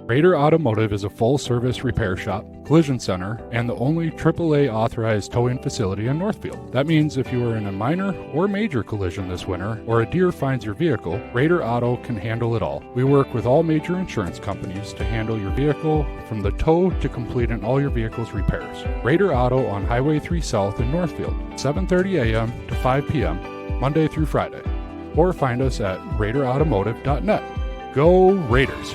Raider Automotive is a full-service repair shop, collision center, and the only AAA authorized towing facility in Northfield. That means if you are in a minor or major collision this winter, or a deer finds your vehicle, Raider Auto can handle it all. We work with all major insurance companies to handle your vehicle from the tow to completing all your vehicle's repairs. Raider Auto on Highway 3 South in Northfield, 7:30 a.m. to 5 p.m., Monday through Friday. Or find us at RaiderAutomotive.net. Go Raiders!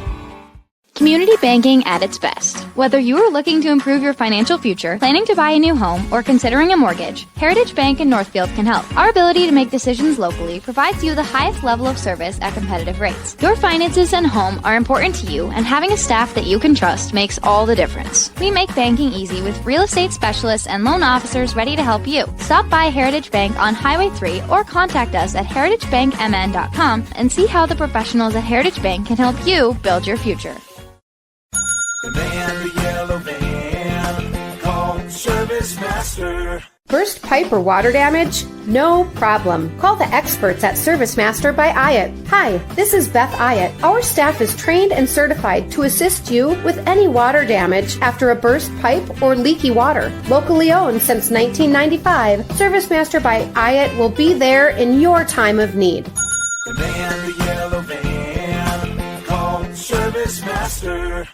Community banking at its best. Whether you are looking to improve your financial future, planning to buy a new home, or considering a mortgage, Heritage Bank in Northfield can help. Our ability to make decisions locally provides you the highest level of service at competitive rates. Your finances and home are important to you, and having a staff that you can trust makes all the difference. We make banking easy with real estate specialists and loan officers ready to help you. Stop by Heritage Bank on Highway 3 or contact us at heritagebankmn.com and see how the professionals at Heritage Bank can help you build your future. The man, the yellow van, call Service Master. Burst pipe or water damage? No problem. Call the experts at Service Master by Ayat. Hi, this is Beth Ayat. Our staff is trained and certified to assist you with any water damage after a burst pipe or leaky water. Locally owned since 1995, Service Master by Ayat will be there in your time of need. The man, the yellow van, call Service Master.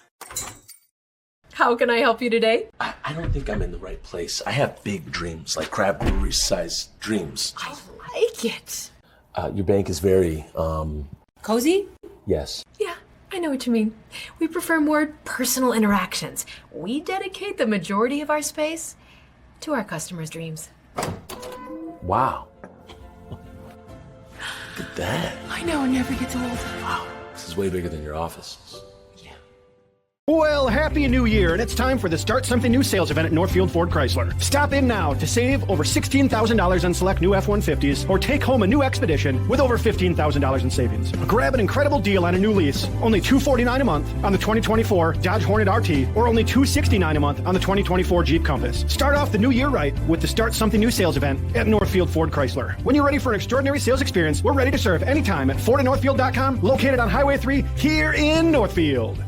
How can I help you today? I don't think I'm in the right place. I have big dreams, like crab brewery-sized dreams. I like it. Your bank is very, Cozy? yes. Yeah, I know what you mean. We prefer more personal interactions. We dedicate the majority of our space to our customers' dreams. Wow. Look at that. I know, it never gets old. Wow. This is way bigger than your office. Well, happy new year, and it's time for the Start Something New sales event at Northfield Ford Chrysler. Stop in now to save over $16,000 on select new F-150s or take home a new Expedition with over $15,000 in savings. Grab an incredible deal on a new lease, only $249 a month on the 2024 Dodge Hornet RT or only $269 a month on the 2024 Jeep Compass. Start off the new year right with the Start Something New sales event at Northfield Ford Chrysler. When you're ready for an extraordinary sales experience, we're ready to serve anytime at FordandNorthfield.com, located on Highway 3 here in Northfield.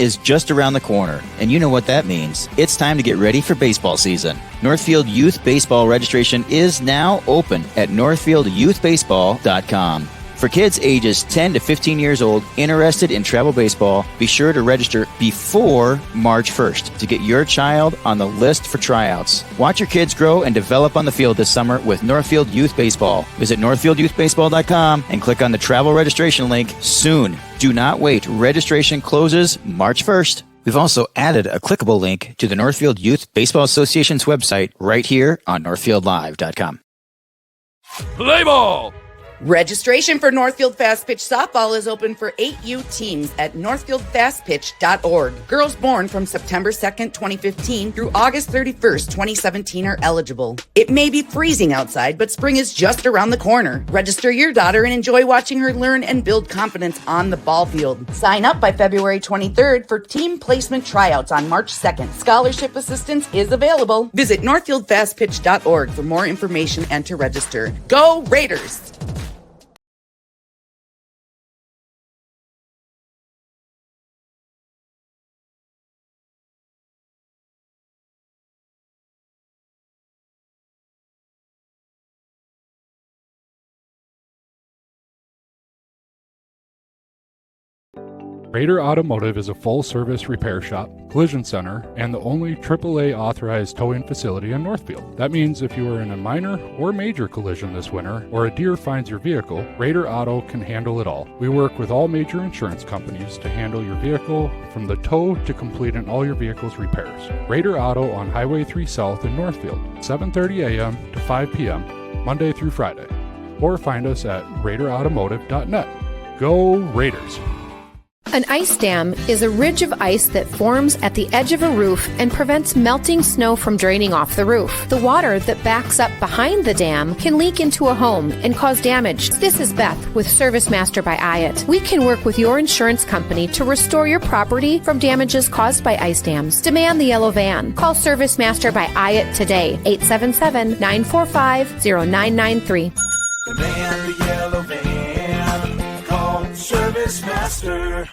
is just around the corner, and you know what that means. It's time to get ready for baseball season. Northfield Youth Baseball registration is now open at northfieldyouthbaseball.com. For kids ages 10 to 15 years old interested in travel baseball, be sure to register before March 1st to get your child on the list for tryouts. Watch your kids grow and develop on the field this summer with Northfield Youth Baseball. Visit northfieldyouthbaseball.com and click on the travel registration link soon. Do not wait. Registration closes March 1st. We've also added a clickable link to the Northfield Youth Baseball Association's website right here on northfieldlive.com. Play ball! Registration for Northfield Fast Pitch Softball is open for 8U teams at northfieldfastpitch.org. Girls born from September 2nd, 2015 through August 31st, 2017 are eligible. It may be freezing outside, but spring is just around the corner. Register your daughter and enjoy watching her learn and build confidence on the ball field. Sign up by February 23rd for team placement tryouts on March 2nd. Scholarship assistance is available. Visit northfieldfastpitch.org for more information and to register. Go Raiders! Raider Automotive is a full-service repair shop, collision center, and the only AAA authorized towing facility in Northfield. That means if you are in a minor or major collision this winter, or a deer finds your vehicle, Raider Auto can handle it all. We work with all major insurance companies to handle your vehicle from the tow to completing all your vehicle's repairs. Raider Auto on Highway 3 South in Northfield, 7:30 a.m. to 5 p.m., Monday through Friday. Or find us at RaiderAutomotive.net. Go Raiders! An ice dam is a ridge of ice that forms at the edge of a roof and prevents melting snow from draining off the roof. The water that backs up behind the dam can leak into a home and cause damage. This is Beth with Service Master by IAT. We can work with your insurance company to restore your property from damages caused by ice dams. Demand the yellow van. Call Service Master by IAT today, 877-945-0993. Demand the yellow van. Call Service Master.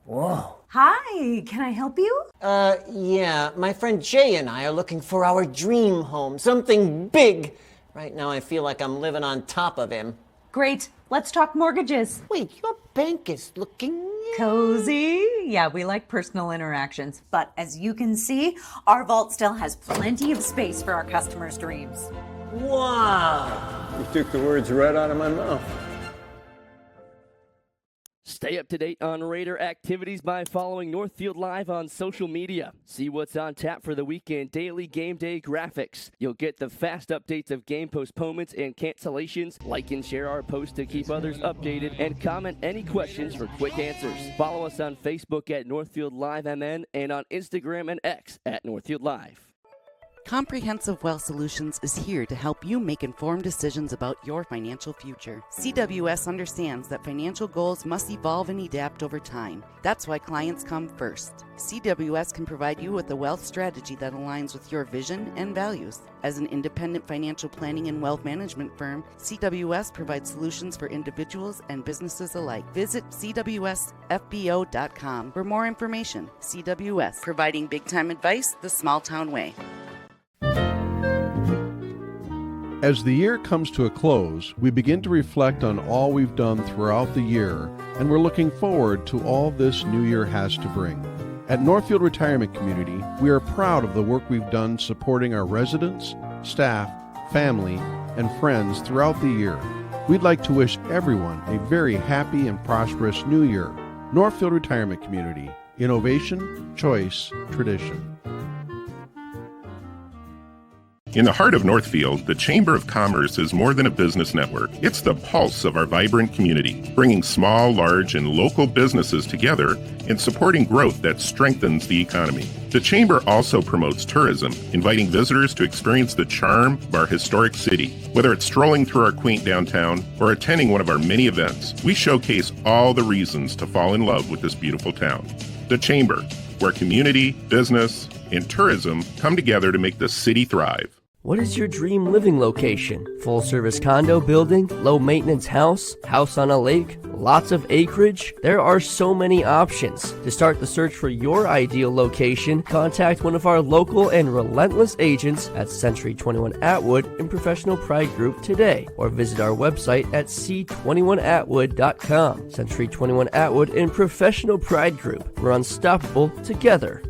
Whoa. Hi, can I help you? Yeah, my friend Jay and I are looking for our dream home, something big. Right now I feel like I'm living on top of him. Great, let's talk mortgages. Wait, your bank is looking... Cozy? Yeah, we like personal interactions. But as you can see, our vault still has plenty of space for our customers' dreams. Wow. You took the words right out of my mouth. Stay up to date on Raider activities by following Northfield Live on social media. See what's on tap for the weekend, daily game day graphics. You'll get the fast updates of game postponements and cancellations. Like and share our posts to keep others updated, and comment any questions for quick answers. Follow us on Facebook at Northfield Live MN and on Instagram and X at Northfield Live. Comprehensive Wealth Solutions is here to help you make informed decisions about your financial future. CWS understands that financial goals must evolve and adapt over time. That's why clients come first. CWS can provide you with a wealth strategy that aligns with your vision and values. As an independent financial planning and wealth management firm, CWS provides solutions for individuals and businesses alike. Visit CWSFBO.com for more information. CWS, providing big-time advice the small-town way. As the year comes to a close, we begin to reflect on all we've done throughout the year, and we're looking forward to all this new year has to bring. At Northfield Retirement Community, we are proud of the work we've done supporting our residents, staff, family, and friends throughout the year. We'd like to wish everyone a very happy and prosperous new year. Northfield Retirement Community. Innovation, choice, tradition. In the heart of Northfield, the Chamber of Commerce is more than a business network. It's the pulse of our vibrant community, bringing small, large, and local businesses together and supporting growth that strengthens the economy. The Chamber also promotes tourism, inviting visitors to experience the charm of our historic city. Whether it's strolling through our quaint downtown or attending one of our many events, we showcase all the reasons to fall in love with this beautiful town. The Chamber, where community, business, and tourism come together to make the city thrive. What is your dream living location? Full service condo building? Low maintenance house? House on a lake? Lots of acreage? There are so many options. To start the search for your ideal location, contact one of our local and relentless agents at Century 21 Atwood and Professional Pride Group today, or visit our website at c21atwood.com. Century 21 Atwood and Professional Pride Group. We're unstoppable together.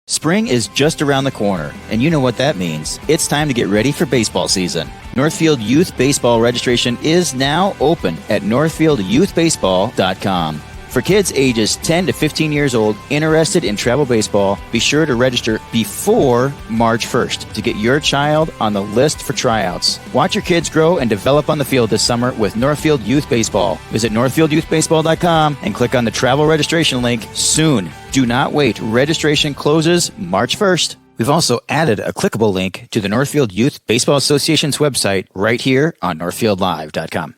Spring is just around the corner, and you know what that means. It's time to get ready for baseball season. Northfield Youth Baseball registration is now open at northfieldyouthbaseball.com. For kids ages 10 to 15 years old interested in travel baseball, be sure to register before March 1st to get your child on the list for tryouts. Watch your kids grow and develop on the field this summer with Northfield Youth Baseball. Visit northfieldyouthbaseball.com and click on the travel registration link soon. Do not wait. Registration closes March 1st. We've also added a clickable link to the Northfield Youth Baseball Association's website right here on northfieldlive.com.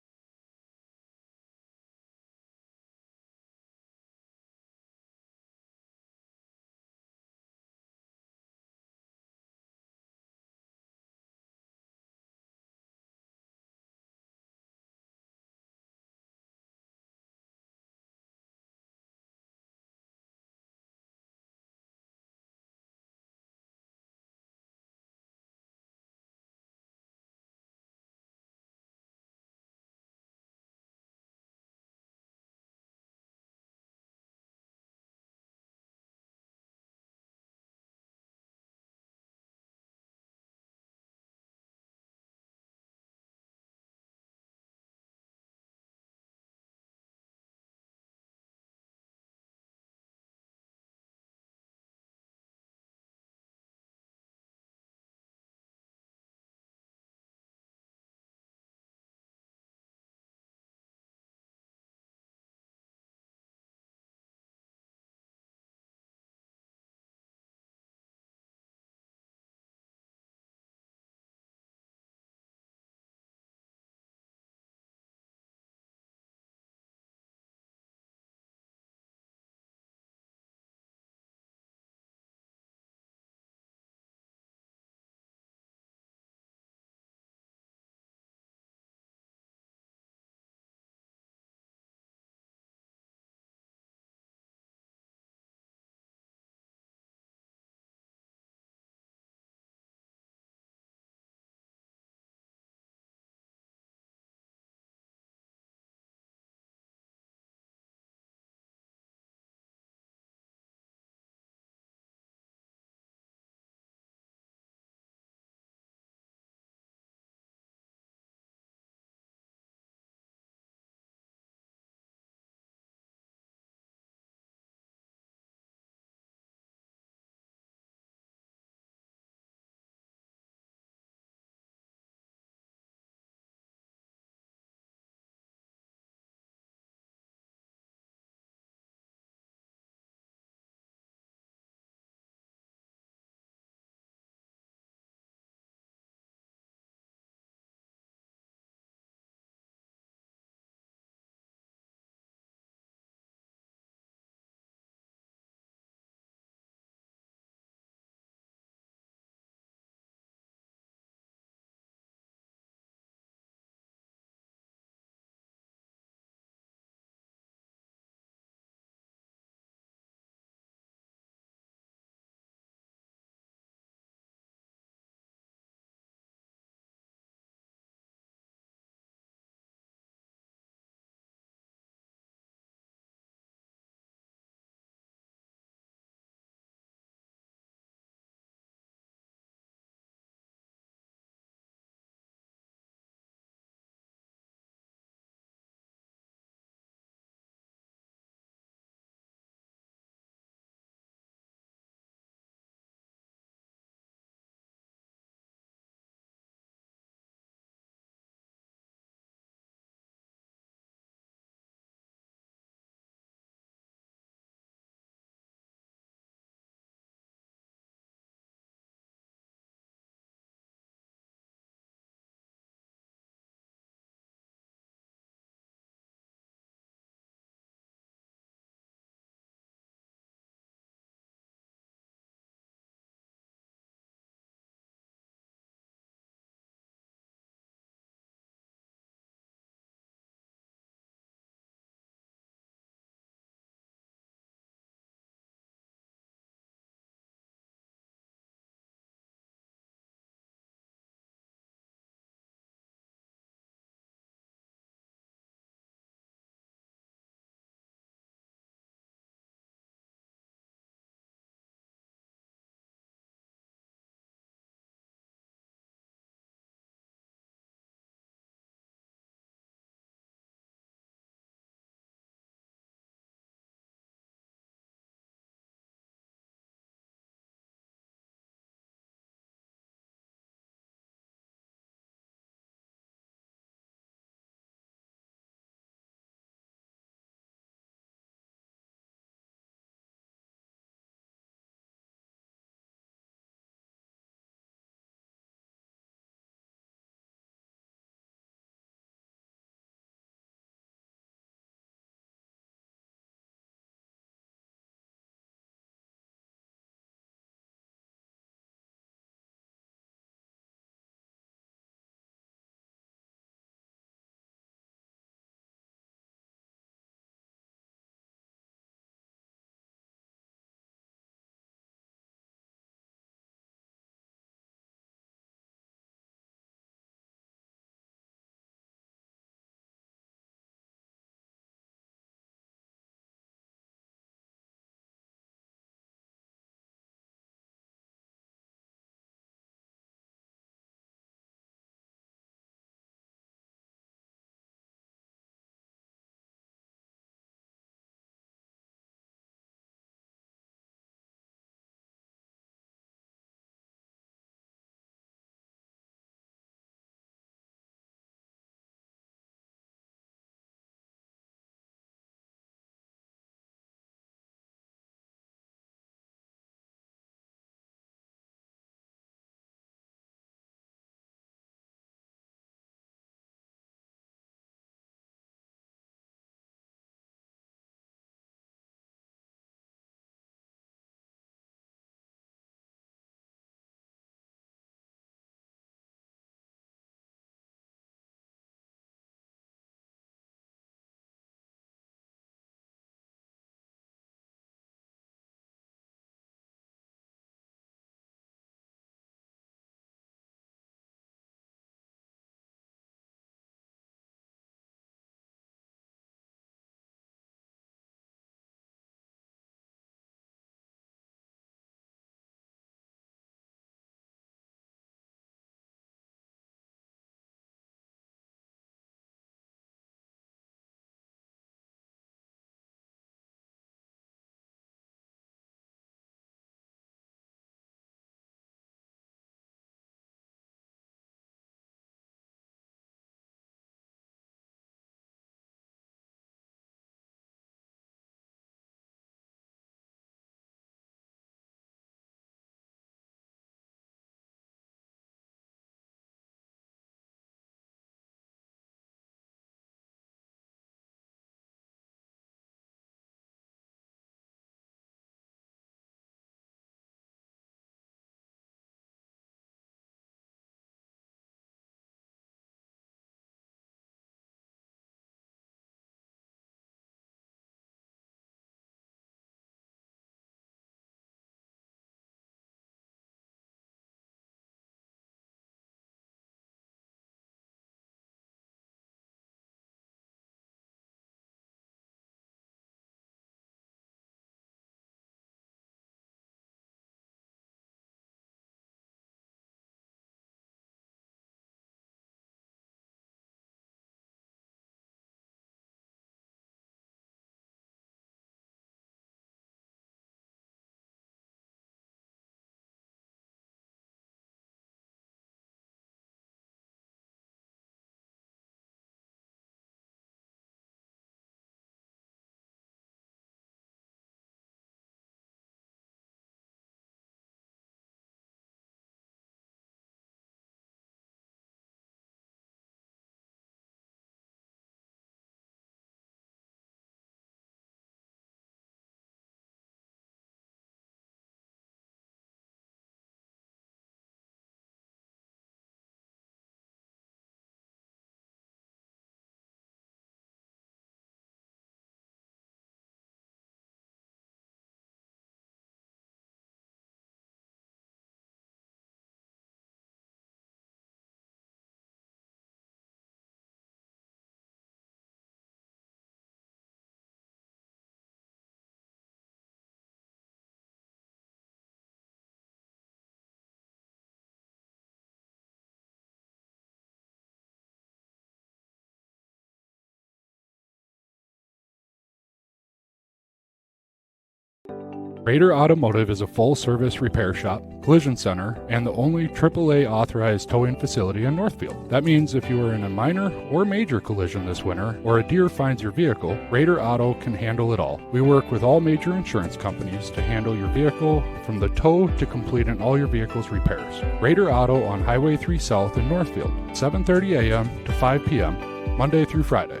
Raider Automotive is a full-service repair shop, collision center, and the only AAA authorized towing facility in Northfield. That means if you are in a minor or major collision this winter, or a deer finds your vehicle, Raider Auto can handle it all. We work with all major insurance companies to handle your vehicle from the tow to completing all your vehicle's repairs. Raider Auto on Highway 3 South in Northfield, 7:30 a.m. to 5 p.m., Monday through Friday.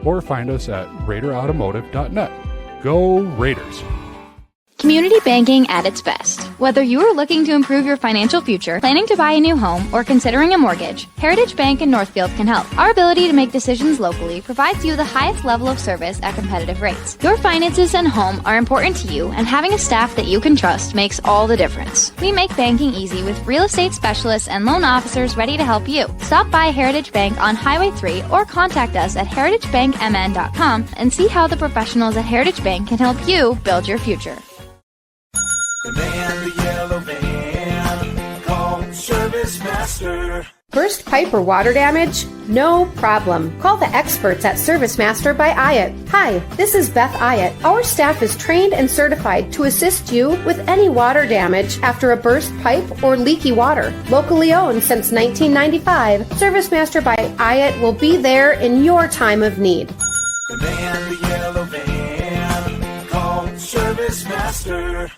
Or find us at RaiderAutomotive.net. Go Raiders! Community banking at its best. Whether you are looking to improve your financial future, planning to buy a new home, or considering a mortgage, Heritage Bank in Northfield can help. Our ability to make decisions locally provides you the highest level of service at competitive rates. Your finances and home are important to you, and having a staff that you can trust makes all the difference. We make banking easy with real estate specialists and loan officers ready to help you. Stop by Heritage Bank on Highway 3 or contact us at heritagebankmn.com and see how the professionals at Heritage Bank can help you build your future. The man, the yellow van, call Service Master. Burst pipe or water damage? No problem. Call the experts at Service Master by Hyatt. Hi, this is Beth Hyatt. Our staff is trained and certified to assist you with any water damage after a burst pipe or leaky water. Locally owned since 1995, Service Master by Hyatt will be there in your time of need. The man, the yellow van, call Service Master.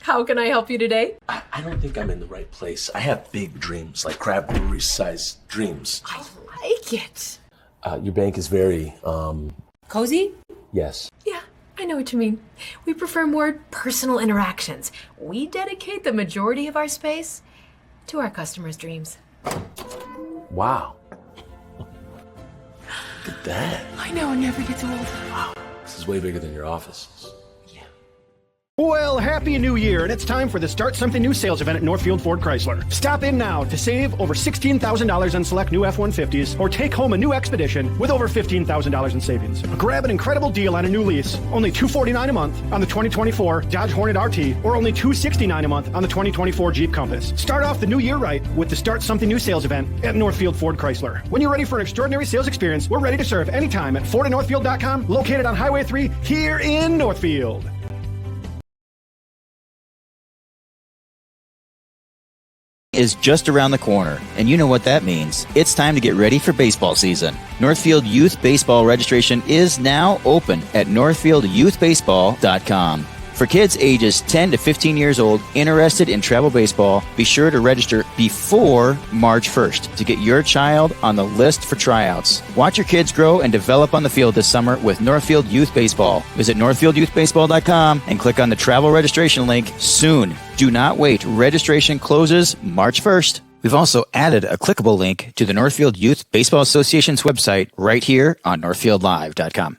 How can I help you today? I don't think I'm in the right place. I have big dreams, like crab brewery-sized dreams. I like it. Your bank is very, Cozy? yes. Yeah, I know what you mean. We prefer more personal interactions. We dedicate the majority of our space to our customers' dreams. Wow. Look at that. I know, it never gets old. Wow. This is way bigger than your office. Well, Happy New Year, and it's time for the Start Something New sales event at Northfield Ford Chrysler. Stop in now to save over $16,000 on select new F-150s or take home a new Expedition with over $15,000 in savings. Grab an incredible deal on a new lease, only $249 a month on the 2024 Dodge Hornet RT or only $269 a month on the 2024 Jeep Compass. Start off the new year right with the Start Something New sales event at Northfield Ford Chrysler. When you're ready for an extraordinary sales experience, we're ready to serve anytime at FordandNorthfield.com, located on Highway 3 here in Northfield. Is just around the corner, and you know what that means. It's time to get ready for baseball season. Northfield Youth Baseball registration is now open at northfieldyouthbaseball.com. For kids ages 10 to 15 years old interested in travel baseball, be sure to register before March 1st to get your child on the list for tryouts. Watch your kids grow and develop on the field this summer with Northfield Youth Baseball. Visit northfieldyouthbaseball.com and click on the travel registration link soon. Do not wait. Registration closes March 1st. We've also added a clickable link to the Northfield Youth Baseball Association's website right here on northfieldlive.com.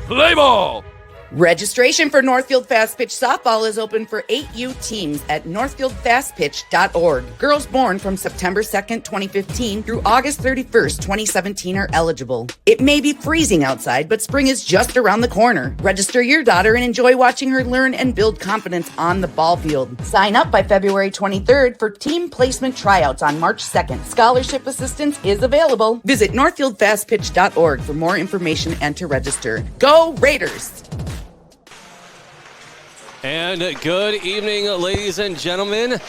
Play ball! Registration for Northfield Fast Pitch Softball is open for 8U teams at northfieldfastpitch.org. Girls born from September 2nd, 2015 through August 31st, 2017 are eligible. It may be freezing outside, but spring is just around the corner. Register your daughter and enjoy watching her learn and build confidence on the ball field. Sign up by February 23rd for team placement tryouts on March 2nd. Scholarship assistance is available. Visit northfieldfastpitch.org for more information and to register. Go Raiders! And good evening, ladies and gentlemen.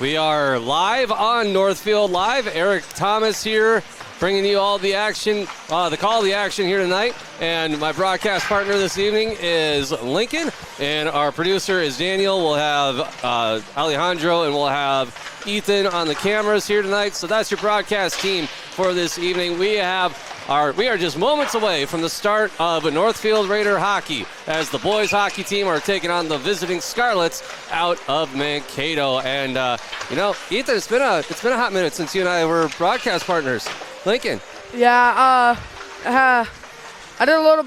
We are live on Northfield Live. Eric Thomas here, bringing you all the action, the call to the action here tonight. And my broadcast partner this evening is Lincoln, and our producer is Daniel. We'll have Alejandro, and we'll have Ethan on the cameras here tonight. So that's your broadcast team for this evening. We are just moments away from the start of Northfield Raider hockey as the boys hockey team are taking on the visiting Scarlets out of Mankato. And Ethan, it's been a hot minute since you and I were broadcast partners. Lincoln. Yeah, I did a little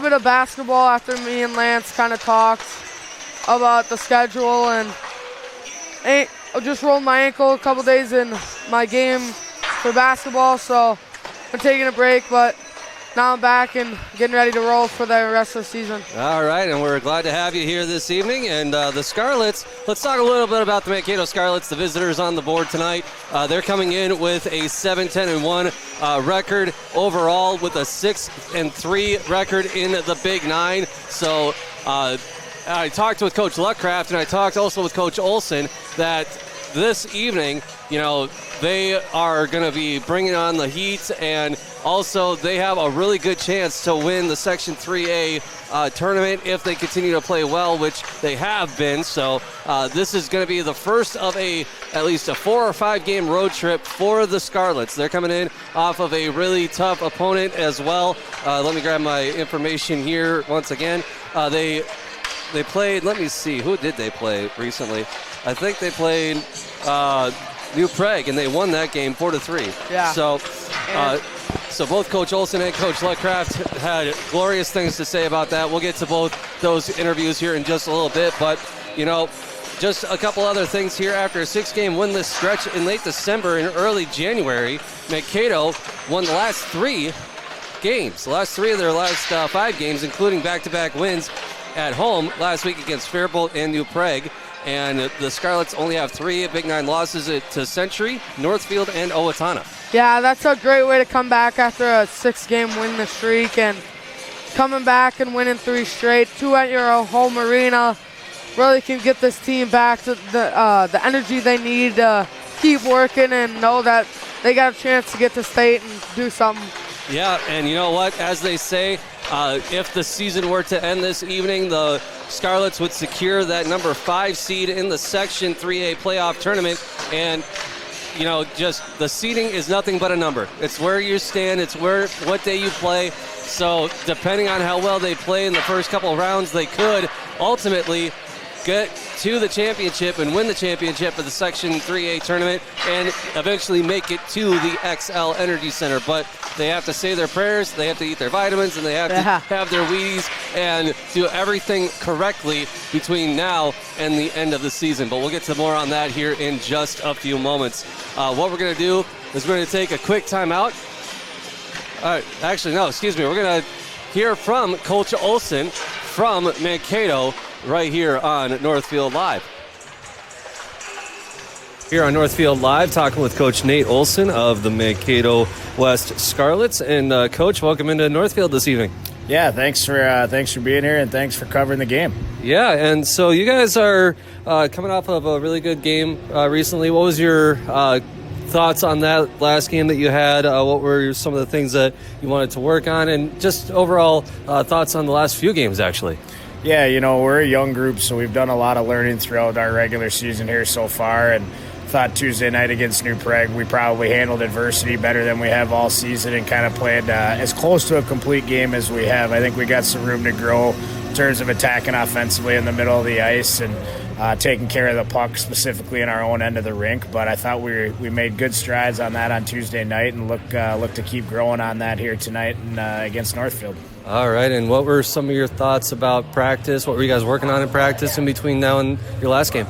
bit of basketball after me and Lance kind of talked about the schedule, and I just rolled my ankle a couple days in my game for basketball, so I'm taking a break, but now I'm back and getting ready to roll for the rest of the season. All right, and we're glad to have you here this evening. And the Scarlets, let's talk a little bit about the Mankato Scarlets, the visitors on the board tonight. They're coming in with a 7-10-1 record overall, with a 6-3 record in the Big Nine. So I talked with Coach Luckcraft, and I talked also with Coach Olson that this evening, they are going to be bringing on the heat, and also they have a really good chance to win the Section 3A tournament if they continue to play well, which they have been. So this is going to be the first of at least a 4 or 5 game road trip for the Scarlets. They're coming in off of a really tough opponent as well. Let me grab my information here once again. They played, let me see, who did they play recently? I think they played New Prague, and they won that game 4-3. Yeah. So both Coach Olson and Coach Luckcraft had glorious things to say about that. We'll get to both those interviews here in just a little bit, but, just a couple other things here. After a 6-game winless stretch in late December and early January, Mankato won the last 3 games, the last 3 of their last 5 games, including back-to-back wins at home last week against Faribault and New Prague. And the Scarlets only have 3 Big 9 losses to Century, Northfield, and Owatonna. Yeah, that's a great way to come back after a 6-game winless streak, and coming back and winning 3 straight, 2 at your home arena, really can get this team back to the energy they need to keep working and know that they got a chance to get to state and do something. Yeah, and you know what? As they say, if the season were to end this evening, the Scarlets would secure that number 5 seed in the Section 3A playoff tournament. And, just the seeding is nothing but a number. It's where you stand. It's what day you play. So depending on how well they play in the first couple of rounds, they could ultimately get to the championship and win the championship of the Section 3A tournament and eventually make it to the XL Energy Center. But they have to say their prayers, they have to eat their vitamins, and they have to have their Wheaties and do everything correctly between now and the end of the season. But we'll get to more on that here in just a few moments. What we're going to do is we're going to take a quick timeout. We're going to hear from Coach Olson from Mankato right here on Northfield Live. Here on Northfield Live, talking with Coach Nate Olson of the Mankato West Scarlets. And Coach, welcome into Northfield this evening. Yeah, thanks for being here, and thanks for covering the game. Yeah, and so you guys are coming off of a really good game recently. What was your thoughts on that last game that you had? What were some of the things that you wanted to work on, and just overall thoughts on the last few games, actually? Yeah, we're a young group, so we've done a lot of learning throughout our regular season here so far, and thought Tuesday night against New Prague, we probably handled adversity better than we have all season and kind of played as close to a complete game as we have. I think we got some room to grow in terms of attacking offensively in the middle of the ice and taking care of the puck specifically in our own end of the rink. But I thought we made good strides on that on Tuesday night, and look to keep growing on that here tonight and, against Northfield. All right, and what were some of your thoughts about practice? What were you guys working on in practice in between now and your last game?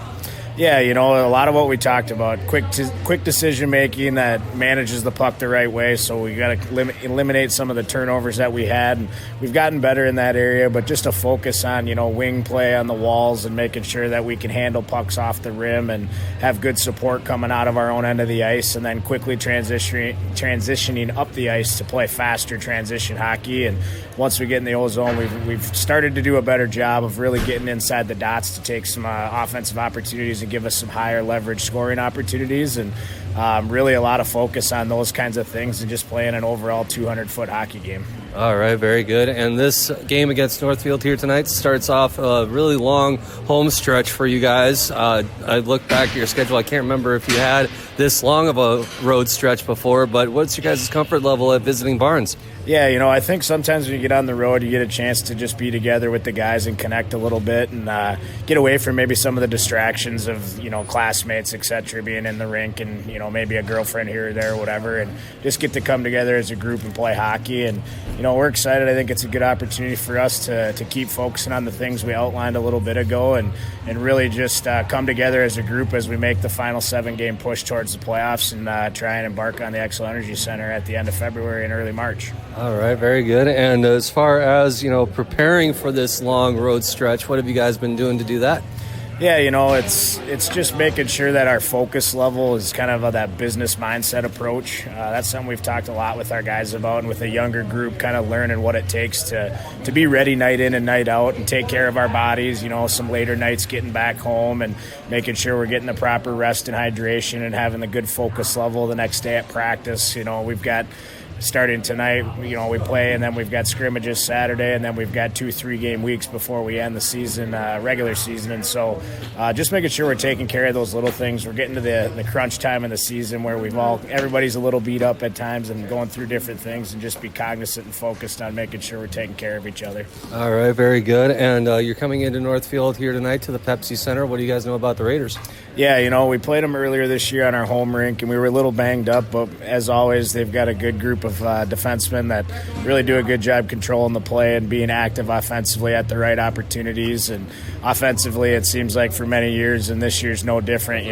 Yeah, a lot of what we talked about, quick decision making that manages the puck the right way. So we got to eliminate some of the turnovers that we had, and we've gotten better in that area. But just a focus on wing play on the walls and making sure that we can handle pucks off the rim and have good support coming out of our own end of the ice, and then quickly transitioning up the ice to play faster transition hockey. And once we get in the O-zone, we've started to do a better job of really getting inside the dots to take some offensive opportunities and give us some higher leverage scoring opportunities, and really a lot of focus on those kinds of things and just playing an overall 200-foot hockey game. All right, very good. And this game against Northfield here tonight starts off a really long home stretch for you guys. I looked back at your schedule. I can't remember if you had this long of a road stretch before, but what's your guys' comfort level at visiting Barnes? Yeah, I think sometimes when you get on the road, you get a chance to just be together with the guys and connect a little bit and get away from maybe some of the distractions of, classmates, et cetera, being in the rink and, maybe a girlfriend here or there or whatever, and just get to come together as a group and play hockey. And, we're excited. I think it's a good opportunity for us to keep focusing on the things we outlined a little bit ago and really just come together as a group as we make the final 7-game push towards the playoffs and try and embark on the XL Energy Center at the end of February and early March. All right, very good. And as far as, preparing for this long road stretch, what have you guys been doing to do that? Yeah, it's just making sure that our focus level is kind of that business mindset approach. That's something we've talked a lot with our guys about, and with a younger group, kind of learning what it takes to be ready night in and night out and take care of our bodies. Some later nights getting back home and making sure we're getting the proper rest and hydration and having the good focus level the next day at practice. We've got starting tonight, we play, and then we've got scrimmages Saturday, and then we've got 2-3 game weeks before we end the season, regular season. And so just making sure we're taking care of those little things. We're getting to the crunch time of the season where everybody's a little beat up at times and going through different things, and just be cognizant and focused on making sure we're taking care of each other. All right, very good. And you're coming into Northfield here tonight to the Pepsi Center. What do you guys know about the Raiders? Yeah, we played them earlier this year on our home rink, and we were a little banged up, but as always, they've got a good group of defensemen that really do a good job controlling the play and being active offensively at the right opportunities. And offensively, it seems like for many years, and this year's no different.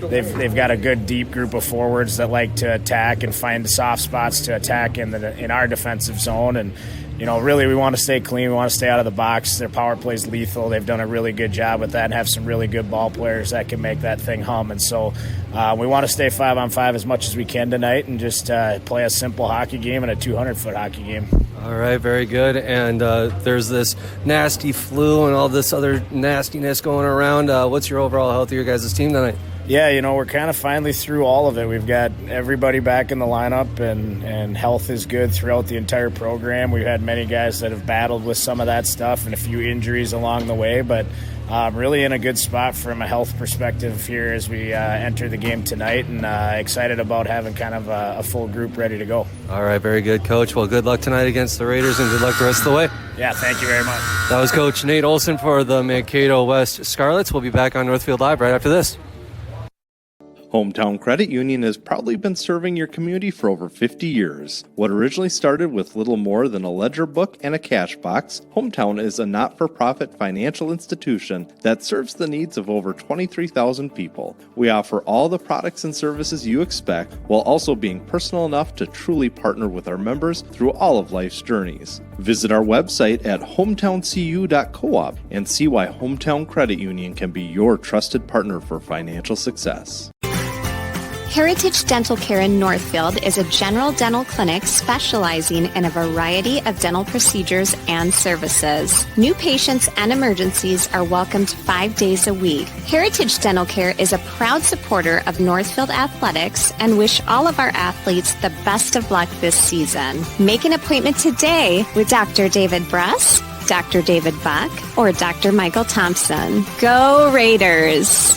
They've got a good deep group of forwards that like to attack and find soft spots to attack in our defensive zone. And really, we want to stay clean. We want to stay out of the box. Their power play's lethal. They've done a really good job with that and have some really good ball players that can make that thing hum. And so we want to stay 5-on-5 as much as we can tonight and just play a simple hockey game and a 200-foot hockey game. All right, very good. And there's this nasty flu and all this other nastiness going around. What's your overall health of your guys' team tonight? Yeah, we're kind of finally through all of it. We've got everybody back in the lineup, and health is good throughout the entire program. We've had many guys that have battled with some of that stuff and a few injuries along the way, but really in a good spot from a health perspective here as we enter the game tonight, and excited about having kind of a full group ready to go. All right, very good, Coach. Well, good luck tonight against the Raiders, and good luck the rest of the way. Yeah, thank you very much. That was Coach Nate Olson for the Mankato West Scarlets. We'll be back on Northfield Live right after this. Hometown Credit Union has proudly been serving your community for over 50 years. What originally started with little more than a ledger book and a cash box, Hometown is a not-for-profit financial institution that serves the needs of over 23,000 people. We offer all the products and services you expect, while also being personal enough to truly partner with our members through all of life's journeys. Visit our website at hometowncu.coop and see why Hometown Credit Union can be your trusted partner for financial success. Heritage Dental Care in Northfield is a general dental clinic specializing in a variety of dental procedures and services. New patients and emergencies are welcomed 5 days a week. Heritage Dental Care is a proud supporter of Northfield Athletics and wish all of our athletes the best of luck this season. Make an appointment today with Dr. David Bress, Dr. David Buck, or Dr. Michael Thompson. Go Raiders!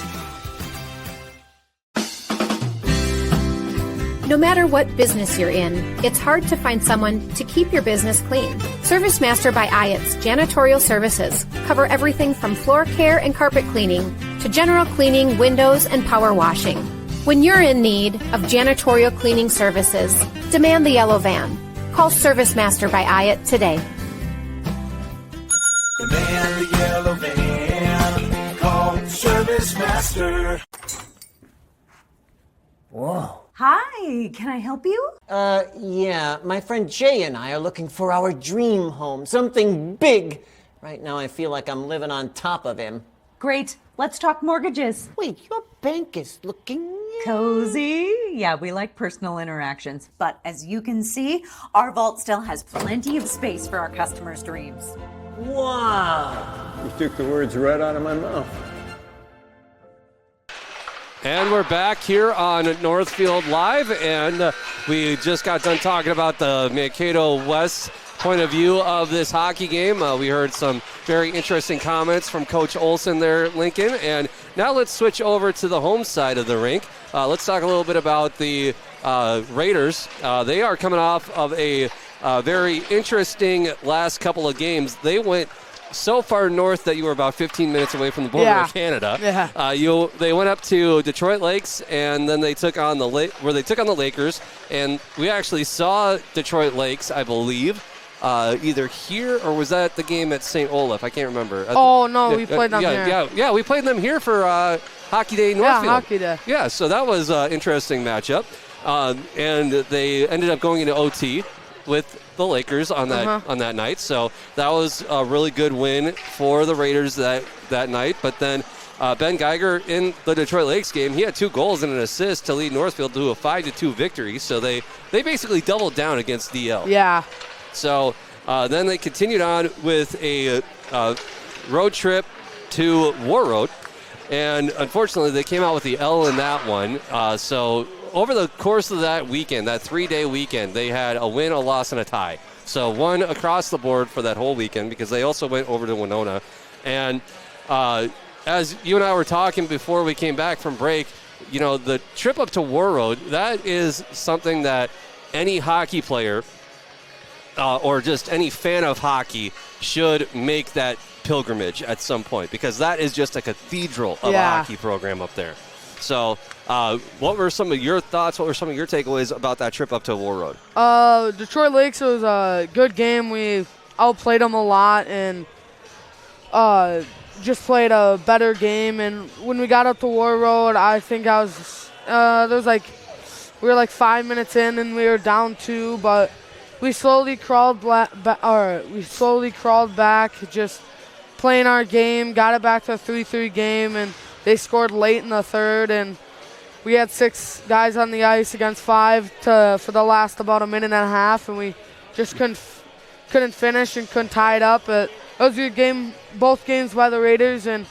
No matter what business you're in, it's hard to find someone to keep your business clean. ServiceMaster by Iott's Janitorial Services cover everything from floor care and carpet cleaning to general cleaning, windows, and power washing. When you're in need of janitorial cleaning services, demand the yellow van. Call ServiceMaster by Iott today. Demand the yellow van. Call ServiceMaster. Whoa. Hi, can I help you? Yeah, my friend Jay and I are looking for our dream home, something big. Right now I feel like I'm living on top of him. Great, let's talk mortgages. Wait, your bank is looking cozy. Yeah, we like personal interactions, but as you can see, our vault still has plenty of space for our customers' dreams. Wow. You took the words right out of my mouth. And we're back here on Northfield Live, and we just got done talking about the Mankato West point of view of this hockey game. We heard some very interesting comments from Coach Olson there, Lincoln, and now let's switch over to the home side of the rink. Let's talk a little bit about the Raiders. They are coming off of a very interesting last couple of games. They went so far north that you were about 15 minutes away from the border of Canada. Yeah. They went up to Detroit Lakes, and then they took on the Lakers. And we actually saw Detroit Lakes, I believe, either here or was that the game at St. Olaf? I can't remember. Oh no, we played them here. Yeah, we played them here for Hockey Day Northfield. Yeah, Hockey Day. Yeah, so that was an interesting matchup, and they ended up going into OT with the Lakers on that night. So that was a really good win for the Raiders that night. But then Ben Geiger in the Detroit Lakes game, he had 2 goals and an assist to lead Northfield to a 5-2 victory. So they basically doubled down against DL. Yeah. So then they continued on with a road trip to Warroad. And unfortunately, they came out with the L in that one. So over the course of that weekend, that 3-day weekend, they had a win, a loss, and a tie. So 1 across the board for that whole weekend because they also went over to Winona. And as you and I were talking before we came back from break, the trip up to Warroad, that is something that any hockey player or just any fan of hockey should make that pilgrimage at some point because that is just a cathedral of a hockey program up there. So what were some of your thoughts? What were some of your takeaways about that trip up to Warroad? Detroit Lakes was a good game. We outplayed them a lot and just played a better game. And when we got up to Warroad, I think we were like 5 minutes in and we were down 2, but we slowly crawled back, just playing our game, got it back to a 3-3 game, and they scored late in the third, and we had 6 guys on the ice against 5 for the last about a minute and a half, and we just couldn't finish and couldn't tie it up. But it was a good game, both games by the Raiders, and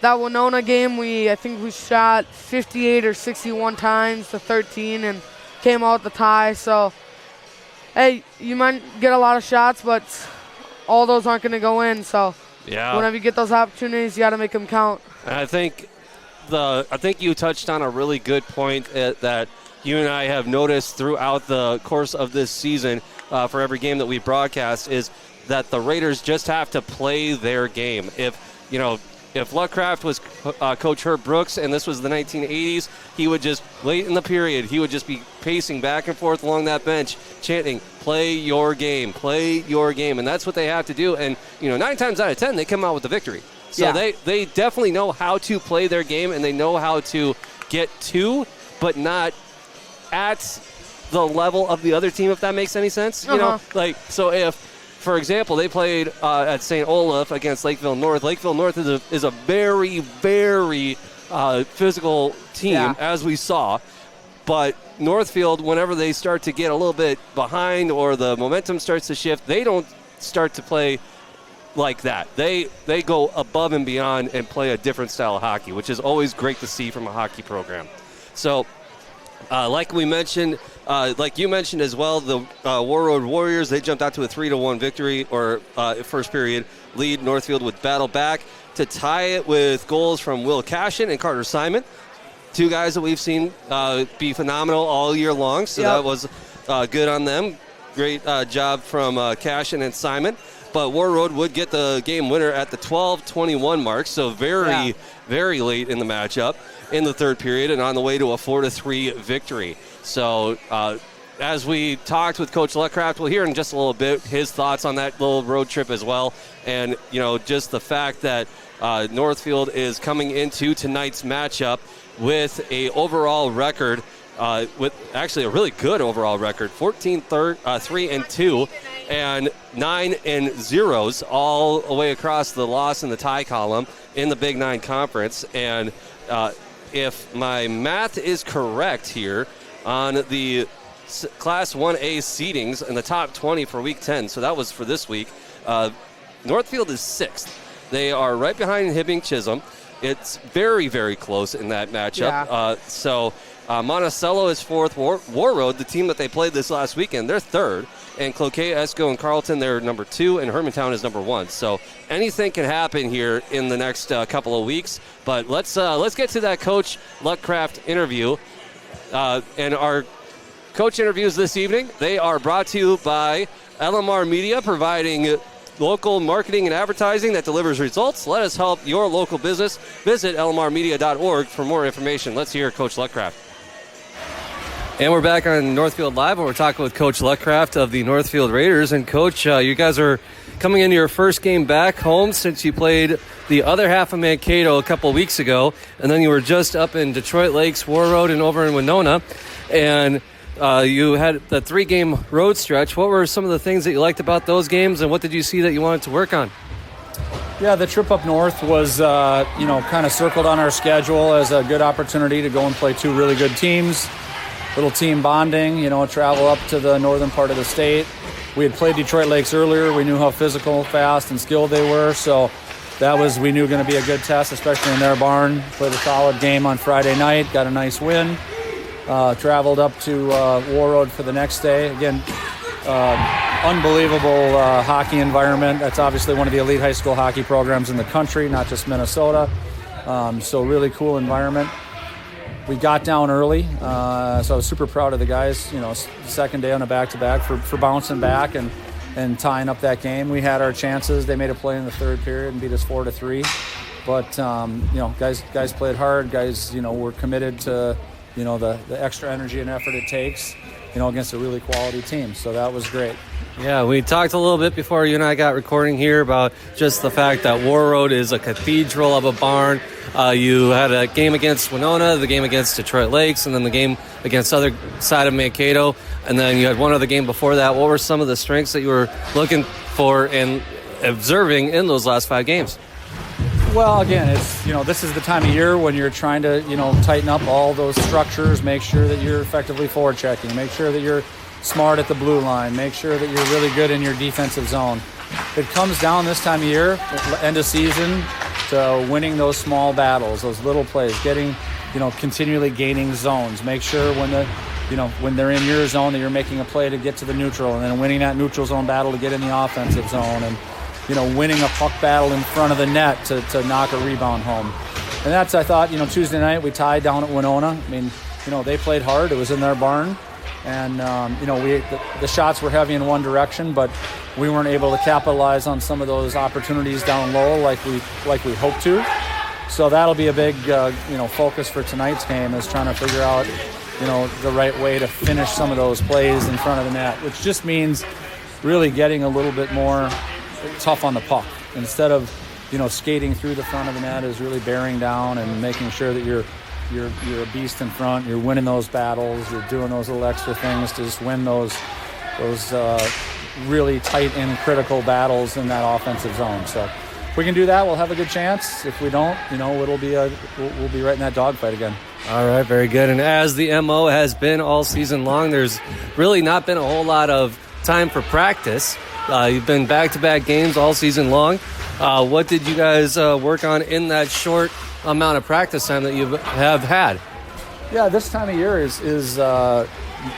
that Winona game, I think we shot 58 or 61 times to 13 and came out the tie. So, hey, you might get a lot of shots, but all those aren't going to go in. So, whenever you get those opportunities, you got to make them count. And I think you touched on a really good point that you and I have noticed throughout the course of this season for every game that we broadcast is that the Raiders just have to play their game. If Luckcraft was Coach Herb Brooks and this was the 1980s, he would just, late in the period, he would just be pacing back and forth along that bench, chanting, play your game, and that's what they have to do. And, 9 times out of 10, they come out with the victory. So they definitely know how to play their game, and they know how to get to, but not at the level of the other team, if that makes any sense. So if, for example, they played at St. Olaf against Lakeville North. Lakeville North is a very, very physical team, as we saw. But Northfield, whenever they start to get a little bit behind or the momentum starts to shift, they don't start to play like that. They go above and beyond and play a different style of hockey, which is always great to see from a hockey program. So, like we mentioned, like you mentioned as well, the Warroad Warriors, they jumped out to a 3-1 victory or first period lead. Northfield would battle back to tie it with goals from Will Cashin and Carter Simon, 2 guys that we've seen be phenomenal all year long. So that was good on them. Great job from Cashin and Simon. But Warroad would get the game winner at the 12:21 mark, so very, very late in the matchup in the third period and on the way to a 4-3 victory. So as we talked with Coach Luckcraft, we'll hear in just a little bit his thoughts on that little road trip as well. And, just the fact that Northfield is coming into tonight's matchup with a overall record, with actually a really good overall record, 3-2. And 9-0 all the way across the loss and the tie column in the Big 9 Conference. And if my math is correct here on the Class 1A seedings in the top 20 for Week 10, so that was for this week, Northfield is 6th. They are right behind Hibbing Chisholm. It's very, very close in that matchup. Monticello is 4th. Warroad, the team that they played this last weekend, they're 3rd. And Cloquet, Esco, and Carleton, they're number 2, and Hermantown is number 1. So anything can happen here in the next couple of weeks. But let's get to that Coach Luckcraft interview. And our coach interviews this evening, they are brought to you by LMR Media, providing local marketing and advertising that delivers results. Let us help your local business. Visit lmrmedia.org for more information. Let's hear Coach Luckcraft. And we're back on Northfield Live, and we're talking with Coach Luckcraft of the Northfield Raiders. And, Coach, you guys are coming into your first game back home since you played the other half of Mankato a couple of weeks ago, and then you were just up in Detroit Lakes, Warroad, and over in Winona. And you had the 3-game road stretch. What were some of the things that you liked about those games, and what did you see that you wanted to work on? Yeah, the trip up north was, kind of circled on our schedule as a good opportunity to go and play two really good teams. Little team bonding, travel up to the northern part of the state. We had played Detroit Lakes earlier. We knew how physical, fast, and skilled they were. So we knew going to be a good test, especially in their barn. Played a solid game on Friday night, got a nice win. Traveled up to War Road for the next day. Again, unbelievable hockey environment. That's obviously one of the elite high school hockey programs in the country, not just Minnesota. So really cool environment. We got down early, so I was super proud of the guys, second day on a back-to-back for bouncing back and tying up that game. We had our chances. They made a play in the third period and beat us 4-3. But, guys played hard. Guys, were committed to, the extra energy and effort it takes, against a really quality team. So that was great. Yeah, we talked a little bit before you and I got recording here about just the fact that War Road is a cathedral of a barn. You had a game against Winona, the game against Detroit Lakes, and then the game against the other side of Mankato, and then you had one other game before that. What were some of the strengths that you were looking for and observing in those last 5 games? Well, again, it's, this is the time of year when you're trying to, tighten up all those structures, make sure that you're effectively forward checking, make sure that you're smart at the blue line, make sure that you're really good in your defensive zone. It comes down this time of year, end of season, to winning those small battles, those little plays, getting, continually gaining zones. Make sure when they're in your zone that you're making a play to get to the neutral, and then winning that neutral zone battle to get in the offensive zone, and winning a puck battle in front of the net to knock a rebound home. And that's, I thought, Tuesday night we tied down at Winona. I mean, they played hard. It was in their barn. And, the shots were heavy in one direction, but we weren't able to capitalize on some of those opportunities down low like we hoped to. So that'll be a big, focus for tonight's game, is trying to figure out, the right way to finish some of those plays in front of the net, which just means really getting a little bit more tough on the puck. Instead of, skating through the front of the net, is really bearing down and making sure that you're a beast in front. You're winning those battles. You're doing those little extra things to just win those really tight and critical battles in that offensive zone. So if we can do that, we'll have a good chance. If we don't, we'll be right in that dogfight again. All right, very good. And as the MO has been all season long, there's really not been a whole lot of time for practice. You've been back-to-back games all season long. What did you guys work on in that short amount of practice time that you have had? Yeah, this time of year is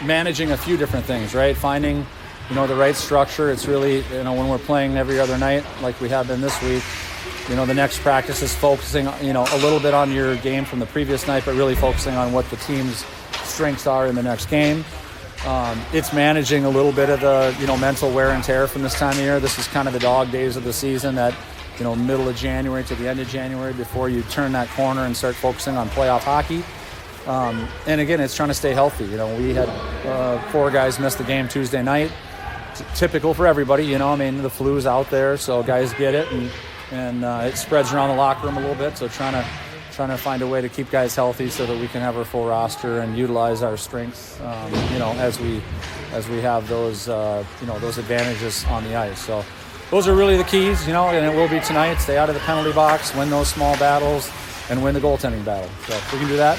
managing a few different things, right? Finding, the right structure. It's really, when we're playing every other night like we have been this week, the next practice is focusing, a little bit on your game from the previous night, but really focusing on what the team's strengths are in the next game. It's managing a little bit of the, mental wear and tear from this time of year. This is kind of the dog days of the season, that, middle of January to the end of January, before you turn that corner and start focusing on playoff hockey. And again, it's trying to stay healthy. We had 4 guys miss the game Tuesday night. Typical for everybody, the flu's out there, so guys get it, and it spreads around the locker room a little bit. So trying to find a way to keep guys healthy so that we can have our full roster and utilize our strengths, as we have those advantages on the ice. So those are really the keys, and it will be tonight. Stay out of the penalty box, win those small battles, and win the goaltending battle. So if we can do that,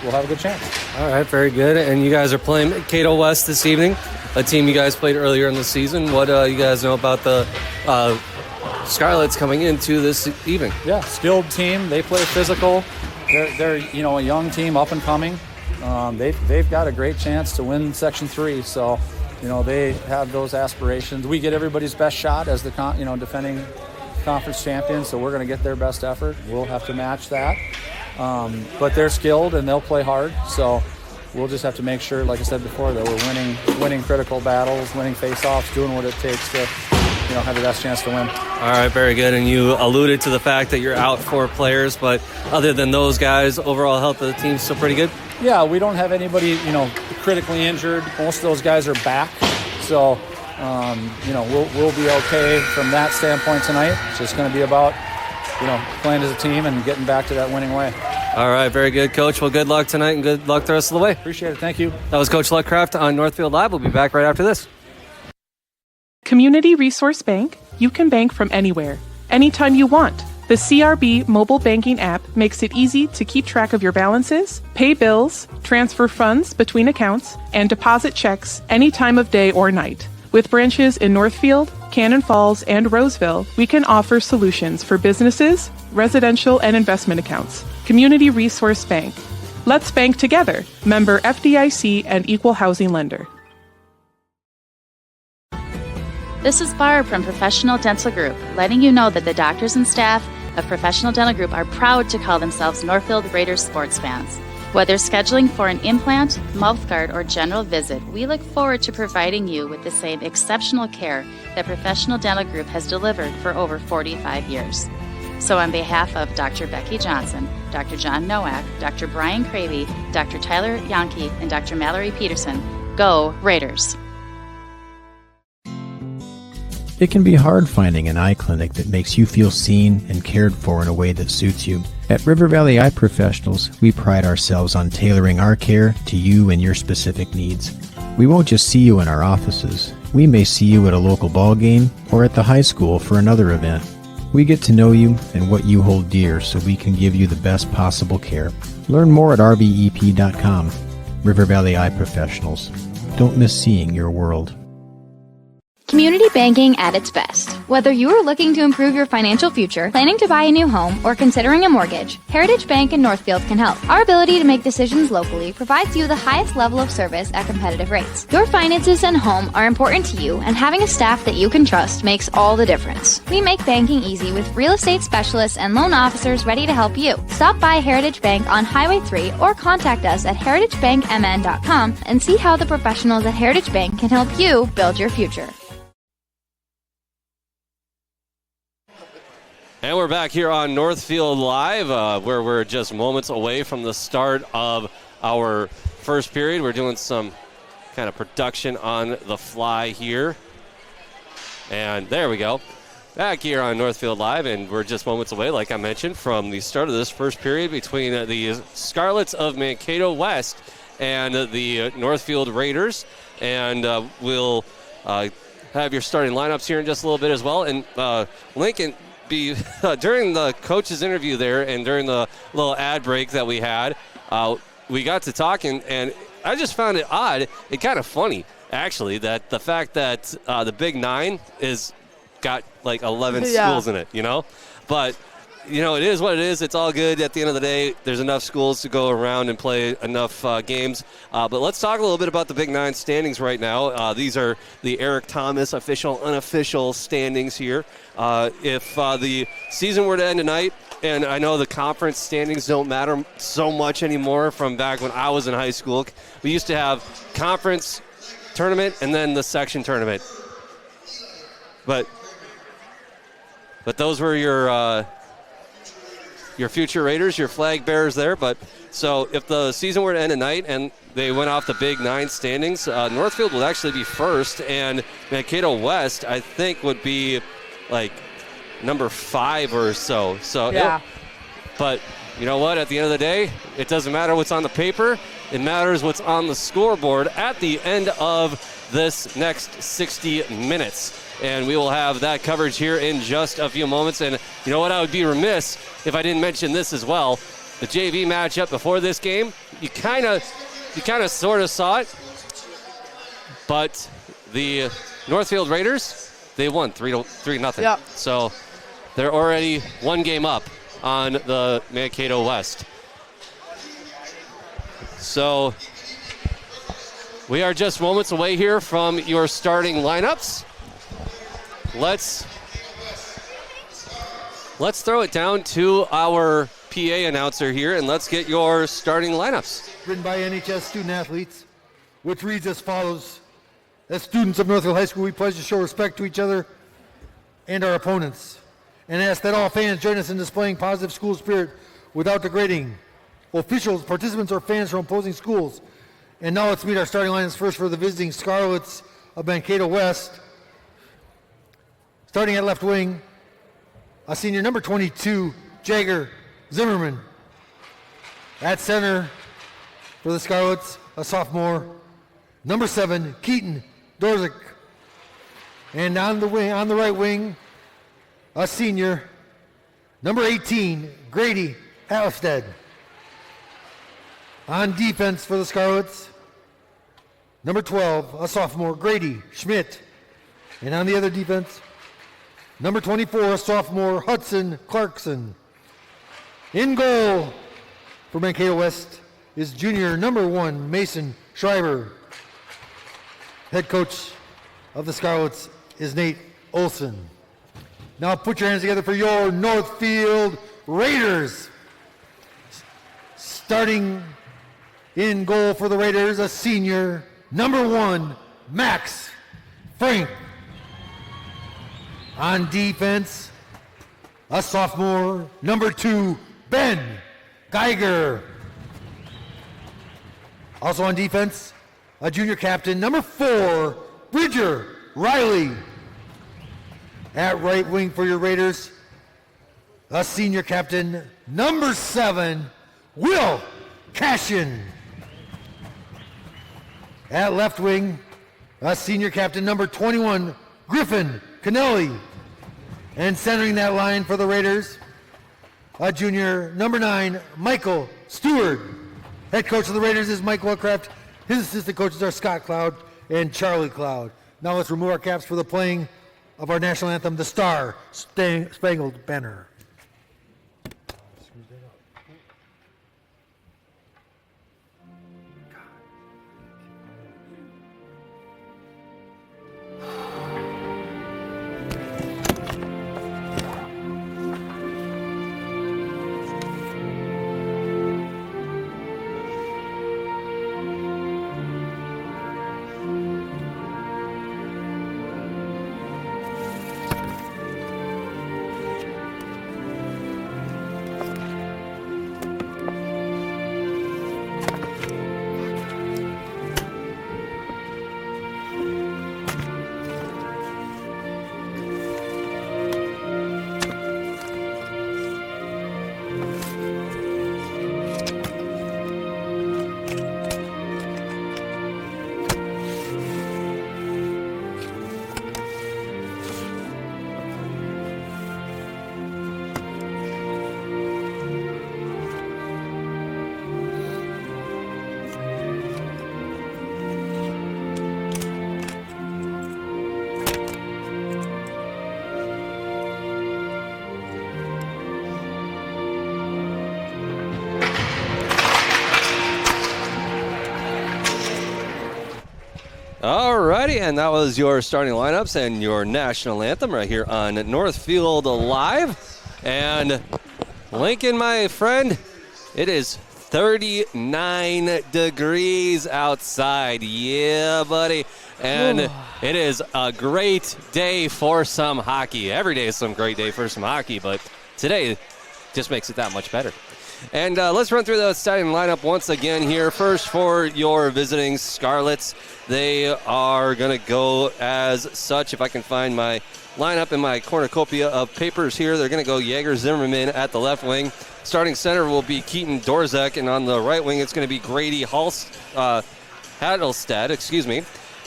we'll have a good chance. All right, very good. And you guys are playing Mankato West this evening, a team you guys played earlier in the season. What you guys know about the Scarlets coming into this evening? Yeah, skilled team. They play physical. They're a young team, up and coming. They've got a great chance to win Section 3. So, they have those aspirations. We get everybody's best shot as the defending conference champions. So we're going to get their best effort. We'll have to match that. But they're skilled and they'll play hard. So we'll just have to make sure, like I said before, that we're winning critical battles, winning face-offs, doing what it takes to have the best chance to win. All right, very good. And you alluded to the fact that you're out 4 players, but other than those guys, overall health of the team's still pretty good? Yeah, we don't have anybody, critically injured. Most of those guys are back. So, we'll be okay from that standpoint tonight. It's just going to be about, playing as a team and getting back to that winning way. All right, very good, Coach. Well, good luck tonight and good luck the rest of the way. Appreciate it. Thank you. That was Coach Luckcraft on Northfield Live. We'll be back right after this. Community Resource Bank, you can bank from anywhere. anytime you want. The CRB mobile banking app makes it easy to keep track of your balances, pay bills, transfer funds between accounts, and deposit checks any time of day or night. With branches in Northfield, Cannon Falls, and Roseville, we can offer solutions for businesses, residential, and investment accounts. Community Resource Bank. Let's bank together. Member FDIC and Equal Housing Lender. This is Barb from Professional Dental Group, letting you know that the doctors and staff of Professional Dental Group are proud to call themselves Northfield Raiders sports fans. Whether scheduling for an implant, mouthguard, or general visit, we look forward to providing you with the same exceptional care that Professional Dental Group has delivered for over 45 years. So on behalf of Dr. Becky Johnson, Dr. John Nowak, Dr. Brian Cravey, Dr. Tyler Yonke, and Dr. Mallory Peterson, go Raiders! It can be hard finding an eye clinic that makes you feel seen and cared for in a way that suits you. At River Valley Eye Professionals, we pride ourselves on tailoring our care to you and your specific needs. We won't just see you in our offices. We may see you at a local ball game or at the high school for another event. We get to know you and what you hold dear so we can give you the best possible care. Learn more at rvep.com. River Valley Eye Professionals. Don't miss seeing your world. Community banking at its best. Whether you are looking to improve your financial future, planning to buy a new home, or considering a mortgage, Heritage Bank in Northfield can help. Our ability to make decisions locally provides you the highest level of service at competitive rates. Your finances and home are important to you, and having a staff that you can trust makes all the difference. We make banking easy with real estate specialists and loan officers ready to help you. Stop by Heritage Bank on Highway 3 or contact us at heritagebankmn.com and see how the professionals at Heritage Bank can help you build your future. And we're back here on Northfield Live, where we're just moments away from the start of our first period. We're doing some kind of production on the fly here. And there we go. Back here on Northfield Live, and we're just moments away, like I mentioned, from the start of this first period between the Scarlets of Mankato West and the Northfield Raiders. And we'll have your starting lineups here in just a little bit as well. And Lincoln, during the coach's interview there and during the little ad break that we had, we got to talking, and I just found it odd and kind of funny, actually, that the fact that the Big Nine is got like 11 schools in it, you know? But, you know, it is what it is. It's all good. At the end of the day, there's enough schools to go around and play enough games. But let's talk a little bit about the Big Nine standings right now. These are the Eric Thomas official, unofficial standings here. If the season were to end tonight, and I know the conference standings don't matter so much anymore from back when I was in high school. We used to have conference tournament and then the section tournament. But those were your future Raiders, your flag bearers there. But so if the season were to end tonight and they went off the Big Nine standings, Northfield would actually be first, and Mankato West, I think, would be like number 5 or so. So yeah. But you know what? At the end of the day, it doesn't matter what's on the paper. It matters what's on the scoreboard at the end of this next 60 minutes. And we will have that coverage here in just a few moments. And you know what? I would be remiss if I didn't mention this as well. The JV matchup before this game, you kind of sort of saw it. But the Northfield Raiders, they won 3-0. Yep. So they're already one game up on the Mankato West. So we are just moments away here from your starting lineups. Let's throw it down to our PA announcer here, and let's get your starting lineups. Written by NHS student athletes, which reads as follows. As students of Northfield High School, we pledge to show respect to each other and our opponents, and ask that all fans join us in displaying positive school spirit without degrading officials, participants, or fans from opposing schools. And now let's meet our starting lineups first for the visiting Scarlets of Mankato West. Starting at left wing, a senior number 22, Jagger Zimmerman. At center for the Scarlets, a sophomore, number 7, Keaton Dorzik. And on the right wing, a senior. Number 18, Grady Halstead. On defense for the Scarlets, number 12, a sophomore, Grady Schmidt. And on the other defense, number 24, a sophomore, Hudson Clarkson. In goal for Mankato West is junior number 1, Mason Schreiber. Head coach of the Scarlets is Nate Olson. Now put your hands together for your Northfield Raiders. Starting in goal for the Raiders, a senior, number 1, Max Frank. On defense, a sophomore, number 2, Ben Geiger. Also on defense, a junior captain, number 4, Bridger Riley. At right wing for your Raiders, a senior captain, number 7, Will Cashin. At left wing, a senior captain, number 21, Griffin Kennelly. And centering that line for the Raiders, a junior, number 9, Michael Stewart. Head coach of the Raiders is Mike Wellcraft. His assistant coaches are Scott Cloud and Charlie Cloud. Now let's remove our caps for the playing of our national anthem, the Star Spangled Banner. Alrighty, and that was your starting lineups and your national anthem right here on Northfield Live. And Lincoln, my friend, it is 39 degrees outside. Yeah, buddy. And it is a great day for some hockey. Every day is some great day for some hockey, but today just makes it that much better. And let's run through the starting lineup once again here. First, for your visiting Scarlets, they are going to go as such. If I can find my lineup in my cornucopia of papers here, they're going to go Jaeger Zimmerman at the left wing. Starting center will be Keaton Dorzek, and on the right wing, it's going to be Grady Hadelstad,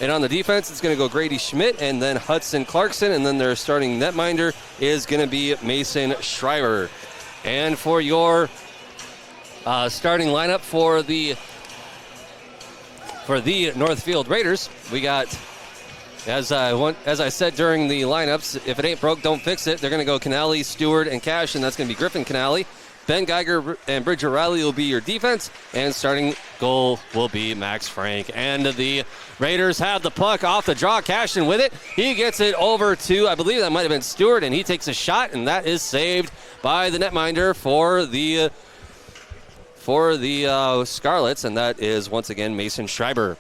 And on the defense, it's going to go Grady Schmidt and then Hudson Clarkson, and then their starting netminder is going to be Mason Schreiber. And for your starting lineup for the Northfield Raiders, we got, as I said during the lineups, if it ain't broke, don't fix it. They're going to go Kennelly, Stewart, and Cash, and that's going to be Griffin Kennelly. Ben Geiger and Bridger Riley will be your defense, and starting goal will be Max Frank. And the Raiders have the puck off the draw. Cashin with it. He gets it over to, I believe that might have been Stewart, and he takes a shot, and that is saved by the netminder for the Scarlets, and that is once again Mason Schreiber.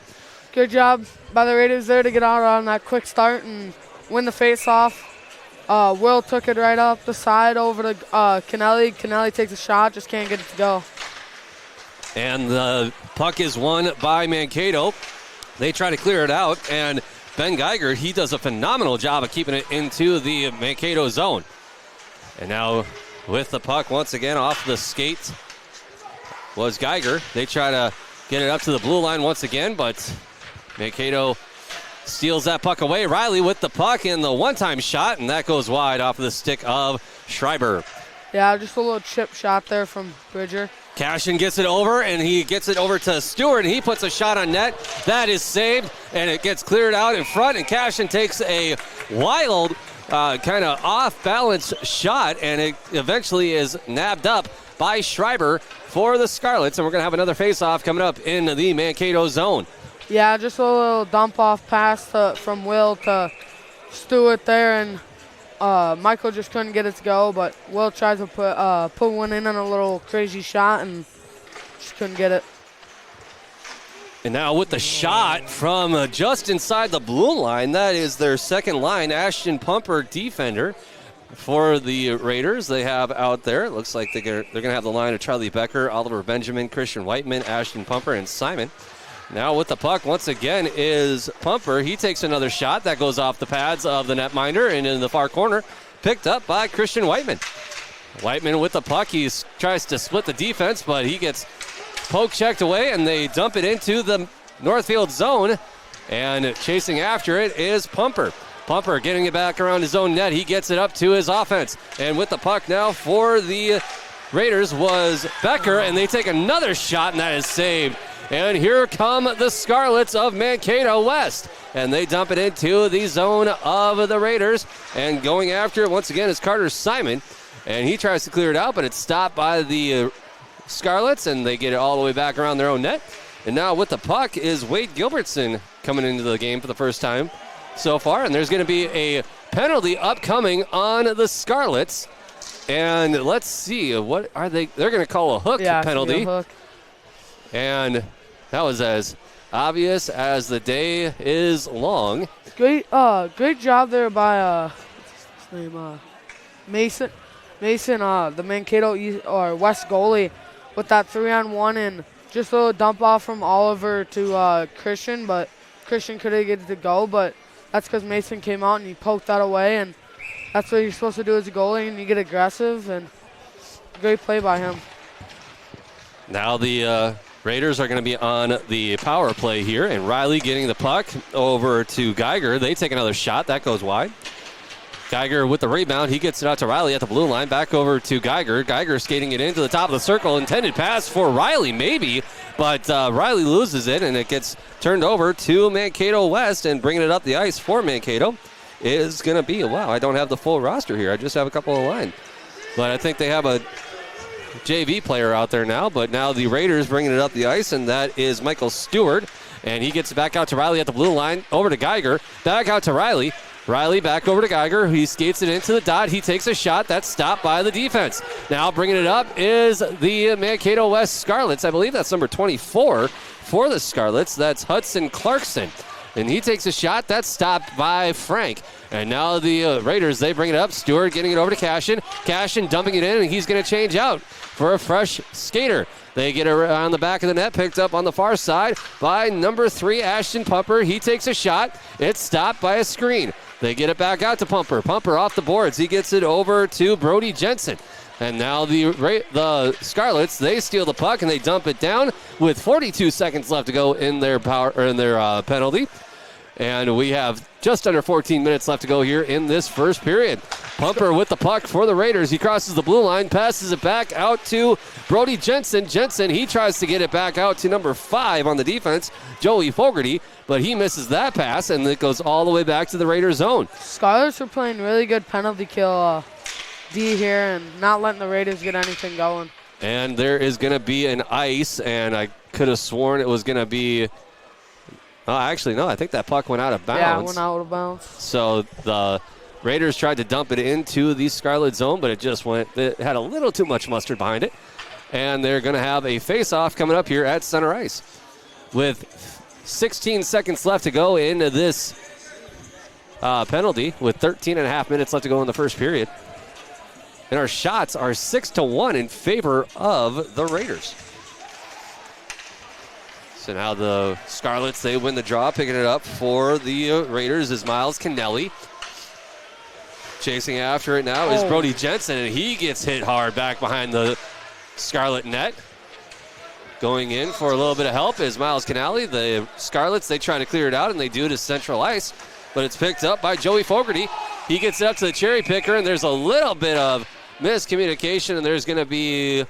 Good job by the Raiders there to get out on that quick start and win the face-off. Will took it right up the side over to Kennelly. Kennelly takes a shot, just can't get it to go. And the puck is won by Mankato. They try to clear it out, and Ben Geiger, he does a phenomenal job of keeping it into the Mankato zone. And now with the puck once again off the skate was Geiger. They try to get it up to the blue line once again, but Mankato steals that puck away. Riley with the puck and the one-time shot, and that goes wide off of the stick of Schreiber. Yeah, just a little chip shot there from Bridger. Cashin gets it over, and he gets it over to Stewart, and he puts a shot on net. That is saved, and it gets cleared out in front, and Cashin takes a wild, kind of off-balance shot, and it eventually is nabbed up by Schreiber for the Scarlets, and we're going to have another face-off coming up in the Mankato zone. Yeah, just a little dump-off pass from Will to Stewart there, and Michael just couldn't get it to go, but Will tried to put one in on a little crazy shot and just couldn't get it. And now with the shot from just inside the blue line, that is their second line, Ashton Pumper, defender for the Raiders. They have out there, it looks like they're going to have the line of Charlie Becker, Oliver Benjamin, Christian Whiteman, Ashton Pumper, and Simon. Now with the puck, once again, is Pumper. He takes another shot. That goes off the pads of the netminder and in the far corner, picked up by Christian Whiteman. Whiteman with the puck. He tries to split the defense, but he gets poke-checked away, and they dump it into the Northfield zone. And chasing after it is Pumper. Pumper getting it back around his own net. He gets it up to his offense. And with the puck now for the Raiders was Becker, and they take another shot, and that is saved. And here come the Scarlets of Mankato West. And they dump it into the zone of the Raiders. And going after it once again is Carter Simon. And he tries to clear it out, but it's stopped by the Scarlets, and they get it all the way back around their own net. And now with the puck is Wade Gilbertson coming into the game for the first time so far. And there's going to be a penalty upcoming on the Scarlets. And let's see, what are they? They're going to call a hook penalty. A hook. And that was as obvious as the day is long. Great job there by what's his name? Mason, the Mankato East or West goalie, with that 3-on-1 and just a little dump off from Oliver to Christian, but Christian couldn't get it to go. But that's because Mason came out and he poked that away, and that's what you're supposed to do as a goalie, and you get aggressive, and great play by him. Now the Raiders are going to be on the power play here, and Riley getting the puck over to Geiger. They take another shot. That goes wide. Geiger with the rebound. He gets it out to Riley at the blue line. Back over to Geiger. Geiger skating it into the top of the circle. Intended pass for Riley, maybe, but Riley loses it, and it gets turned over to Mankato West, and bringing it up the ice for Mankato is going to be, wow, I don't have the full roster here. I just have a couple of line. But I think they have a JV player out there now, but now the Raiders bringing it up the ice, and that is Michael Stewart, and he gets it back out to Riley at the blue line, over to Geiger, back out to Riley. Riley back over to Geiger. He skates it into the dot. He takes a shot. That's stopped by the defense. Now bringing it up is the Mankato West Scarlets. I believe that's number 24 for the Scarlets. That's Hudson Clarkson. And he takes a shot. That's stopped by Frank. And now the Raiders, they bring it up. Stewart getting it over to Cashin. Cashin dumping it in, and he's going to change out for a fresh skater. They get it around the back of the net, picked up on the far side by number 3, Ashton Pumper. He takes a shot. It's stopped by a screen. They get it back out to Pumper. Pumper off the boards. He gets it over to Brody Jensen. And now the Scarlets, they steal the puck and they dump it down with 42 seconds left to go in their penalty. And we have just under 14 minutes left to go here in this first period. Pumper with the puck for the Raiders. He crosses the blue line, passes it back out to Brody Jensen. Jensen, he tries to get it back out to number 5 on the defense, Joey Fogarty, but he misses that pass, and it goes all the way back to the Raiders zone. Scarlets are playing really good penalty kill D here and not letting the Raiders get anything going. And there is going to be an ice, and I could have sworn it was going to be... Oh, actually, no, I think that puck went out of bounds. Yeah, it went out of bounds. So the Raiders tried to dump it into the Scarlet zone, but it had a little too much mustard behind it. And they're going to have a face-off coming up here at center ice. With 16 seconds left to go into this penalty, with 13 and a half minutes left to go in the first period. And our shots are 6-1 in favor of the Raiders. So now the Scarlets, they win the draw. Picking it up for the Raiders is Miles Kennelly. Chasing after it now is Brody Jensen, and he gets hit hard back behind the Scarlet net. Going in for a little bit of help is Miles Canale. The Scarlets, they try to clear it out, and they do to central ice, but it's picked up by Joey Fogarty. He gets it up to the cherry picker, and there's a little bit of miscommunication, and there's going to be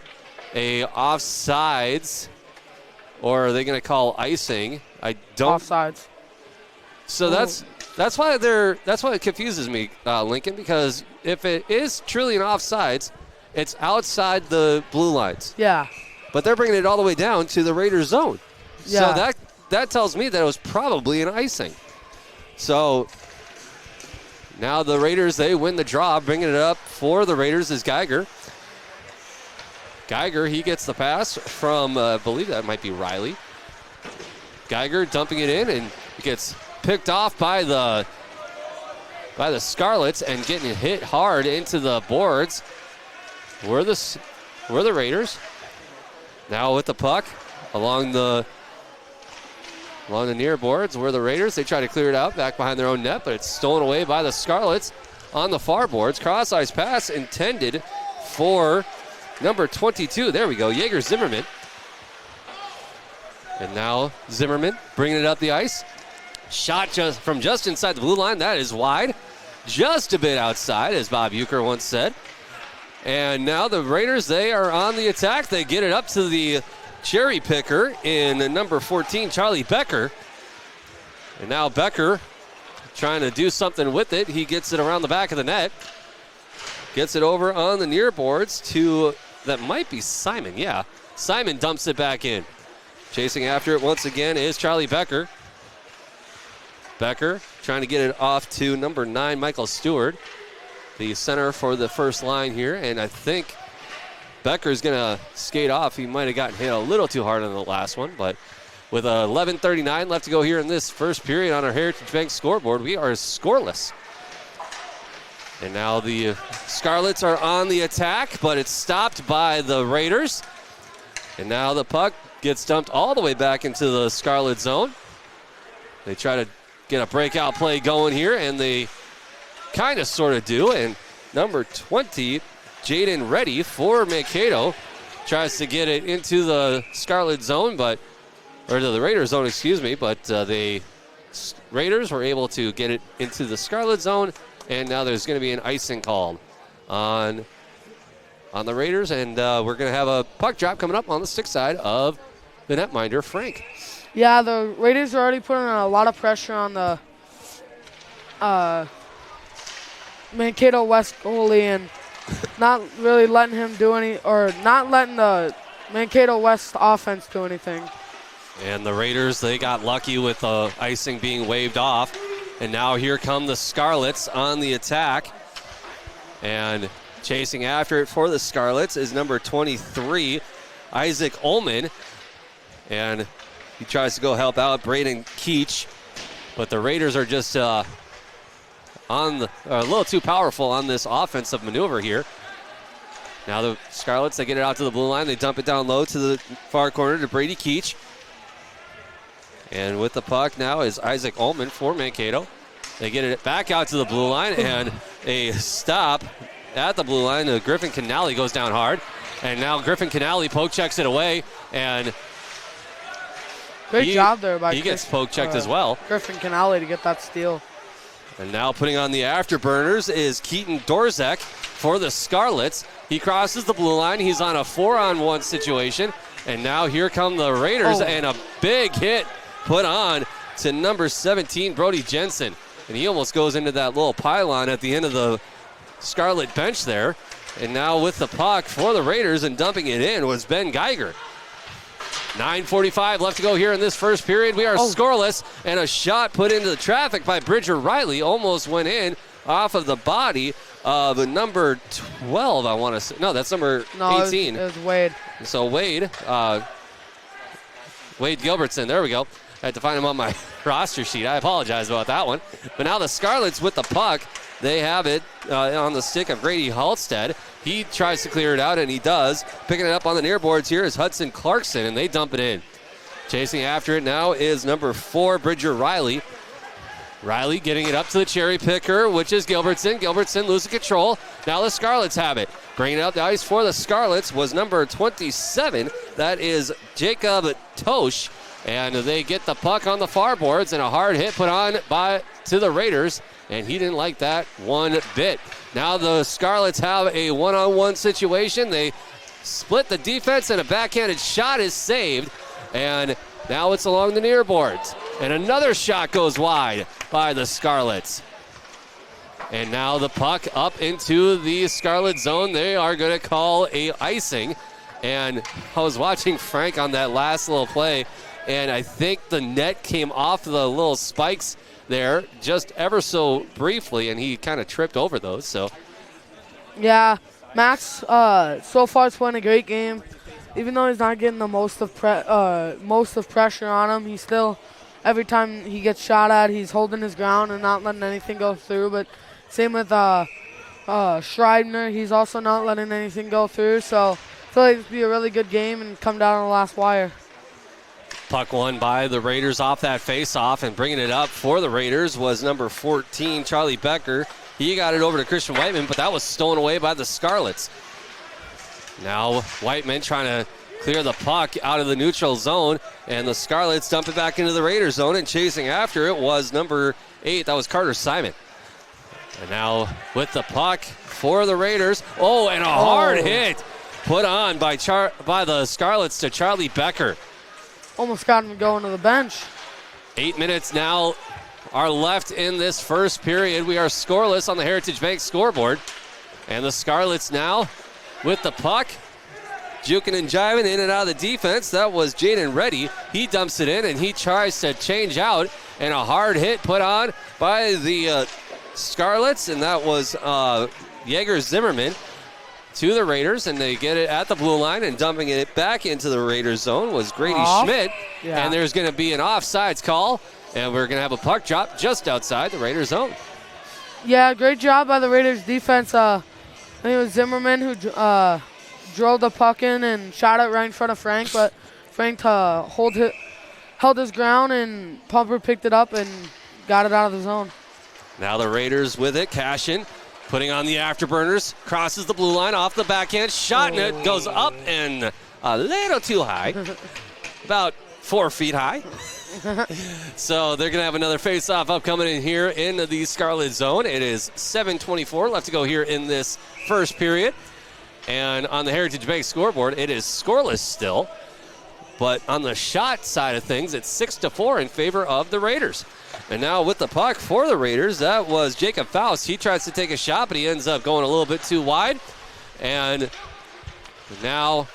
a offsides, or are they going to call icing? I don't. Offsides. So that's why it confuses me, Lincoln, because if it is truly an offsides, it's outside the blue lines. Yeah. But they're bringing it all the way down to the Raiders' zone. Yeah. So that tells me that it was probably an icing. So now the Raiders, they win the draw. Bringing it up for the Raiders is Geiger. Geiger, he gets the pass from, I believe that might be Riley. Geiger dumping it in, and it gets picked off by the Scarlets and getting hit hard into the boards. We're the Raiders. Now with the puck along the near boards, we're the Raiders. They try to clear it out back behind their own net, but it's stolen away by the Scarlets on the far boards. Cross-ice pass intended for number 22. There we go, Jaeger Zimmerman. And now Zimmerman bringing it up the ice. Shot from just inside the blue line. That is wide. Just a bit outside, as Bob Euchre once said. And now the Raiders, they are on the attack. They get it up to the cherry picker in number 14, Charlie Becker. And now Becker trying to do something with it. He gets it around the back of the net. Gets it over on the near boards to, that might be Simon. Yeah, Simon dumps it back in. Chasing after it once again is Charlie Becker. Becker trying to get it off to number 9, Michael Stewart, the center for the first line here. And I think Becker's going to skate off. He might have gotten hit a little too hard on the last one, but with 11:39 left to go here in this first period on our Heritage Bank scoreboard, we are scoreless. And now the Scarlets are on the attack, but it's stopped by the Raiders. And now the puck gets dumped all the way back into the Scarlet zone. They try to get a breakout play going here, and they kind of sort of do. And number 20, Jaden Reddy for Mankato, tries to get it into the Scarlet zone, or to the Raiders zone, excuse me, but the Raiders were able to get it into the Scarlet zone, and now there's going to be an icing called on the Raiders, and we're going to have a puck drop coming up on the stick side of the netminder, Frank. Yeah, the Raiders are already putting a lot of pressure on the Mankato West goalie and not really letting him do not letting the Mankato West offense do anything. And the Raiders, they got lucky with the icing being waved off. And now here come the Scarlets on the attack. And chasing after it for the Scarlets is number 23, Isaac Ullman. And he tries to go help out Braden Keach. But the Raiders are just a little too powerful on this offensive maneuver here. Now the Scarlets, they get it out to the blue line. They dump it down low to the far corner to Brady Keach. And with the puck now is Isaac Ullman for Mankato. They get it back out to the blue line, and a stop at the blue line. Griffin Canale goes down hard. And now Griffin Canale poke checks it away, and Great job there by he gets poke checked as well. Griffin Canale to get that steal. And now putting on the afterburners is Keaton Dorzek for the Scarlets. He crosses the blue line. He's on a 4-on-1 situation. And now here come the Raiders, and a big hit put on to number 17, Brody Jensen. And he almost goes into that little pylon at the end of the Scarlet bench there. And now with the puck for the Raiders and dumping it in was Ben Geiger. 9:45 left to go here in this first period. We are scoreless, and a shot put into the traffic by Bridger Riley almost went in off of the body of number 12, I want to say. No, that's number 18. It was Wade. So Wade Gilbertson, there we go. I had to find him on my roster sheet. I apologize about that one. But now the Scarlets with the puck. They have it on the stick of Grady Halstead. He tries to clear it out, and he does. Picking it up on the near boards here is Hudson Clarkson, and they dump it in. Chasing after it now is number 4, Bridger Riley. Riley getting it up to the cherry picker, which is Gilbertson. Gilbertson losing control. Now the Scarlets have it. Bringing it up the ice for the Scarlets was number 27. That is Jacob Tosh. And they get the puck on the far boards, and a hard hit put on to the Raiders. And he didn't like that one bit. Now the Scarlets have a one-on-one situation. They split the defense, and a backhanded shot is saved. And now it's along the near boards. And another shot goes wide by the Scarlets. And now the puck up into the Scarlet zone. They are going to call a icing. And I was watching Frank on that last little play, and I think the net came off the little spikes there just ever so briefly, and he kind of tripped over those. So, yeah, Max so far is playing a great game. Even though he's not getting the most of pressure on him, he's still, every time he gets shot at, he's holding his ground and not letting anything go through. But same with Schreibner, he's also not letting anything go through. So I feel like it'll be a really good game and come down on the last wire. Puck won by the Raiders off that face-off, and bringing it up for the Raiders was number 14, Charlie Becker. He got it over to Christian Whiteman, but that was stolen away by the Scarlets. Now Whiteman trying to clear the puck out of the neutral zone, and the Scarlets dump it back into the Raiders zone, and chasing after it was number 8. That was Carter Simon. And now with the puck for the Raiders. Oh, and a hard hit put on by the Scarlets to Charlie Becker. Almost got him going to the bench. 8 minutes now are left in this first period. We are scoreless on the Heritage Bank scoreboard. And the Scarlets now with the puck. Juking and jiving in and out of the defense. That was Jaden Reddy. He dumps it in, and he tries to change out. And a hard hit put on by the Scarlets, and that was Jaeger Zimmerman to the Raiders, and they get it at the blue line, and dumping it back into the Raiders zone was Grady Schmidt. Yeah. And there's going to be an offsides call, and we're going to have a puck drop just outside the Raiders zone. Yeah, great job by the Raiders defense. I think it was Zimmerman who drove the puck in and shot it right in front of Frank, but Frank held his ground, and Pumper picked it up and got it out of the zone. Now the Raiders with it. Cashin putting on the afterburners, crosses the blue line off the backhand shot, and it goes up and a little too high, about 4 feet high. So they're going to have another face-off upcoming in here in the Scarlet zone. It is 7:24 left to go here in this first period. And on the Heritage Bank scoreboard, it is scoreless still. But on the shot side of things, it's 6-4 in favor of the Raiders. And now with the puck for the Raiders, that was Jacob Faust. He tries to take a shot, but he ends up going a little bit too wide. And now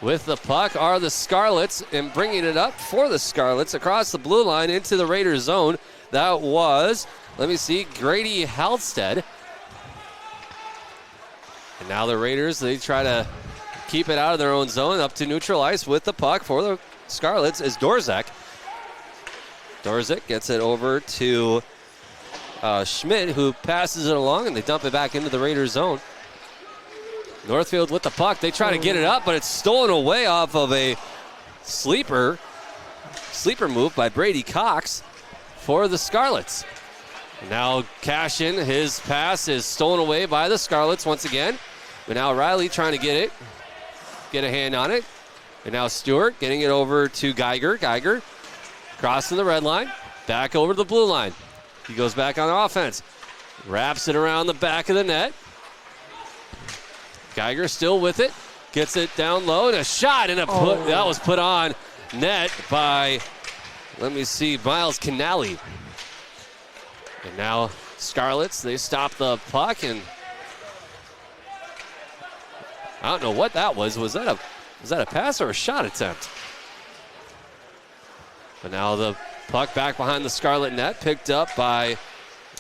with the puck are the Scarlets, and bringing it up for the Scarlets across the blue line into the Raiders zone. That was, Grady Halstead. And now the Raiders, they try to keep it out of their own zone, up to neutral ice with the puck for the Scarlets is Dorzak. Dorzak gets it over to Schmidt, who passes it along, and they dump it back into the Raiders zone. Northfield with the puck. They try to get it up, but it's stolen away off of a sleeper move by Brady Cox for the Scarlets. Now Cashin, his pass is stolen away by the Scarlets once again. But now Riley trying to get a hand on it. And now Stewart getting it over to Geiger. Geiger crossing the red line, back over to the blue line. He goes back on offense, wraps it around the back of the net. Geiger still with it, gets it down low, and a shot, and that was put on net by, Miles Canali. And now Scarlets, they stop the puck, and I don't know what that was. Was that a pass or a shot attempt? But now the puck back behind the Scarlet net, picked up by, I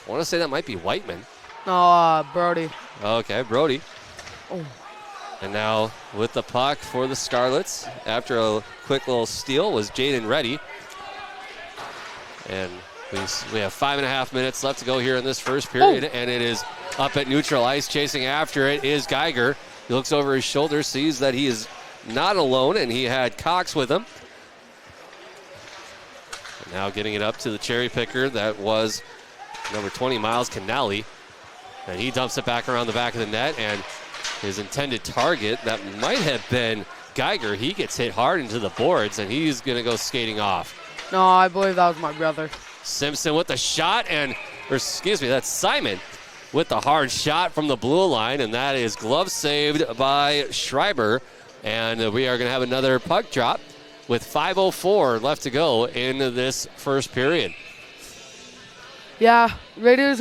want to say that might be Whiteman. No, Brody. Okay, Brody. Oh. And now with the puck for the Scarlets, after a quick little steal, was Jaden Reddy. And we have 5.5 minutes left to go here in this first period, and it is up at neutral ice. Chasing after it is Geiger. He looks over his shoulder, sees that he is not alone, and he had Cox with him. Now getting it up to the cherry picker. That was number 20, Miles Canali. And he dumps it back around the back of the net. And his intended target, that might have been Geiger. He gets hit hard into the boards, and he's going to go skating off. No, I believe that was my brother. Simpson with the shot, that's Simon with the hard shot from the blue line, and that is glove saved by Schreiber. And we are going to have another puck drop with 5:04 left to go in this first period. Yeah, Raiders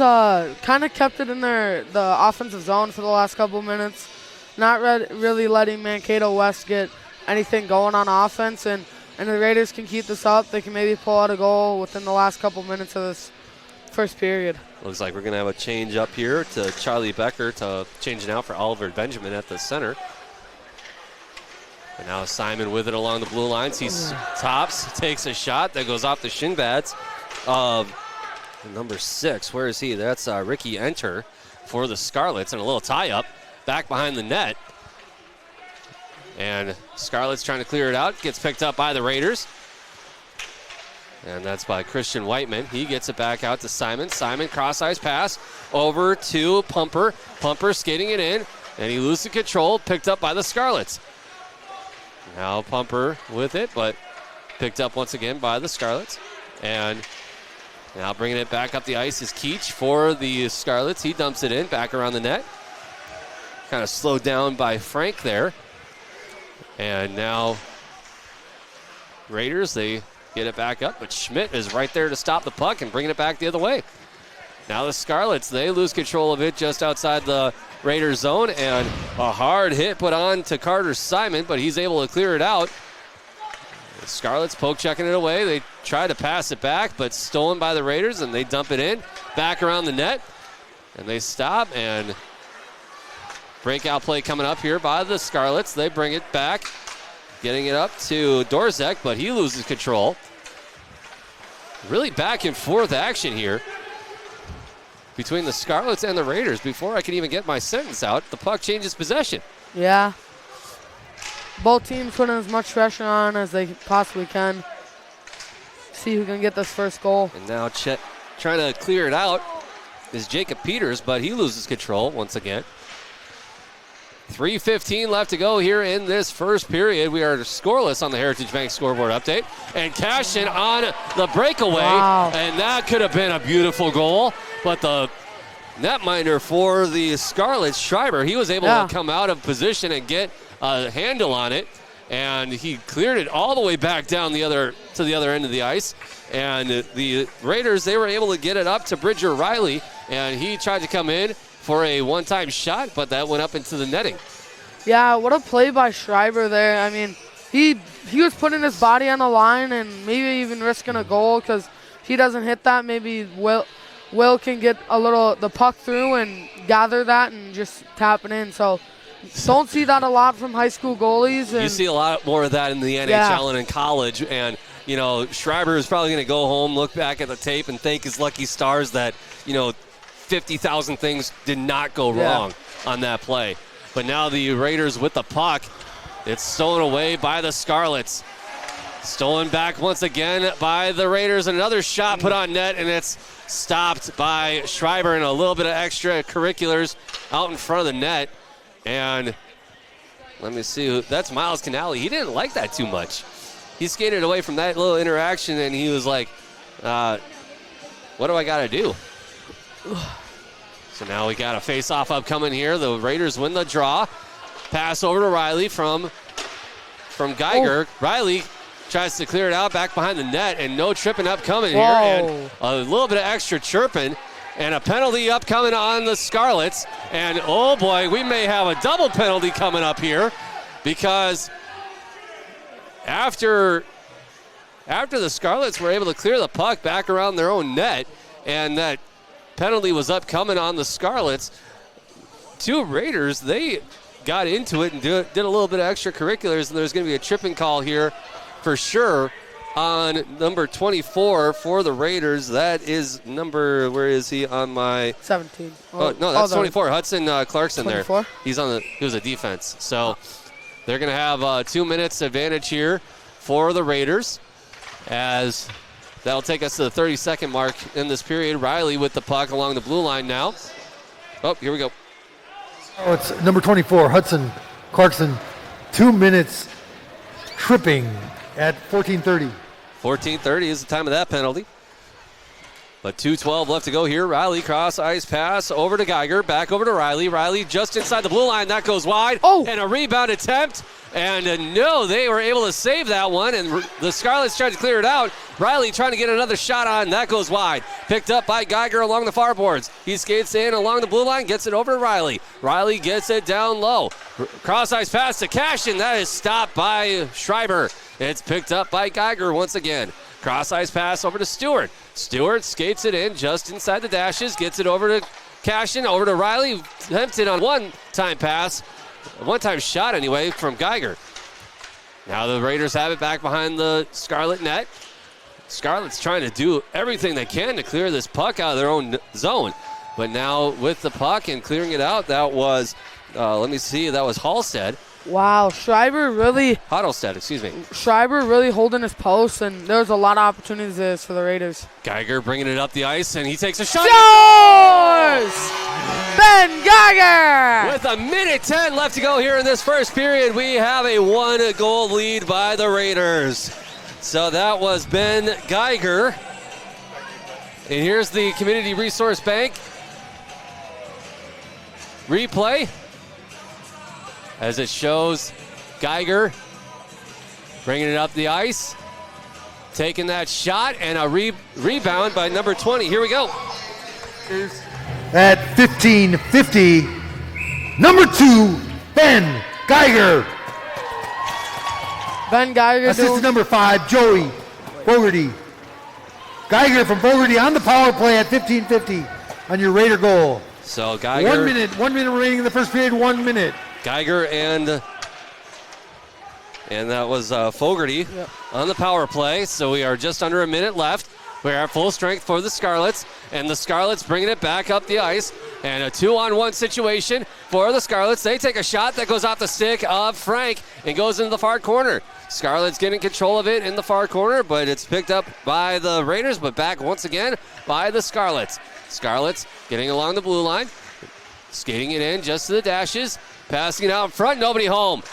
kind of kept it in the offensive zone for the last couple minutes. Not really letting Mankato West get anything going on offense. And the Raiders can keep this up. They can maybe pull out a goal within the last couple minutes of this first period. Looks like we're going to have a change up here to Charlie Becker to changing out for Oliver Benjamin at the center. And now Simon with it along the blue lines. He tops, takes a shot that goes off the shin pads of number 6. Where is he? That's Ricky Enter for the Scarlets, and a little tie-up back behind the net. And Scarlet's trying to clear it out. Gets picked up by the Raiders. And that's by Christian Whiteman. He gets it back out to Simon. Simon, cross-ice pass over to Pumper. Pumper skating it in, and he loses control. Picked up by the Scarlets. Now Pumper with it, but picked up once again by the Scarlets. And now bringing it back up the ice is Keach for the Scarlets. He dumps it in, back around the net. Kind of slowed down by Frank there. And now Raiders, they get it back up, but Schmidt is right there to stop the puck and bringing it back the other way. Now the Scarlets, they lose control of it just outside the Raiders zone, and a hard hit put on to Carter Simon, but he's able to clear it out. The Scarlets poke checking it away. They try to pass it back, but stolen by the Raiders, and they dump it in, back around the net, and they stop, and breakout play coming up here by the Scarlets. They bring it back, getting it up to Dorzek, but he loses control. Really back and forth action here between the Scarlets and the Raiders. Before I can even get my sentence out, the puck changes possession. Yeah. Both teams putting as much pressure on as they possibly can. See who can get this first goal. And now Chet trying to clear it out is Jacob Peters, but he loses control once again. 3:15 left to go here in this first period. We are scoreless on the Heritage Bank scoreboard update. And Cashin on the breakaway. Wow. And that could have been a beautiful goal. But the netminder for the Scarlets, Schreiber, he was able to come out of position and get a handle on it. And he cleared it all the way back down to the other end of the ice. And the Raiders, they were able to get it up to Bridger Riley. And he tried to come in for a one-time shot, but that went up into the netting. Yeah, what a play by Schreiber there. I mean, he was putting his body on the line and maybe even risking a goal because he doesn't hit that. Maybe Will can get the puck through and gather that and just tap it in. So don't see that a lot from high school goalies. And you see a lot more of that in the NHL and in college. And, Schreiber is probably going to go home, look back at the tape, and thank his lucky stars that, 50,000 things did not go wrong on that play. But now the Raiders with the puck. It's stolen away by the Scarlets. Stolen back once again by the Raiders. Another shot put on net, and it's stopped by Schreiber and a little bit of extracurriculars out in front of the net. And let me see. That's Miles Canali. He didn't like that too much. He skated away from that little interaction, and he was like, what do I got to do? So now we got a face-off upcoming here. The Raiders win the draw. Pass over to Riley from Geiger. Riley tries to clear it out back behind the net, and no tripping upcoming here. And a little bit of extra chirping, and a penalty upcoming on the Scarlets. And, oh, boy, we may have a double penalty coming up here because after the Scarlets were able to clear the puck back around their own net, and that penalty was upcoming on the Scarlets, two Raiders, they got into it and did a little bit of extracurriculars, and there's going to be a tripping call here for sure on number 24 for the Raiders. That is number, where is he on my? 17. Oh, no, that's 24. Hudson Clarkson 24? there. He was a defense. So they're going to have 2 minutes advantage here for the Raiders as That'll take us to the 30-second mark in this period. Riley with the puck along the blue line now. Oh, here we go. Oh, it's number 24, Hudson Clarkson. 2 minutes tripping at 14:30. 14:30 is the time of that penalty. But 2:12 left to go here. Riley cross ice pass over to Geiger. Back over to Riley. Riley just inside the blue line. That goes wide. And a rebound attempt. And no, they were able to save that one. And the Scarlets tried to clear it out. Riley trying to get another shot on. That goes wide. Picked up by Geiger along the far boards. He skates in along the blue line. Gets it over to Riley. Riley gets it down low. Cross ice pass to Cashin. That is stopped by Schreiber. It's picked up by Geiger once again. Cross ice pass over to Stewart. Stewart skates it in just inside the dashes. Gets it over to Cashin. Over to Riley. Tempted on one-time pass. One-time shot anyway from Geiger. Now the Raiders have it back behind the Scarlet net. Scarlet's trying to do everything they can to clear this puck out of their own zone. But now with the puck and clearing it out, that was, that was Halstead. Wow, Schreiber really holding his post, and there's a lot of opportunities for the Raiders. Geiger bringing it up the ice, and he takes a shot. Scores! Ben Geiger! With 1:10 left to go here in this first period, we have a 1-goal lead by the Raiders. So that was Ben Geiger. And here's the Community Resource Bank replay, as it shows Geiger bringing it up the ice, taking that shot, and a rebound by number 20. Here we go. At 15:50, number 2, Ben Geiger. Ben Geiger. Assistant number 5, Joey Fogarty. Geiger from Fogarty on the power play at 15:50 on your Raider goal. So Geiger. 1 minute remaining in the first period, 1 minute. Geiger and that was Fogarty on the power play. So we are just under a minute left. We are at full strength for the Scarlets, and the Scarlets bringing it back up the ice. And a 2-on-1 situation for the Scarlets. They take a shot that goes off the stick of Frank and goes into the far corner. Scarlets getting control of it in the far corner, but it's picked up by the Raiders, but back once again by the Scarlets. Scarlets getting along the blue line, skating it in just to the dashes, passing it out in front, nobody home.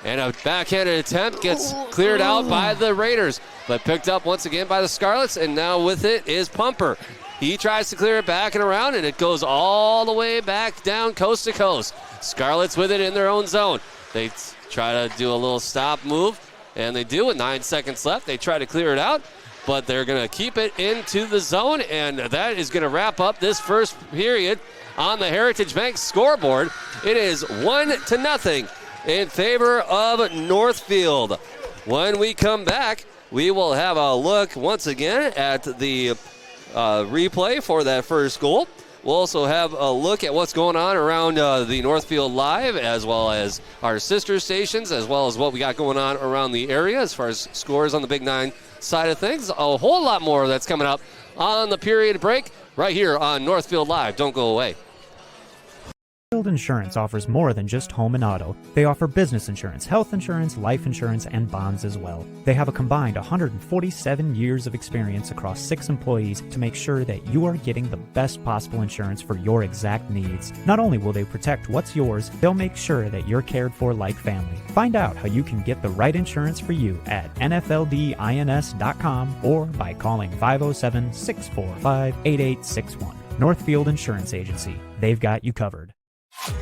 And a backhanded attempt gets cleared out by the Raiders, but picked up once again by the Scarlets, and now with it is Pumper. He tries to clear it back and around, and it goes all the way back down coast to coast. Scarlets with it in their own zone. They try to do a little stop move, and they do with 9 seconds left. They try to clear it out, but they're going to keep it into the zone, and that is going to wrap up this first period on the Heritage Bank scoreboard. It is 1-0 in favor of Northfield. When we come back, we will have a look once again at the replay for that first goal. We'll also have a look at what's going on around the Northfield Live, as well as our sister stations, as well as what we got going on around the area as far as scores on the Big 9 side of things. A whole lot more that's coming up on the period break right here on Northfield Live. Don't go away. Northfield Insurance offers more than just home and auto. They offer business insurance, health insurance, life insurance, and bonds as well. They have a combined 147 years of experience across 6 employees to make sure that you are getting the best possible insurance for your exact needs. Not only will they protect what's yours, they'll make sure that you're cared for like family. Find out how you can get the right insurance for you at nfldins.com or by calling 507-645-8861. Northfield Insurance Agency. They've got you covered.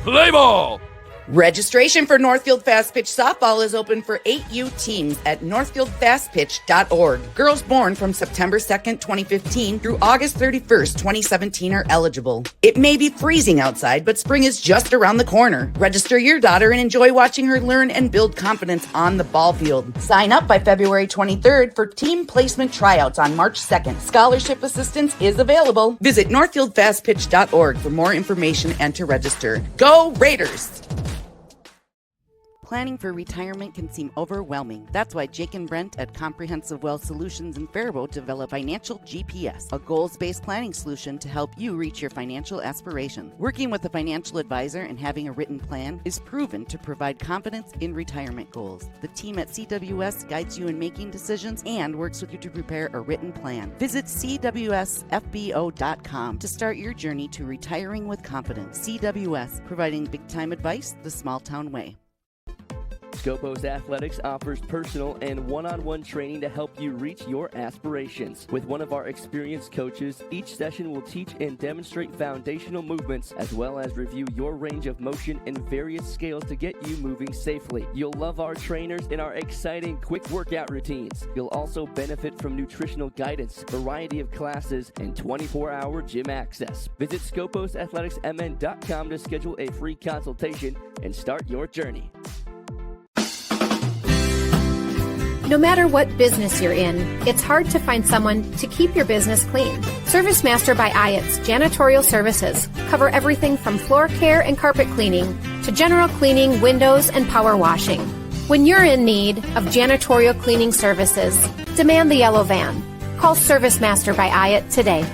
Play ball! Registration for Northfield Fast Pitch Softball is open for 8U teams at northfieldfastpitch.org. Girls born from September 2nd, 2015 through August 31st, 2017 are eligible. It may be freezing outside, but spring is just around the corner. Register your daughter and enjoy watching her learn and build confidence on the ball field. Sign up by February 23rd for team placement tryouts on March 2nd. Scholarship assistance is available. Visit northfieldfastpitch.org for more information and to register. Go Raiders! planning for retirement can seem overwhelming. That's why Jake and Brent at Comprehensive Wealth Solutions in Faribault develop Financial GPS, a goals-based planning solution to help you reach your financial aspirations. Working with a financial advisor and having a written plan is proven to provide confidence in retirement goals. The team at CWS guides you in making decisions and works with you to prepare a written plan. Visit CWSFBO.com to start your journey to retiring with confidence. CWS, providing big-time advice the small-town way. Scopos Athletics offers personal and one-on-one training to help you reach your aspirations. With one of our experienced coaches, each session will teach and demonstrate foundational movements as well as review your range of motion and various scales to get you moving safely. You'll love our trainers and our exciting quick workout routines. You'll also benefit from nutritional guidance, variety of classes, and 24-hour gym access. Visit ScoposAthleticsMN.com to schedule a free consultation and start your journey. No matter what business you're in, it's hard to find someone to keep your business clean. ServiceMaster by Iott's janitorial services cover everything from floor care and carpet cleaning to general cleaning, windows, and power washing. When you're in need of janitorial cleaning services, demand the yellow van. Call ServiceMaster by Iott today.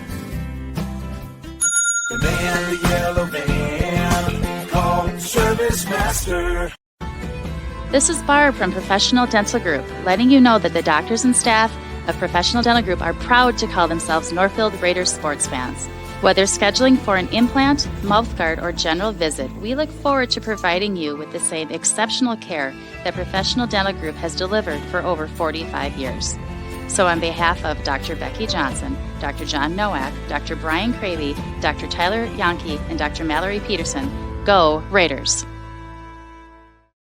Demand the yellow van. Call ServiceMaster. This is Barb from Professional Dental Group, letting you know that the doctors and staff of Professional Dental Group are proud to call themselves Northfield Raiders sports fans. Whether scheduling for an implant, mouthguard, or general visit, we look forward to providing you with the same exceptional care that Professional Dental Group has delivered for over 45 years. So on behalf of Dr. Becky Johnson, Dr. John Nowak, Dr. Brian Cravey, Dr. Tyler Yonke, and Dr. Mallory Peterson, go Raiders!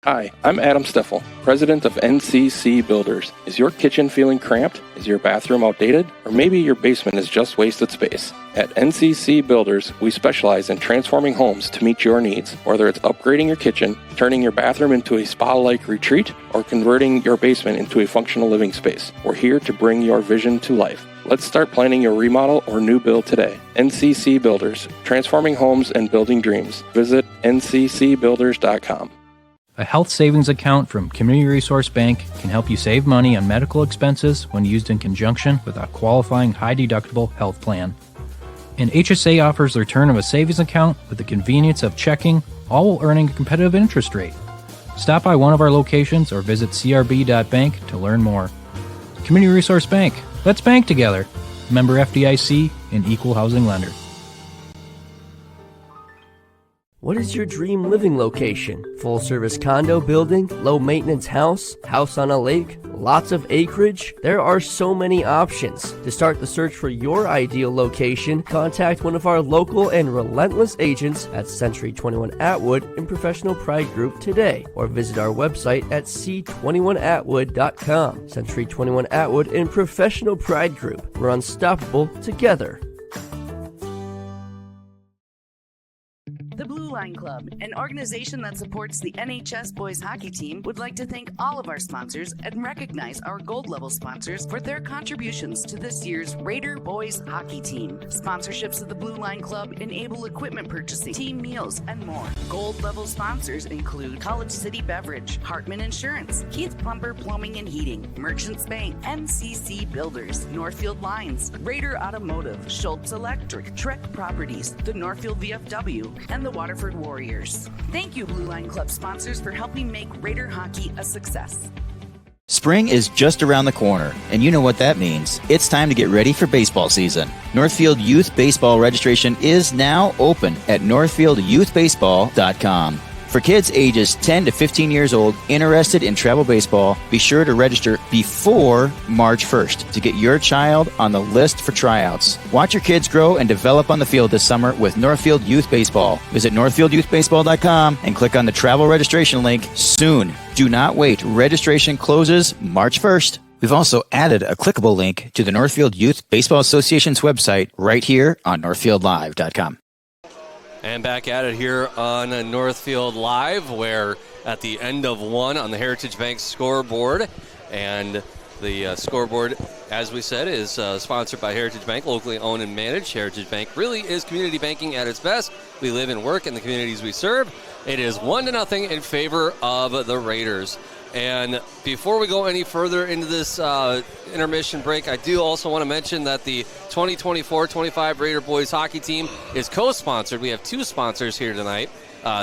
Hi, I'm Adam Steffel, president of NCC Builders. Is your kitchen feeling cramped? Is your bathroom outdated? Or maybe your basement is just wasted space? At NCC Builders, we specialize in transforming homes to meet your needs. Whether it's upgrading your kitchen, turning your bathroom into a spa-like retreat, or converting your basement into a functional living space, we're here to bring your vision to life. Let's start planning your remodel or new build today. NCC Builders, transforming homes and building dreams. Visit nccbuilders.com. A health savings account from Community Resource Bank can help you save money on medical expenses when used in conjunction with a qualifying high-deductible health plan. And HSA offers the return of a savings account with the convenience of checking, all while earning a competitive interest rate. Stop by one of our locations or visit crb.bank to learn more. Community Resource Bank. Let's bank together. Member FDIC and equal housing lender. What is your dream living location? Full service condo building? Low maintenance house? House on a lake? Lots of acreage? There are so many options. To start the search for your ideal location, contact one of our local and relentless agents at Century 21 Atwood and Professional Pride Group today, or visit our website at c21atwood.com. Century 21 Atwood and Professional Pride Group. We're unstoppable together. The Blue Line Club, an organization that supports the NHS boys hockey team, would like to thank all of our sponsors and recognize our gold level sponsors for their contributions to this year's Raider boys hockey team. Sponsorships of the Blue Line Club enable equipment purchasing, team meals, and more. Gold level sponsors include College City Beverage, Hartman Insurance, Keith Plumber Plumbing and Heating, Merchants Bank, NCC Builders, Northfield Lines, Raider Automotive, Schultz Electric, Trek Properties, the Northfield VFW, and the Waterford Warriors. Thank you, Blue Line Club sponsors, for helping make Raider hockey a success. Spring is just around the corner, and you know what that means. It's time to get ready for baseball season. Northfield Youth Baseball registration is now open at northfieldyouthbaseball.com. For kids ages 10 to 15 years old interested in travel baseball, be sure to register before March 1st to get your child on the list for tryouts. Watch your kids grow and develop on the field this summer with Northfield Youth Baseball. Visit northfieldyouthbaseball.com and click on the travel registration link soon. Do not wait. Registration closes March 1st. We've also added a clickable link to the Northfield Youth Baseball Association's website right here on northfieldlive.com. And back at it here on Northfield Live, where at the end of one on the Heritage Bank scoreboard. And the scoreboard, as we said, is sponsored by Heritage Bank, locally owned and managed. Heritage Bank really is community banking at its best. We live and work in the communities we serve. It is 1-0 in favor of the Raiders. And before we go any further into this intermission break, I do also want to mention that the 2024-25 Raider boys hockey team is co-sponsored. We have two sponsors here tonight,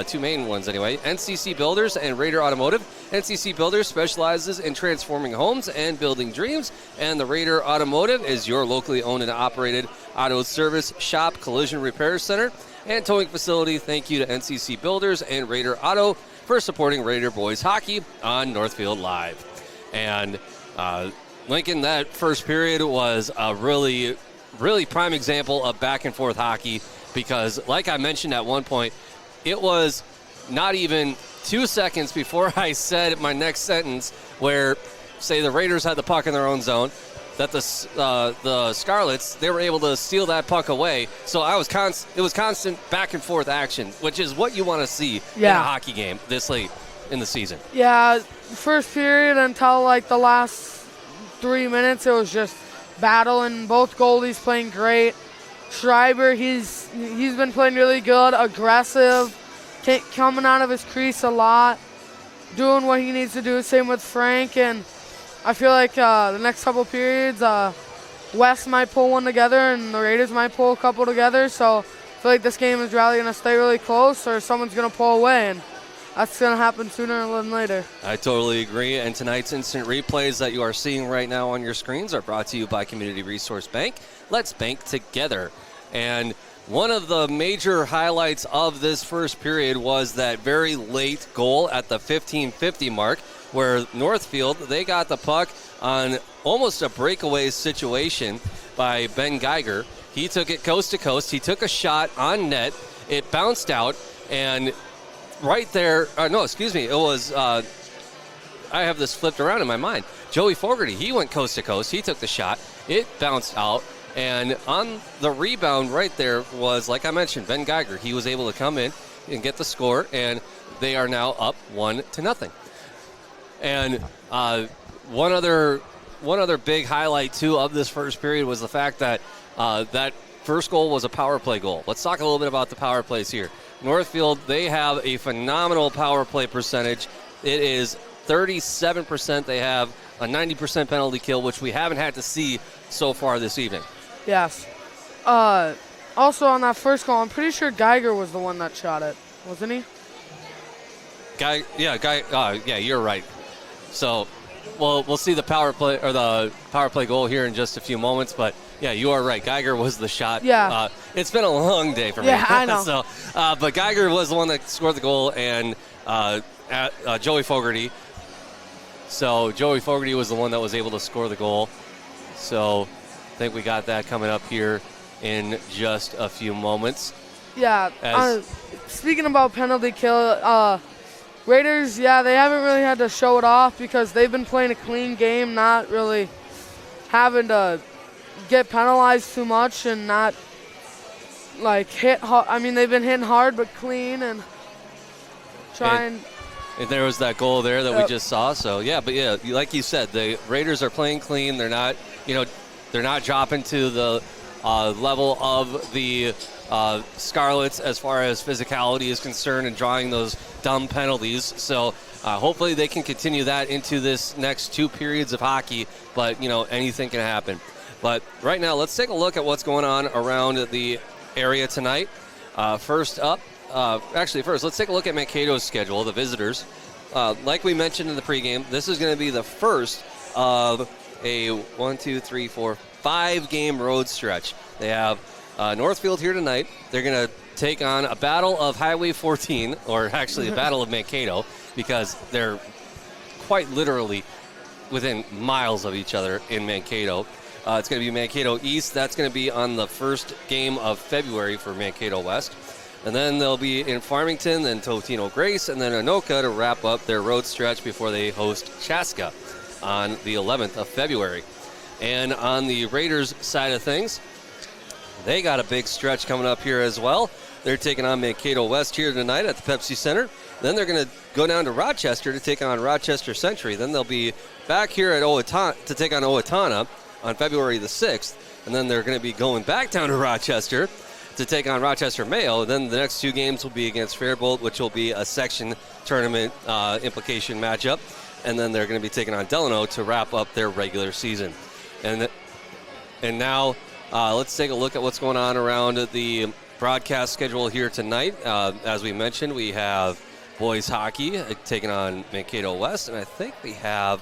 two main ones anyway, NCC Builders and Raider Automotive. NCC Builders specializes in transforming homes and building dreams, and the Raider Automotive is your locally owned and operated auto service shop, collision repair center, and towing facility. Thank you to NCC Builders and Raider Auto for supporting Raider boys hockey on Northfield Live. And Lincoln, that first period was a really, really prime example of back and forth hockey because, like I mentioned at one point, it was not even 2 seconds before I said my next sentence where, say, the Raiders had the puck in their own zone, that the Scarlets, they were able to steal that puck away. So it was constant back and forth action, which is what you want to see in a hockey game this late in the season. Yeah, first period until like the last 3 minutes, it was just battle, and both goalies playing great. Schreiber, he's been playing really good, aggressive, coming out of his crease a lot, doing what he needs to do. Same with Frank, and I feel like the next couple periods, West might pull one together and the Raiders might pull a couple together. So I feel like this game is really going to stay really close or someone's going to pull away, and that's going to happen sooner than later. I totally agree. And tonight's instant replays that you are seeing right now on your screens are brought to you by Community Resource Bank. Let's bank together. And one of the major highlights of this first period was that very late goal at the 15:50 mark, where Northfield, they got the puck on almost a breakaway situation by Ben Geiger. He took it coast to coast. He took a shot on net. It bounced out, and right there, it was, I have this flipped around in my mind. Joey Fogarty, he went coast to coast. He took the shot. It bounced out, and on the rebound right there was, like I mentioned, Ben Geiger. He was able to come in and get the score, and they are now up 1-0. And one other big highlight, too, of this first period was the fact that that first goal was a power play goal. Let's talk a little bit about the power plays here. Northfield, they have a phenomenal power play percentage. It is 37%. They have a 90% penalty kill, which we haven't had to see so far this evening. Yes. Also, on that first goal, I'm pretty sure Geiger was the one that shot it, wasn't he? Yeah, you're right. So, we'll see the power play goal here in just a few moments. But yeah, you are right. Geiger was the shot. Yeah. It's been a long day for me. Yeah, I know. So, but Geiger was the one that scored the goal, and Joey Fogarty. So Joey Fogarty was the one that was able to score the goal. So I think we got that coming up here in just a few moments. Yeah. Speaking about penalty kill, Raiders, they haven't really had to show it off because they've been playing a clean game, not really having to get penalized too much and not like hit hard. I mean, they've been hitting hard but clean and trying. And there was that goal there that we just saw. So like you said, the Raiders are playing clean. They're not, they're not dropping to the level of the Scarlets as far as physicality is concerned and drawing those dumb penalties. So hopefully they can continue that into this next two periods of hockey. But, anything can happen. But right now, let's take a look at what's going on around the area tonight. First, let's take a look at Mankato's schedule, the visitors. Like we mentioned in the pregame, this is going to be the first of a 5-game road stretch. They have Northfield here tonight. They're going to take on a battle of Highway 14, or actually a battle of Mankato, because they're quite literally within miles of each other in Mankato. It's going to be Mankato East. That's going to be on the first game of February for Mankato West. And then they'll be in Farmington, then Totino Grace, and then Anoka to wrap up their road stretch before they host Chaska on the 11th of February. And on the Raiders side of things, they got a big stretch coming up here as well. They're taking on Mankato West here tonight at the Pepsi Center. Then they're going to go down to Rochester to take on Rochester Century. Then they'll be back here at Owatonna to take on Owatonna on February the 6th. And then they're going to be going back down to Rochester to take on Rochester Mayo. Then the next 2 games will be against Faribault, which will be a section tournament implication matchup. And then they're going to be taking on Delano to wrap up their regular season. And now let's take a look at what's going on around the broadcast schedule here tonight. As we mentioned, we have boys hockey taking on Mankato West, and I think we have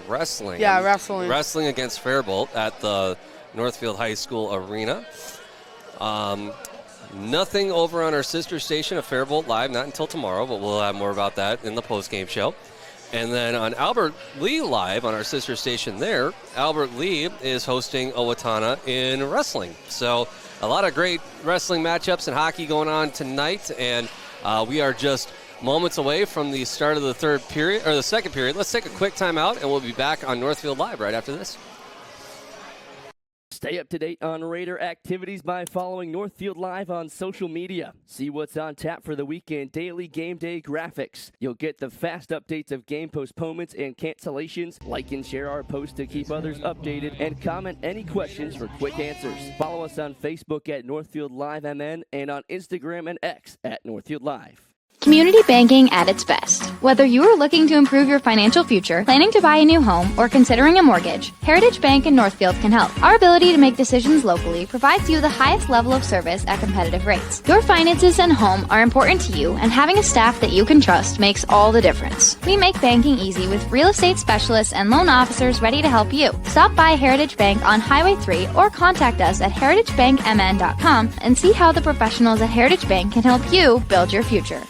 wrestling. Yeah, wrestling. Wrestling against Faribault at the Northfield High School Arena. Nothing over on our sister station of Faribault Live, not until tomorrow, but we'll have more about that in the post-game show. And then on Albert Lee Live, on our sister station there, Albert Lee is hosting Owatonna in wrestling. So a lot of great wrestling matchups and hockey going on tonight, and we are just moments away from the start of the second period. Let's take a quick timeout, and we'll be back on Northfield Live right after this. Stay up to date on Raider activities by following Northfield Live on social media. See what's on tap for the weekend daily game day graphics. You'll get the fast updates of game postponements and cancellations. Like and share our posts to keep others updated, and comment any questions for quick answers. Follow us on Facebook at Northfield Live MN and on Instagram and X at Northfield Live. Community banking at its best. Whether you are looking to improve your financial future, planning to buy a new home, or considering a mortgage, Heritage Bank in Northfield can help. Our ability to make decisions locally provides you the highest level of service at competitive rates. Your finances and home are important to you, and having a staff that you can trust makes all the difference. We make banking easy with real estate specialists and loan officers ready to help you. Stop by Heritage Bank on Highway 3 or contact us at heritagebankmn.com and see how the professionals at Heritage Bank can help you build your future.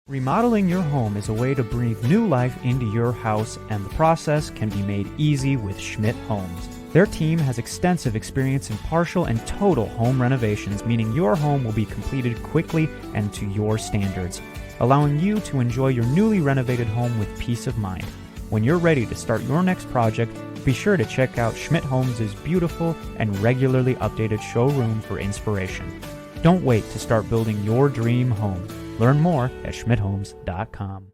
Remodeling your home is a way to breathe new life into your house, and the process can be made easy with Schmidt Homes. Their team has extensive experience in partial and total home renovations, meaning your home will be completed quickly and to your standards, allowing you to enjoy your newly renovated home with peace of mind. When you're ready to start your next project, be sure to check out Schmidt Homes' beautiful and regularly updated showroom for inspiration. Don't wait to start building your dream home. Learn more at schmidthomes.com.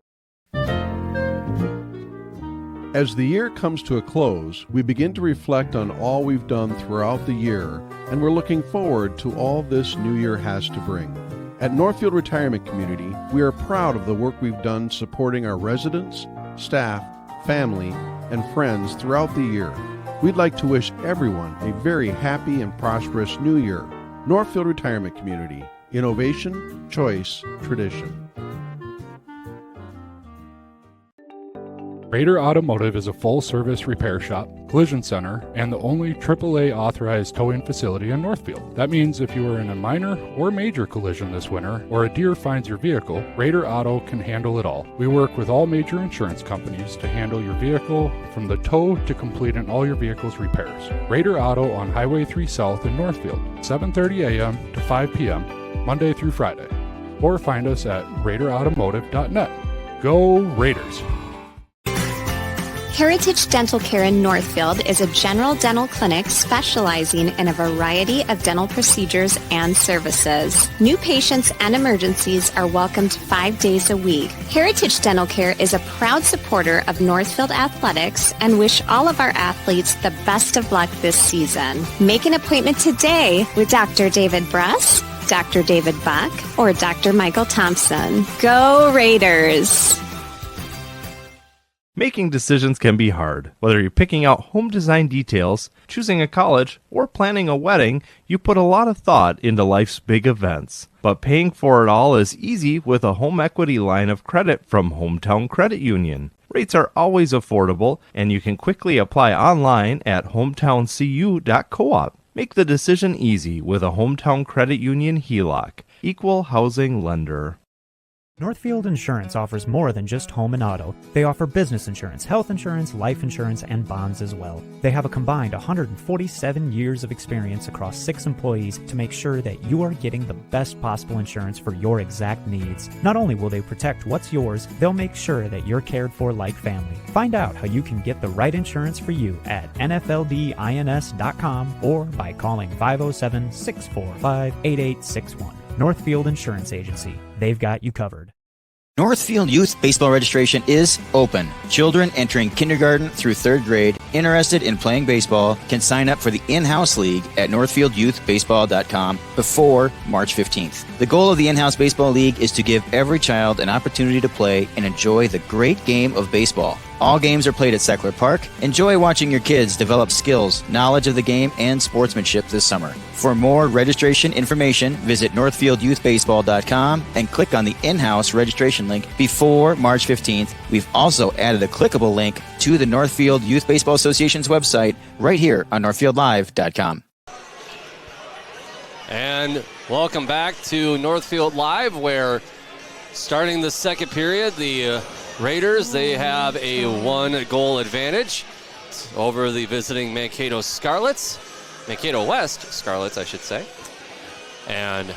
As the year comes to a close, we begin to reflect on all we've done throughout the year, and we're looking forward to all this new year has to bring. At Northfield Retirement Community, we are proud of the work we've done supporting our residents, staff, family, and friends throughout the year. We'd like to wish everyone a very happy and prosperous new year. Northfield Retirement Community. Innovation, choice, tradition. Raider Automotive is a full-service repair shop, collision center, and the only AAA authorized towing facility in Northfield. That means if you are in a minor or major collision this winter, or a deer finds your vehicle, Raider Auto can handle it all. We work with all major insurance companies to handle your vehicle from the tow to completing all your vehicle's repairs. Raider Auto on Highway 3 South in Northfield, 7:30 a.m. to 5 p.m., Monday through Friday. Or find us at RaiderAutomotive.net. Go Raiders! Heritage Dental Care in Northfield is a general dental clinic specializing in a variety of dental procedures and services. New patients and emergencies are welcomed 5 days a week. Heritage Dental Care is a proud supporter of Northfield Athletics and wish all of our athletes the best of luck this season. Make an appointment today with Dr. David Bruss, Dr. David Buck, or Dr. Michael Thompson. Go Raiders! Making decisions can be hard. Whether you're picking out home design details, choosing a college, or planning a wedding, you put a lot of thought into life's big events. But paying for it all is easy with a home equity line of credit from Hometown Credit Union. Rates are always affordable, and you can quickly apply online at hometownscu.coop. Make the decision easy with a Hometown Credit Union HELOC. Equal housing lender. Northfield Insurance offers more than just home and auto. They offer business insurance, health insurance, life insurance, and bonds as well. They have a combined 147 years of experience across 6 employees to make sure that you are getting the best possible insurance for your exact needs. Not only will they protect what's yours, they'll make sure that you're cared for like family. Find out how you can get the right insurance for you at nfldins.com or by calling 507-645-8861. Northfield Insurance Agency. They've got you covered. Northfield Youth Baseball registration is open. Children entering kindergarten through 3rd grade interested in playing baseball can sign up for the in-house league at northfieldyouthbaseball.com before March 15th. The goal of the in-house baseball league is to give every child an opportunity to play and enjoy the great game of baseball. All games are played at Seckler Park. Enjoy watching your kids develop skills, knowledge of the game, and sportsmanship this summer. For more registration information, visit northfieldyouthbaseball.com and click on the in-house registration link before March 15th. We've also added a clickable link to the Northfield Youth Baseball Association's website right here on northfieldlive.com. And welcome back to Northfield Live, where starting the second period, the Raiders, they have a 1-goal advantage over the visiting Mankato Scarlets. Mankato West Scarlets, I should say. And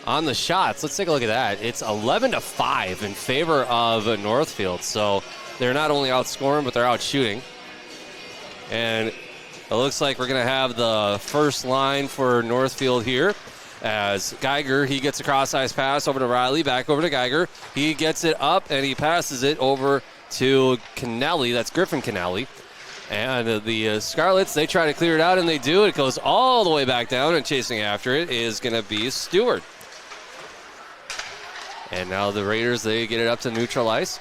on the shots, let's take a look at that. It's 11-5 in favor of Northfield. So they're not only outscoring, but they're out shooting. And it looks like we're going to have the first line for Northfield here. As Geiger, he gets a cross-ice pass over to Riley, back over to Geiger. He gets it up, and he passes it over to Kennelly. That's Griffin Kennelly. And the Scarlets, they try to clear it out, and they do. It goes all the way back down, and chasing after it is going to be Stewart. And now the Raiders, they get it up to neutral ice.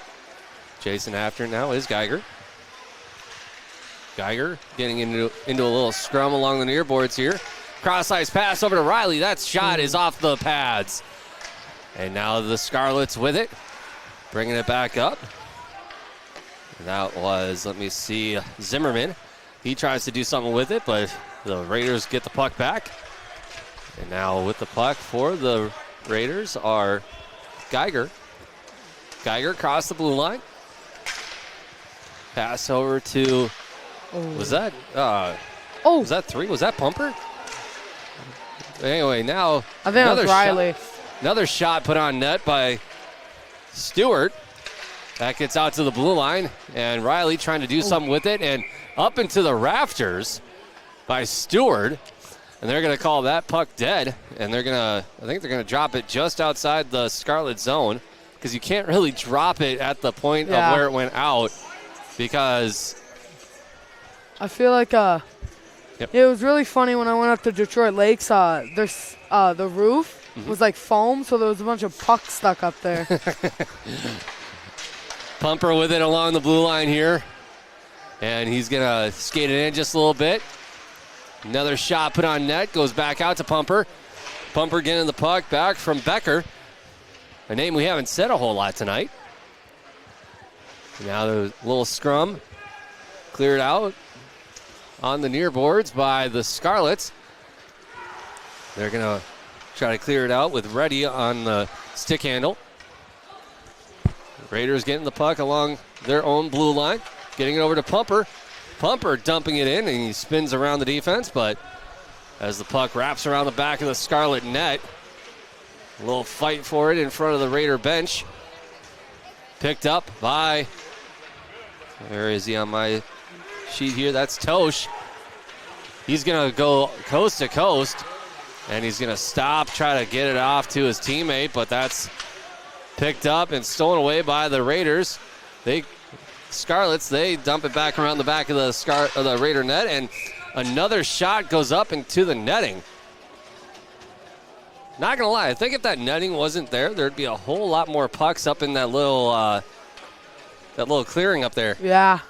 Chasing after it now is Geiger. Geiger getting into a little scrum along the near boards here. Cross-ice pass over to Riley. That shot is off the pads. And now the Scarlets with it. Bringing it back up. And that was, let me see, Zimmerman. He tries to do something with it, but the Raiders get the puck back. And now with the puck for the Raiders are Geiger. Geiger across the blue line. Pass over to, was that 3? Was that Pumper? Anyway, now I think it was Riley. Another shot put on net by Stewart. That gets out to the blue line, and Riley trying to do something with it, and up into the rafters by Stewart. And they're going to call that puck dead, and I think they're going to drop it just outside the Scarlet zone, because you can't really drop it at the point of where it went out, because I feel like it was really funny when I went up to Detroit Lakes. There's the roof was like foam, so there was a bunch of pucks stuck up there. Pumper with it along the blue line here, and he's gonna skate it in just a little bit. Another shot put on net, goes back out to Pumper. Pumper getting the puck back from Becker, a name we haven't said a whole lot tonight. Now the little scrum cleared out on the near boards by the Scarlets. They're going to try to clear it out with Reddy on the stick handle. Raiders getting the puck along their own blue line, getting it over to Pumper. Pumper dumping it in, and he spins around the defense, but as the puck wraps around the back of the Scarlet net, a little fight for it in front of the Raider bench. Picked up by, where is he on my sheet here? That's Tosh. He's going to go coast to coast, and he's going to stop, try to get it off to his teammate, but that's picked up and stolen away by the Raiders. Scarlets, they dump it back around the back of the Raider net, and another shot goes up into the netting. Not going to lie, I think if that netting wasn't there, there'd be a whole lot more pucks up in that little clearing up there. Yeah.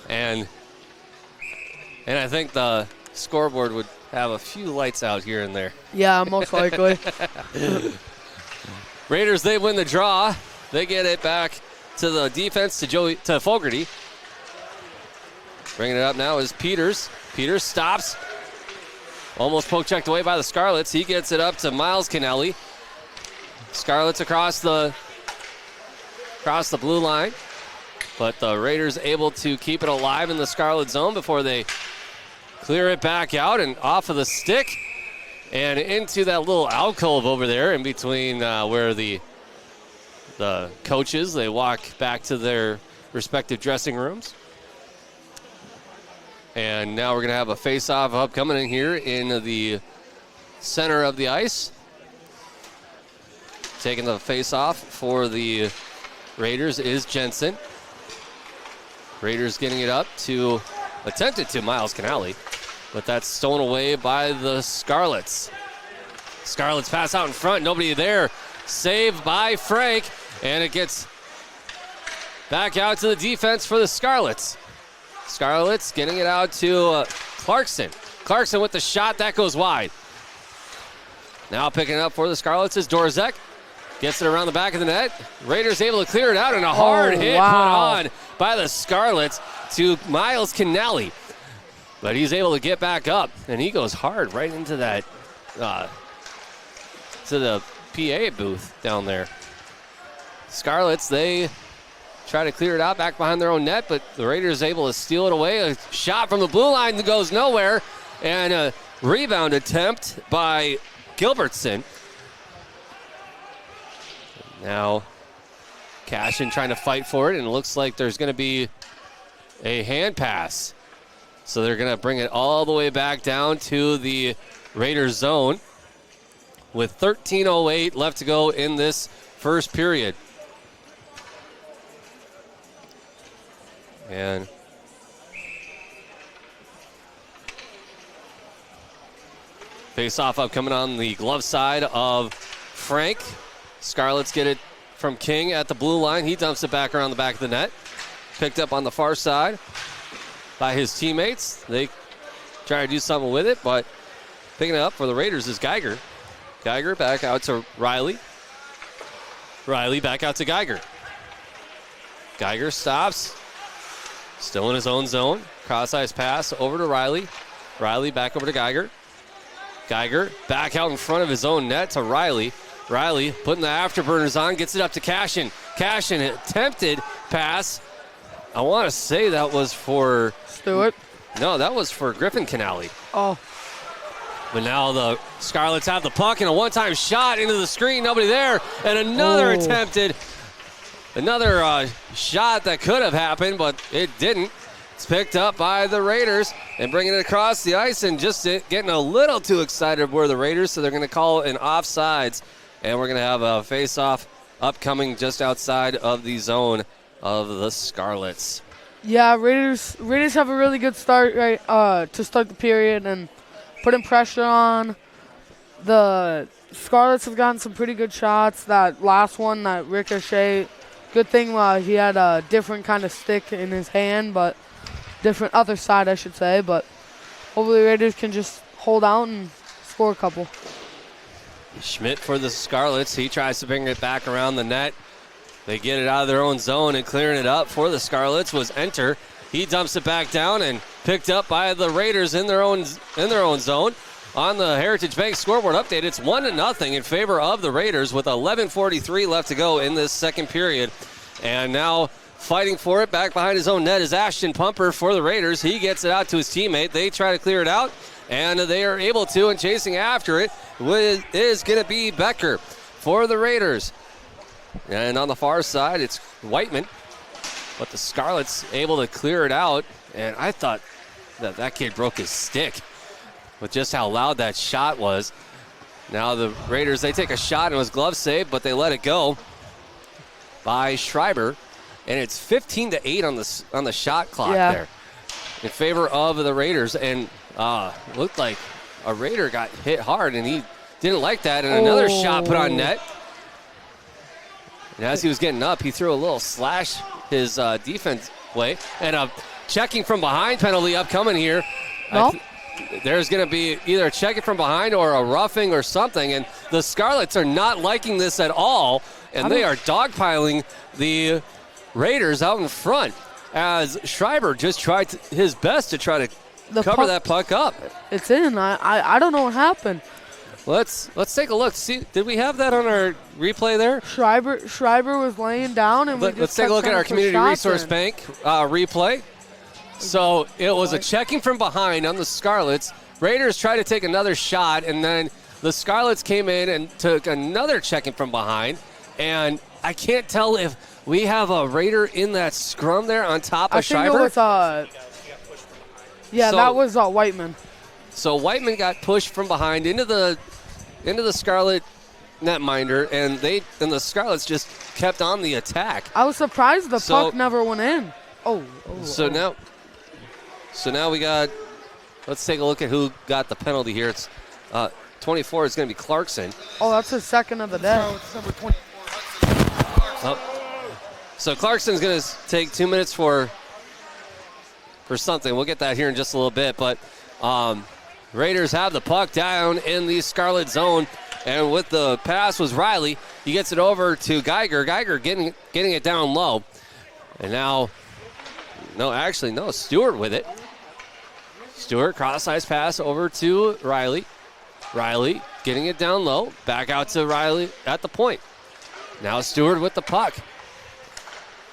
And I think the scoreboard would have a few lights out here and there. Yeah, most likely. Raiders, they win the draw. They get it back to the defense to Fogarty. Bringing it up now is Peters. Peters stops. Almost poke-checked away by the Scarlets. He gets it up to Miles Kennelly. Scarlets across the blue line. But the Raiders able to keep it alive in the Scarlet zone before they clear it back out and off of the stick and into that little alcove over there in between where the coaches, they walk back to their respective dressing rooms. And now we're going to have a face-off upcoming in here in the center of the ice. Taking the face-off for the Raiders is Jensen. Raiders getting it up to, attempted to Miles Canali, but that's stolen away by the Scarlets. Scarlets pass out in front, nobody there. Saved by Frank, and it gets back out to the defense for the Scarlets. Scarlets getting it out to Clarkson. Clarkson with the shot, that goes wide. Now picking it up for the Scarlets is Dorzek. Gets it around the back of the net. Raiders able to clear it out, and a hard hit put on by the Scarlets to Miles Canali. But he's able to get back up, and he goes hard right into that, to the PA booth down there. Scarlets, they try to clear it out back behind their own net, but the Raiders able to steal it away. A shot from the blue line that goes nowhere, and a rebound attempt by Gilbertson. Now Cashin trying to fight for it, and it looks like there's going to be a hand pass. So they're going to bring it all the way back down to the Raiders zone with 13:08 left to go in this first period. And face-off up coming on the glove side of Frank. Scarlets get it from King at the blue line. He dumps it back around the back of the net. Picked up on the far side by his teammates. They try to do something with it, but picking it up for the Raiders is Geiger. Geiger back out to Riley. Riley back out to Geiger. Geiger stops. Still in his own zone. Cross-ice pass over to Riley. Riley back over to Geiger. Geiger back out in front of his own net to Riley. Riley putting the afterburners on, gets it up to Cashin. Cashin attempted pass. I want to say that was for Stewart. No, that was for Griffin Canali. Oh. But now the Scarlets have the puck and a one-time shot into the screen. Nobody there. And another another shot that could have happened, but it didn't. It's picked up by the Raiders and bringing it across the ice and just getting a little too excited were the Raiders, so they're going to call an offsides. And we're going to have a face-off upcoming just outside of the zone of the Scarlets. Yeah, Raiders have a really good start to start the period and putting pressure on. The Scarlets have gotten some pretty good shots. That last one, that ricochet, good thing he had a different kind of stick in his hand, but different other side, I should say. But hopefully Raiders can just hold out and score a couple. Schmidt for the Scarlets. He tries to bring it back around the net. They get it out of their own zone, and clearing it up for the Scarlets was Enter. He dumps it back down and picked up by the Raiders in their own zone. On the Heritage Bank scoreboard update, it's 1-0 in favor of the Raiders with 11:43 left to go in this second period. And now fighting for it back behind his own net is Ashton Pumper for the Raiders. He gets it out to his teammate. They try to clear it out, and they are able to, and chasing after it is going to be Becker for the Raiders. And on the far side, it's Whiteman, but the Scarlets able to clear it out, and I thought that kid broke his stick with just how loud that shot was. Now the Raiders, they take a shot, and it was glove save, but they let it go by Schreiber, and it's 15-8 on the shot clock there in favor of the Raiders. And looked like a Raider got hit hard, and he didn't like that. And another shot put on net. And as he was getting up, he threw a little slash his defense way. And a checking from behind penalty upcoming here. No. There's going to be either a checking from behind or a roughing or something. And the Scarlets are not liking this at all. And they are dogpiling the Raiders out in front as Schreiber just tried his best to try to cover that puck up. It's in. I don't know what happened. Let's take a look. See, did we have that on our replay there? Schreiber was laying down, and let's take a look at our Community Resource Bank replay. So it was a checking from behind on the Scarlets. Raiders tried to take another shot, and then the Scarlets came in and took another checking from behind. And I can't tell if we have a Raider in that scrum there on top of Schreiber. I think it was, that was Whiteman. So Whiteman got pushed from behind into the Scarlet netminder, and the Scarlets just kept on the attack. I was surprised the puck never went in. So now we got. Let's take a look at who got the penalty here. It's 24 is going to be Clarkson. Oh, that's his second of the day. So Clarkson's going to take 2 minutes for something. We'll get that here in just a little bit. But Raiders have the puck down in the Scarlet zone. And with the pass was Riley. He gets it over to Geiger. Geiger getting it down low. And now, Stewart with it. Stewart, cross-ice pass over to Riley. Riley getting it down low. Back out to Riley at the point. Now Stewart with the puck.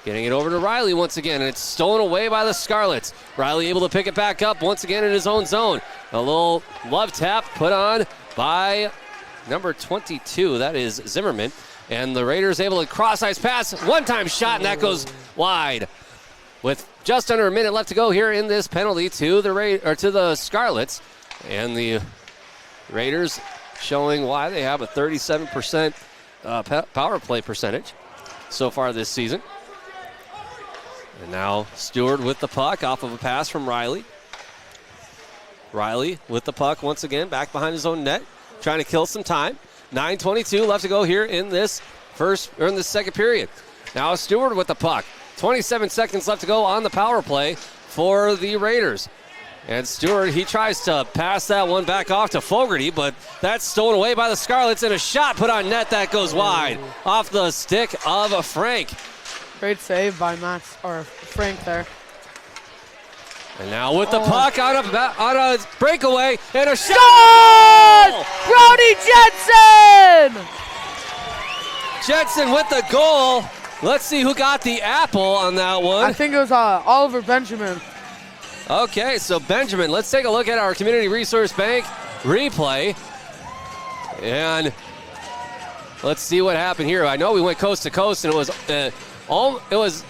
Getting it over to Riley once again, and it's stolen away by the Scarlets. Riley able to pick it back up once again in his own zone. A little love tap put on by number 22. That is Zimmerman. And the Raiders able to cross-ice pass. One-time shot, and that goes wide. With just under a minute left to go here in this penalty to the Scarlets. And the Raiders showing why they have a 37% power play percentage so far this season. And now Stewart with the puck off of a pass from Riley. Riley with the puck once again back behind his own net, trying to kill some time. 9:22 left to go here in this second period. Now Stewart with the puck. 27 seconds left to go on the power play for the Raiders. And Stewart, he tries to pass that one back off to Fogarty, but that's stolen away by the Scarlets, and a shot put on net that goes wide off the stick of Frank. Great save by Frank there. And now with the puck on a breakaway and a shot! Brody Jensen! Jensen with the goal. Let's see who got the apple on that one. I think it was Oliver Benjamin. Okay, so Benjamin, let's take a look at our Community Resource Bank replay. And let's see what happened here. I know we went coast to coast, and it was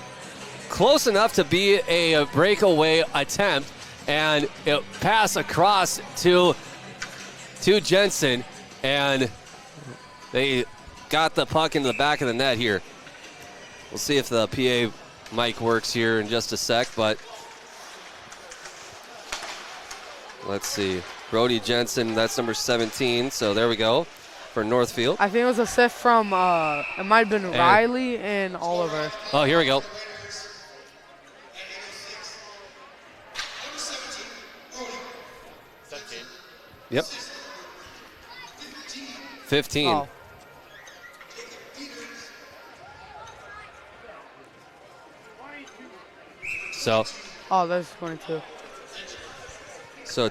close enough to be a breakaway attempt, and it passed across to Jensen, and they got the puck into the back of the net here. We'll see if the PA mic works here in just a sec, but let's see. Brody Jensen, that's number 17, so there we go for Northfield. I think it was a sift from, it might have been Riley and Oliver. Oh, here we go. Yep. 15. Oh. So. Oh, there's 22. So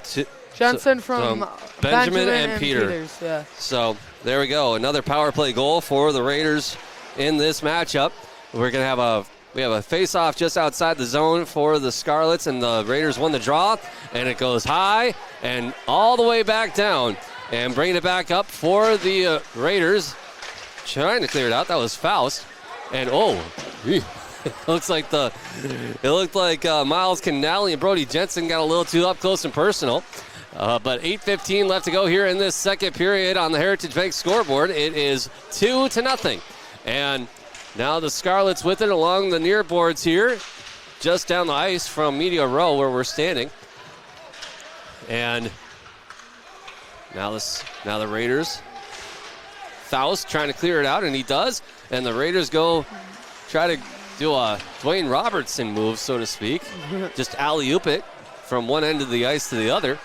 Jensen from Benjamin and Peter. Peters, yeah. So there we go. Another power play goal for the Raiders in this matchup. We're gonna have a face-off just outside the zone for the Scarlets, and the Raiders won the draw, and it goes high and all the way back down, and bringing it back up for the Raiders, trying to clear it out. That was Faust, and it looked like Miles Canali and Brody Jensen got a little too up close and personal. But 8:15 left to go here in this second period on the Heritage Bank scoreboard. It is 2-0, and now the Scarlets with it along the near boards here, just down the ice from Media Row where we're standing. And now the Raiders. Faust trying to clear it out, and he does. And the Raiders try to do a Dwayne Robertson move, so to speak. Just alley-oop it from one end of the ice to the other.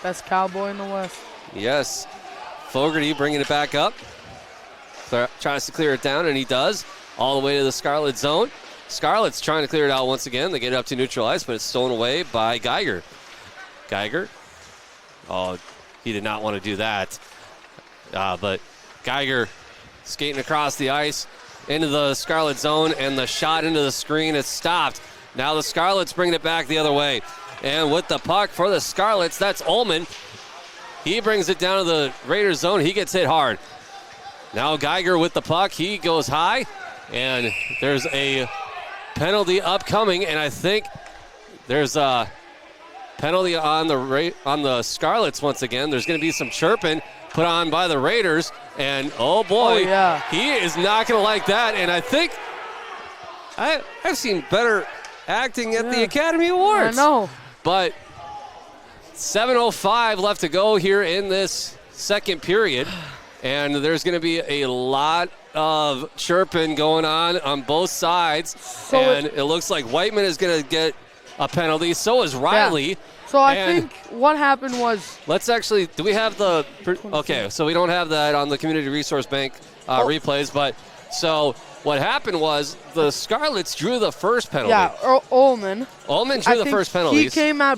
Best cowboy in the West. Yes. Fogarty bringing it back up. Tries to clear it down, and he does. All the way to the Scarlet zone. Scarlet's trying to clear it out once again. They get it up to neutral ice, but it's stolen away by Geiger. Geiger. Oh, he did not want to do that. But Geiger skating across the ice into the Scarlet zone, and the shot into the screen is stopped. Now the Scarlets bringing it back the other way. And with the puck for the Scarlets, that's Ullman. He brings it down to the Raiders zone. He gets hit hard. Now Geiger with the puck. He goes high, and there's a penalty upcoming, and I think there's penalty on the Scarlets once again. There's going to be some chirping put on by the Raiders, and oh boy, he is not going to like that. And I think I've seen better acting at the Academy Awards. I know. But 7:05 left to go here in this second period, and there's going to be a lot of chirping going on both sides. And it looks like Whiteman is going to get a penalty. So is Riley. Yeah. So I think what happened was... Let's actually... Do we have the... Okay, so we don't have that on the Community Resource Bank replays. But so what happened was the Scarlets drew the first penalty. Yeah, Ullman. Ullman drew the first penalty. He came at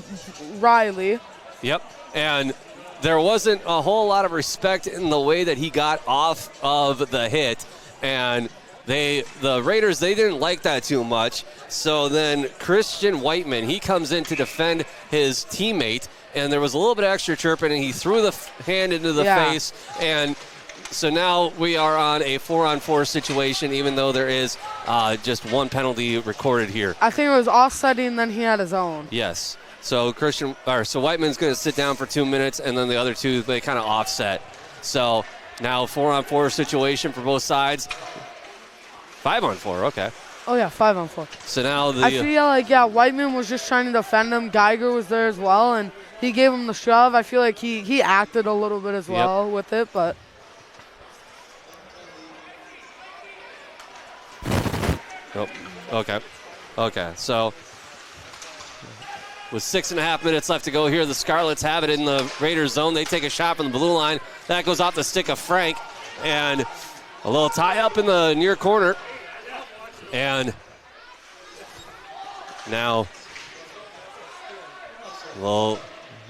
Riley. Yep. And there wasn't a whole lot of respect in the way that he got off of the hit. And the Raiders, they didn't like that too much. So then Christian Whiteman, he comes in to defend his teammate, and there was a little bit of extra chirping, and he threw the hand into the face. And so now we are on a 4-on-4 situation, even though there is just one penalty recorded here. I think it was offsetting, and then he had his own. Yes. So Whiteman's going to sit down for 2 minutes, and then the other two, they kind of offset. So now 4-on-4 situation for both sides. 5-on-4, okay. Oh, yeah, 5-on-4. So now I feel like, Whiteman was just trying to defend him. Geiger was there as well, and he gave him the shove. I feel like he acted a little bit as well with it, but... Oh, okay. So with 6.5 minutes left to go here, the Scarlets have it in the Raiders zone. They take a shot from the blue line. That goes off the stick of Frank, and a little tie-up in the near corner. And now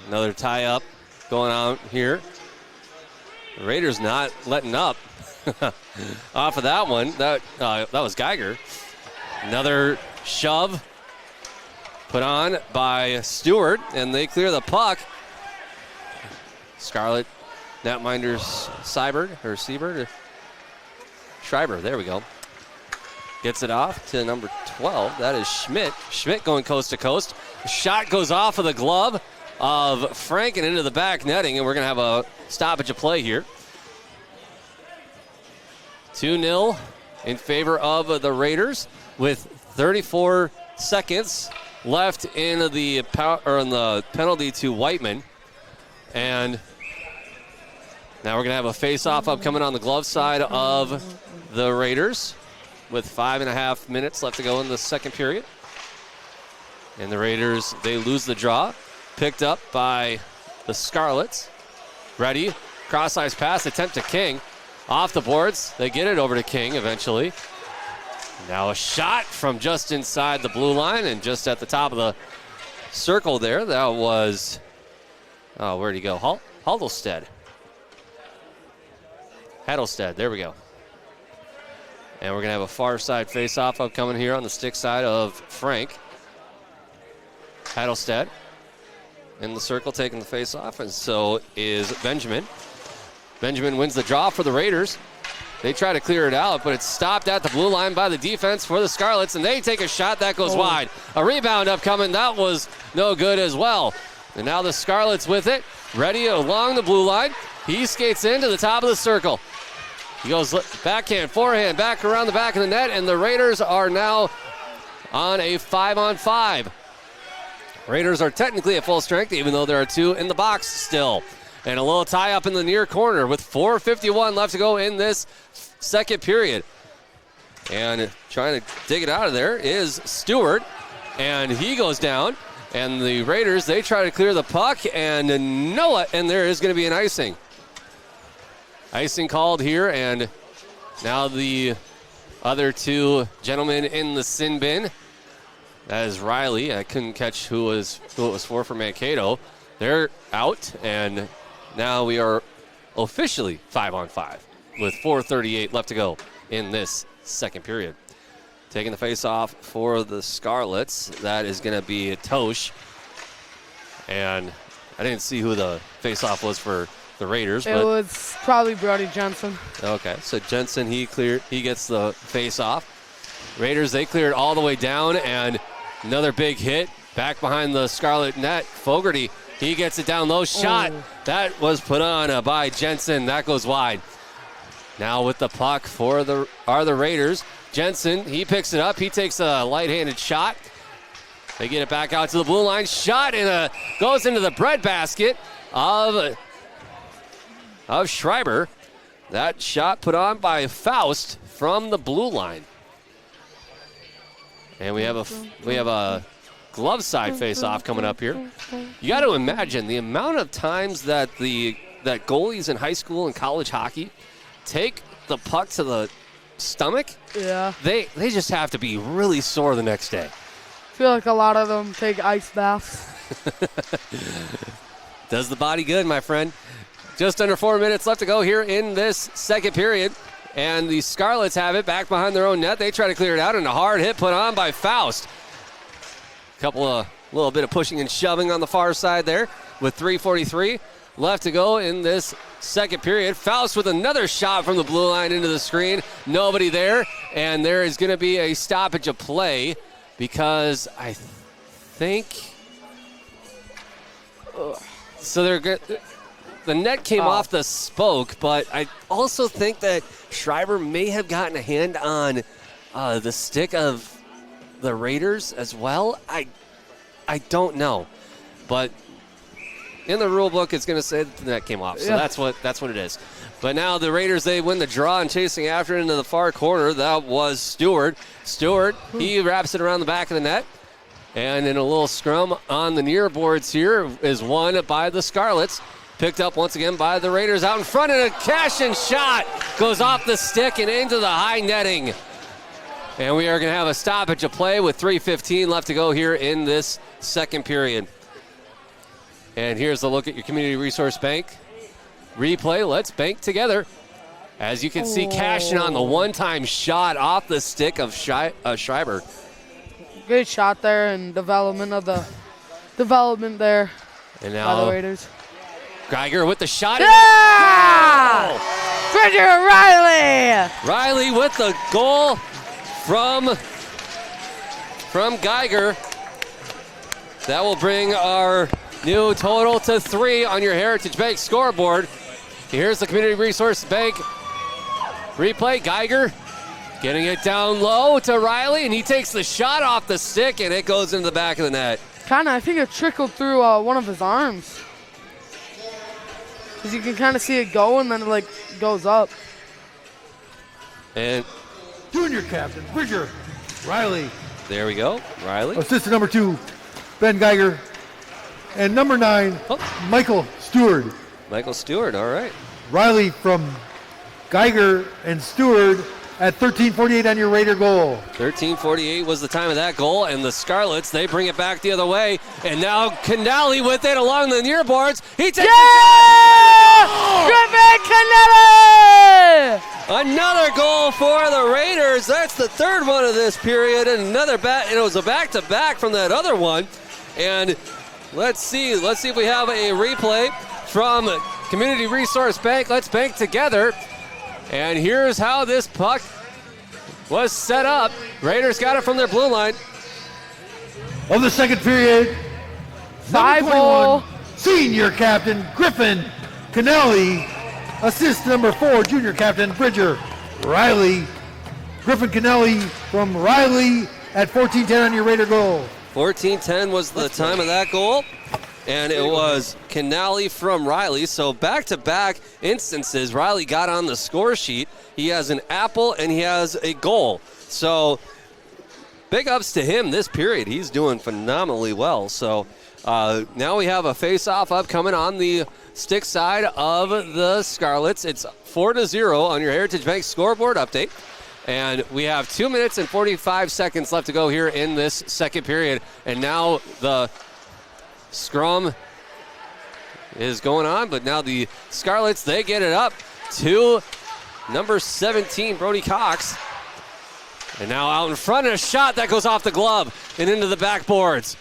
another tie-up going on here. The Raiders not letting up off of that one. That was Geiger. Another shove put on by Stewart, and they clear the puck. Scarlet netminders Schreiber, there we go. Gets it off to number 12. That is Schmidt. Schmidt going coast to coast. The shot goes off of the glove of Frank and into the back netting, and we're going to have a stoppage of play here. 2-0 in favor of the Raiders with 34 seconds left in the penalty to Whiteman. And now we're going to have a face-off upcoming on the glove side of the Raiders with 5.5 minutes left to go in the second period. And the Raiders, they lose the draw. Picked up by the Scarlets. Ready. Cross-ice pass, attempt to King. Off the boards. They get it over to King eventually. Now a shot from just inside the blue line and just at the top of the circle there. That was, where'd he go? Huddlestead. There we go. And we're going to have a far side face-off upcoming here on the stick side of Frank. Huddlestead in the circle taking the face-off, and so is Benjamin. Benjamin wins the draw for the Raiders. They try to clear it out, but it's stopped at the blue line by the defense for the Scarlets, and they take a shot that goes wide. A rebound upcoming. That was no good as well. And now the Scarlets with it, ready along the blue line. He skates into the top of the circle. He goes backhand, forehand, back around the back of the net, and the Raiders are now on a 5-on-5. Raiders are technically at full strength, even though there are two in the box still. And a little tie-up in the near corner with 4:51 left to go in this second period. And trying to dig it out of there is Stewart, and he goes down. And the Raiders, they try to clear the puck, and there is going to be an icing. Icing called here, and now the other two gentlemen in the sin bin. That is Riley. I couldn't catch who it was for Mankato. They're out, and now we are officially 5-on-5 with 4:38 left to go in this second period. Taking the face-off for the Scarlets, that is going to be Tosh. And I didn't see who the face-off was for the Raiders. It was probably Brody Jensen. Okay, so Jensen, he gets the face-off. Raiders, they clear it all the way down, and another big hit Back behind the Scarlet net, Fogarty, he gets it down low. Shot. That was put on by Jensen. That goes wide. Now with the puck for the Raiders. Jensen, he picks it up. He takes a light-handed shot. They get it back out to the blue line. Shot and goes into the breadbasket of Schreiber. That shot put on by Faust from the blue line. And we have a glove side face-off coming up here. You got to imagine the amount of times that that goalies in high school and college hockey take the puck to the stomach. Yeah. They just have to be really sore the next day. I feel like a lot of them take ice baths. Does the body good, my friend. Just under 4 minutes left to go here in this second period. And the Scarlets have it back behind their own net. They try to clear it out, and a hard hit put on by Faust. Little bit of pushing and shoving on the far side there with 3:43 left to go in this second period. Faust with another shot from the blue line into the screen. Nobody there, and there is going to be a stoppage of play because I think so. The net came off the spoke, but I also think that Schreiber may have gotten a hand on the stick of the Raiders as well. I don't know, but in the rule book it's going to say that the net came off, so that's what it is. But now the Raiders, they win the draw and chasing after it into the far corner. That was Stewart. He wraps it around the back of the net, and in a little scrum on the near boards here is won by the Scarlets. Picked up once again by the Raiders out in front, and a cash-in shot goes off the stick and into the high netting. And we are going to have a stoppage of play with 3:15 left to go here in this second period. And here's a look at your Community Resource Bank replay. Let's bank together. As you can see, cashing on the one-time shot off the stick of Schreiber. Great shot there and development there and now by the Raiders. Geiger with the shot. Yeah! Bridger Riley! Riley with the goal from Geiger. That will bring our new total to 3 on your Heritage Bank scoreboard. Here's the Community Resource Bank replay. Geiger getting it down low to Riley, and he takes the shot off the stick, and it goes into the back of the net. I think it trickled through one of his arms. Because you can kind of see it go, and then it goes up. And junior captain, Bridger Riley. There we go, Riley. Assistant number 2, Ben Geiger. And number 9, Michael Stewart. Michael Stewart, all right. Riley from Geiger and Stewart at 13:48 on your Raider goal. 13:48 was the time of that goal, and the Scarlets, they bring it back the other way. And now Canali with it along the near boards. He takes Griffin Canali! Another goal for the Raiders. That's the third one of this period, and and it was a back-to-back from that other one. And let's see if we have a replay from Community Resource Bank. Let's bank together. And here's how this puck was set up. Raiders got it from their blue line. Of the second period, number 21, senior captain Griffin Canelli. Assist number 4, junior captain Bridger Riley. Griffin Canelli from Riley at 14:10 on your Raider goal. 14:10 was the time of that goal. And it was Canali from Riley. So back-to-back instances, Riley got on the score sheet. He has an apple and he has a goal. So big ups to him this period. He's doing phenomenally well. So now we have a face-off upcoming on the stick side of the Scarlets. It's 4-0 on your Heritage Bank scoreboard update. And we have 2 minutes and 45 seconds left to go here in this second period. And now the scrum is going on, but now the Scarlets, they get it up to number 17, Brody Cox. And now out in front, a shot that goes off the glove and into the backboards.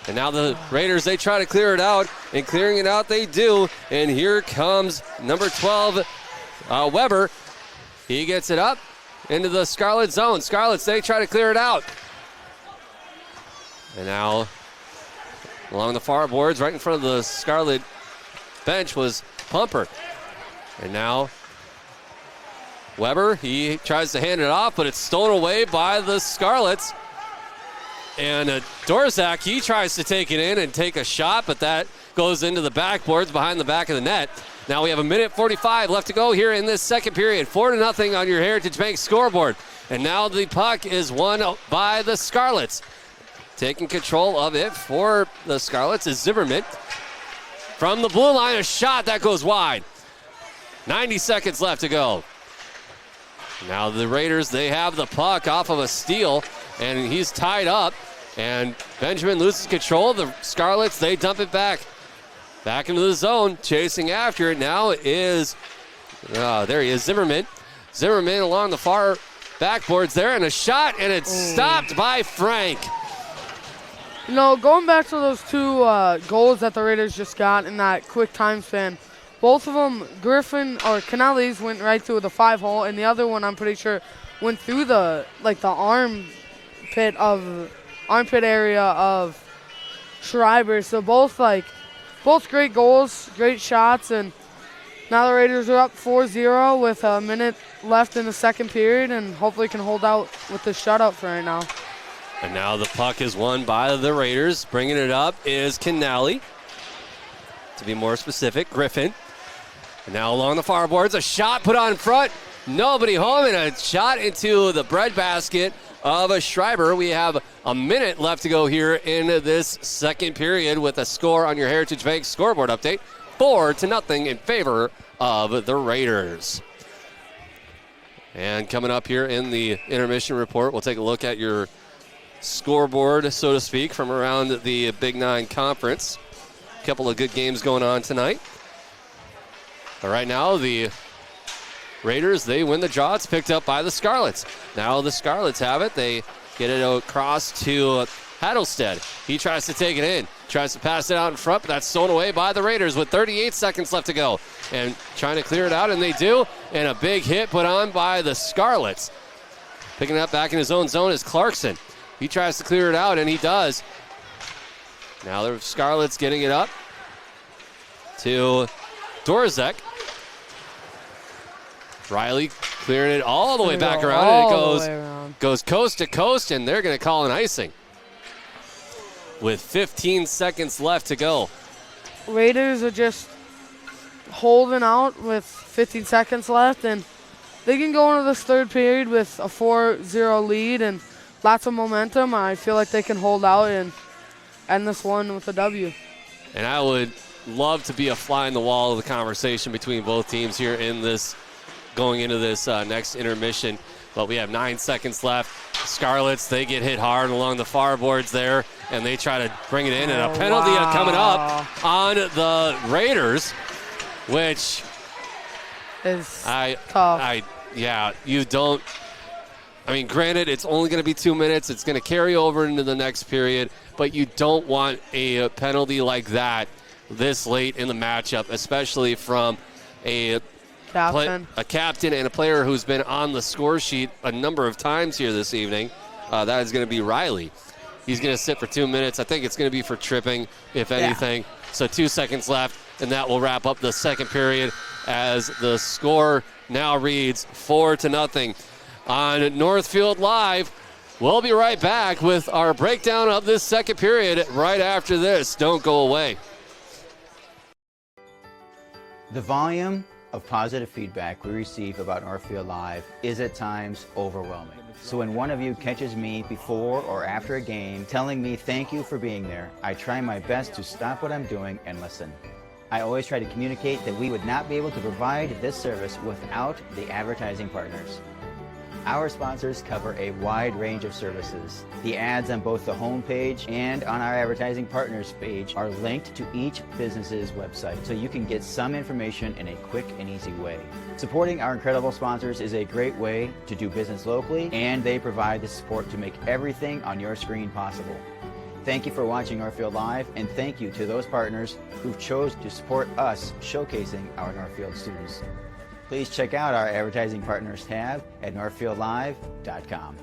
And now the Raiders, they try to clear it out, and clearing it out they do. And here comes number 12, Weber. He gets it up into the Scarlet zone. Scarlets, they try to clear it out. And now along the far boards, right in front of the Scarlet bench was Pumper. And now Weber, he tries to hand it off, but it's stolen away by the Scarlets. And Dorzak, he tries to take it in and take a shot, but that goes into the backboards behind the back of the net. Now we have 1:45 left to go here in this second period. 4-0 on your Heritage Bank scoreboard. And now the puck is won by the Scarlets. Taking control of it for the Scarlets is Zimmerman. From the blue line, a shot that goes wide. 90 seconds left to go. Now the Raiders, they have the puck off of a steal, and he's tied up. And Benjamin loses control. The Scarlets, they dump it back. Back into the zone, chasing after it now is, there he is, Zimmerman. Zimmerman along the far backboards there, and a shot, and it's stopped by Frank. You know, going back to those two goals that the Raiders just got in that quick time span, both of them, Canales went right through the 5-hole, and the other one, I'm pretty sure, went through the armpit area of Schreiber. So both great goals, great shots, and now the Raiders are up 4-0 with a minute left in the second period, and hopefully can hold out with the shutout for right now. And now the puck is won by the Raiders. Bringing it up is Canale. To be more specific, Griffin. And now along the far boards, a shot put on front. Nobody home, and a shot into the breadbasket of a Schreiber. We have a minute left to go here in this second period with a score on your Heritage Bank scoreboard update. 4-0 in favor of the Raiders. And coming up here in the intermission report, we'll take a look at your scoreboard, so to speak, from around the Big Nine Conference. A couple of good games going on tonight. But right now, the Raiders, they win the draw. It's picked up by the Scarlets. Now the Scarlets have it. They get it across to Hattlestead. He tries to take it in. Tries to pass it out in front, but that's stolen away by the Raiders with 38 seconds left to go. And trying to clear it out, and they do. And a big hit put on by the Scarlets. Picking it up back in his own zone is Clarkson. He tries to clear it out, and he does. Now the Scarlets getting it up to Dorzak. Riley clearing it all the way back around, and it goes coast to coast, and they're going to call an icing with 15 seconds left to go. Raiders are just holding out with 15 seconds left, and they can go into this third period with a 4-0 lead and lots of momentum. I feel like they can hold out and end this one with a W. And I would love to be a fly in the wall of the conversation between both teams here in this, going into this next intermission. But we have 9 seconds left. Scarlets, they get hit hard along the far boards there, and they try to bring it in. And a penalty coming up on the Raiders, which is tough. You don't. I mean, granted, it's only going to be 2 minutes. It's going to carry over into the next period, but you don't want a penalty like that this late in the matchup, especially from a captain and a player who's been on the score sheet a number of times here this evening. That is going to be Riley. He's going to sit for 2 minutes. I think it's going to be for tripping, if anything. So 2 seconds left, and that will wrap up the second period as the score now reads 4-0 on Northfield Live. We'll be right back with our breakdown of this second period right after this. Don't go away. The volume of positive feedback we receive about Northfield Live is at times overwhelming. So when one of you catches me before or after a game telling me thank you for being there, I try my best to stop what I'm doing and listen. I always try to communicate that we would not be able to provide this service without the advertising partners. Our sponsors cover a wide range of services. The ads on both the homepage and on our advertising partners page are linked to each business's website, so you can get some information in a quick and easy way. Supporting our incredible sponsors is a great way to do business locally, and they provide the support to make everything on your screen possible. Thank you for watching Northfield Live, and thank you to those partners who chose to support us showcasing our Northfield students. Please check out our advertising partners tab at northfieldlive.com.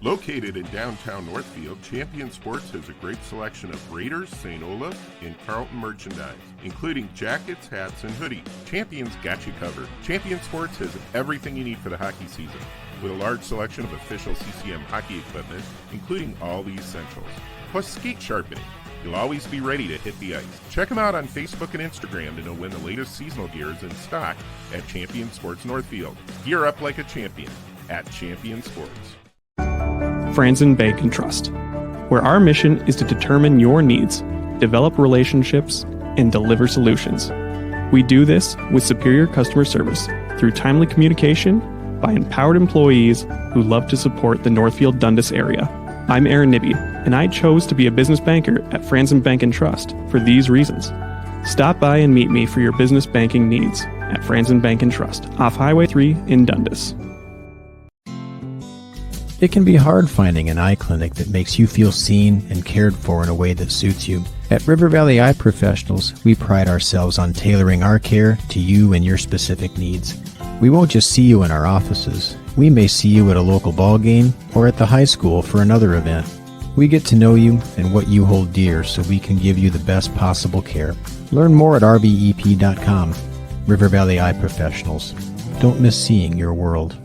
Located in downtown Northfield, Champion Sports has a great selection of Raiders, St. Olaf, and Carlton merchandise, including jackets, hats, and hoodies. Champion's got you covered. Champion Sports has everything you need for the hockey season, with a large selection of official CCM hockey equipment, including all the essentials, plus skate sharpening. You'll always be ready to hit the ice. Check them out on Facebook and Instagram to know when the latest seasonal gear is in stock at Champion Sports Northfield. Gear up like a champion at Champion Sports. Franzen Bank and Trust, where our mission is to determine your needs, develop relationships, and deliver solutions. We do this with superior customer service through timely communication by empowered employees who love to support the Northfield Dundas area. I'm Aaron Nibby, and I chose to be a business banker at Franzen Bank and Trust for these reasons. Stop by and meet me for your business banking needs at Franzen Bank and Trust off Highway 3 in Dundas. It can be hard finding an eye clinic that makes you feel seen and cared for in a way that suits you. At River Valley Eye Professionals, we pride ourselves on tailoring our care to you and your specific needs. We won't just see you in our offices. We may see you at a local ball game or at the high school for another event. We get to know you and what you hold dear so we can give you the best possible care. Learn more at rvep.com. River Valley Eye Professionals. Don't miss seeing your world.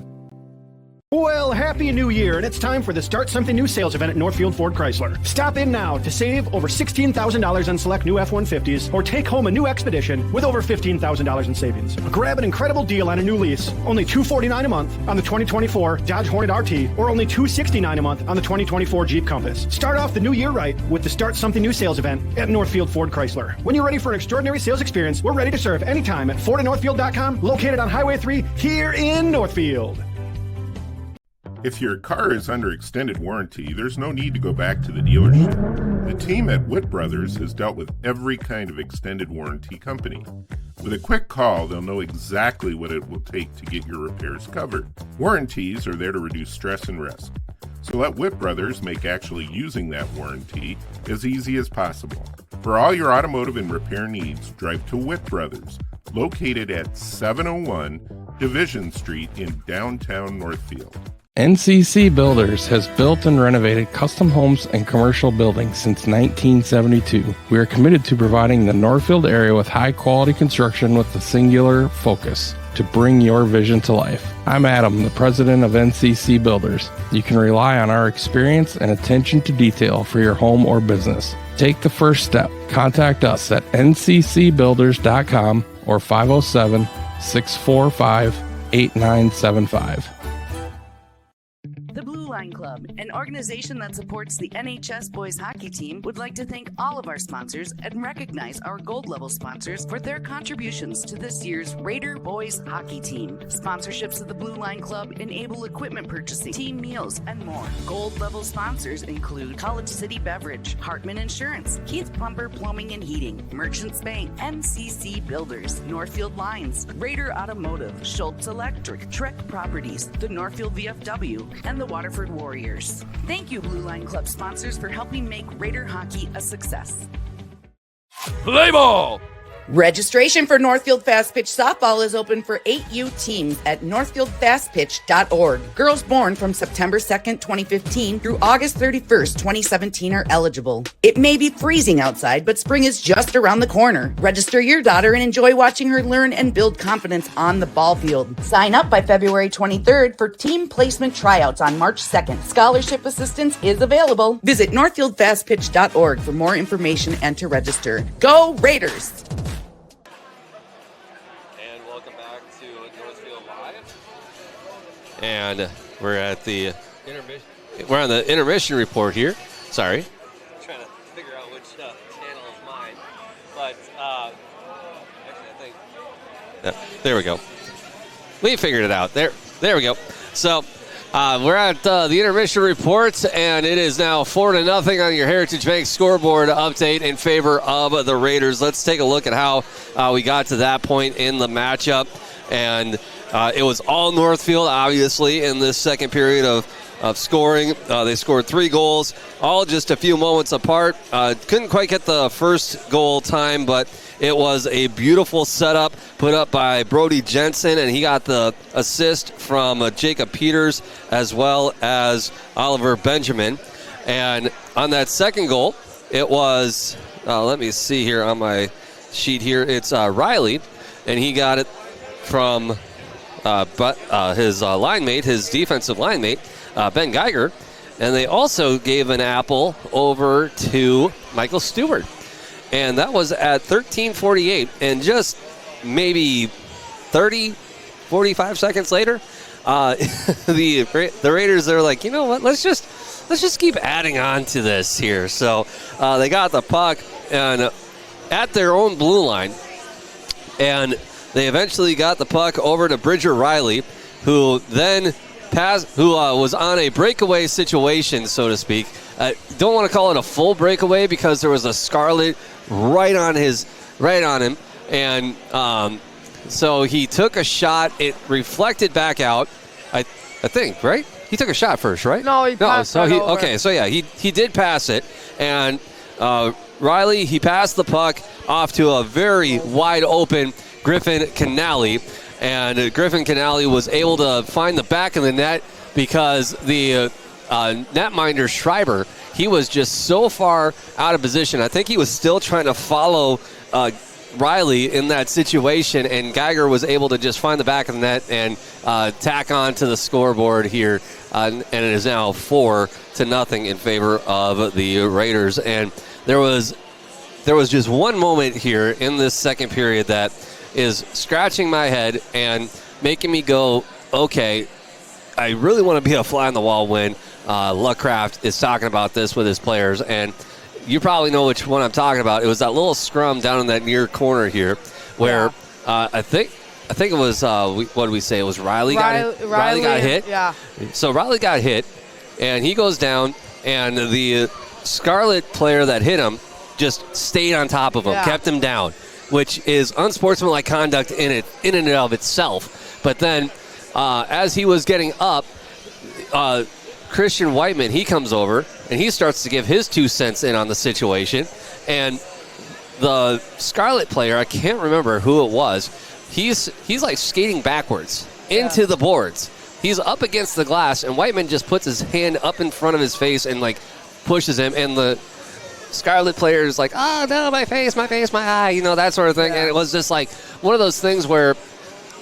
Well, happy new year, and it's time for the Start Something New sales event at Northfield Ford Chrysler. Stop in now to save over $16,000 on select new F-150s or take home a new Expedition with over $15,000 in savings. Grab an incredible deal on a new lease, only $249 a month on the 2024 Dodge Hornet RT or only $269 a month on the 2024 Jeep Compass. Start off the new year right with the Start Something New sales event at Northfield Ford Chrysler. When you're ready for an extraordinary sales experience, we're ready to serve anytime at FordandNorthfield.com, located on Highway 3 here in Northfield. If your car is under extended warranty, there's no need to go back to the dealership. The team at Witt Brothers has dealt with every kind of extended warranty company. With a quick call, they'll know exactly what it will take to get your repairs covered. Warranties are there to reduce stress and risk. So let Witt Brothers make actually using that warranty as easy as possible. For all your automotive and repair needs, drive to Witt Brothers, located at 701 Division Street in downtown Northfield. NCC Builders has built and renovated custom homes and commercial buildings since 1972. We are committed to providing the Northfield area with high-quality construction with a singular focus to bring your vision to life. I'm Adam, the president of NCC Builders. You can rely on our experience and attention to detail for your home or business. Take the first step. Contact us at nccbuilders.com or 507-645-8975. The Blue Line Club, an organization that supports the NHS boys hockey team, would like to thank all of our sponsors and recognize our gold level sponsors for their contributions to this year's Raider boys hockey team. Sponsorships of the Blue Line Club enable equipment purchasing, team meals, and more. Gold level sponsors include College City Beverage, Hartman Insurance, Keith Plumber Plumbing and Heating, Merchants Bank, NCC Builders, Northfield Lines, Raider Automotive, Schultz Electric, Trek Properties, the Northfield VFW, and the Waterford Warriors. Thank you, Blue Line Club sponsors, for helping make Raider hockey a success. Play ball! Registration for Northfield Fast Pitch Softball is open for 8U teams at northfieldfastpitch.org. Girls born from September 2nd, 2015 through August 31st, 2017 are eligible. It may be freezing outside, but spring is just around the corner. Register your daughter and enjoy watching her learn and build confidence on the ball field. Sign up by February 23rd for team placement tryouts on March 2nd. Scholarship assistance is available. Visit northfieldfastpitch.org for more information and to register. Go Raiders! And we're at the intermission. We're on the intermission report here. Sorry. I'm trying to figure out which channel is mine. But actually, I think. Yeah, there we go. We figured it out. There we go. So we're at the intermission reports, and it is now 4-0 on your Heritage Bank scoreboard update in favor of the Raiders. Let's take a look at how we got to that point in the matchup. And it was all Northfield, obviously, in this second period of of scoring. They scored 3 goals, all just a few moments apart. Couldn't quite get the first goal time, but it was a beautiful setup put up by Brody Jensen, and he got the assist from Jacob Peters as well as Oliver Benjamin. And on that second goal, it was, let me see here on my sheet here, it's Riley, and he got it from his line mate, his defensive line mate, Ben Geiger. And they also gave an apple over to Michael Stewart. And that was at 13:48. And just maybe 30, 45 seconds later, the Raiders are like, you know what, let's just keep adding on to this here. So they got the puck and at their own blue line. And they eventually got the puck over to Bridger Riley, who then was on a breakaway situation, so to speak. Don't want to call it a full breakaway because there was a scarlet right on him, and so he took a shot. It reflected back out, I think, right? He took a shot first, right? No, he passed it over. Okay, so yeah, he did pass it, and Riley, he passed the puck off to a very wide open Griffin Canali. And Griffin Canali was able to find the back of the net because the netminder Schreiber, he was just so far out of position. I think he was still trying to follow Riley in that situation, and Geiger was able to just find the back of the net and tack on to the scoreboard here. And it is now 4-0 in favor of the Raiders. And there was just one moment here in this second period that is scratching my head and making me go, okay, I really want to be a fly on the wall when Luckcraft is talking about this with his players. And you probably know which one I'm talking about. It was that little scrum down in that near corner here where I think it was, what did we say? It was Riley got hit? Yeah. So Riley got hit, and he goes down, and the Scarlet player that hit him just stayed on top of him, kept him down, which is unsportsmanlike conduct in and of itself. But then as he was getting up, Christian Whiteman, he comes over, and he starts to give his 2 cents in on the situation. And the Scarlet player, I can't remember who it was, he's like skating backwards into the boards. He's up against the glass, and Whiteman just puts his hand up in front of his face and, like, pushes him. And the Scarlet player is like, oh, no, my face, my eye, that sort of thing. And it was just like one of those things where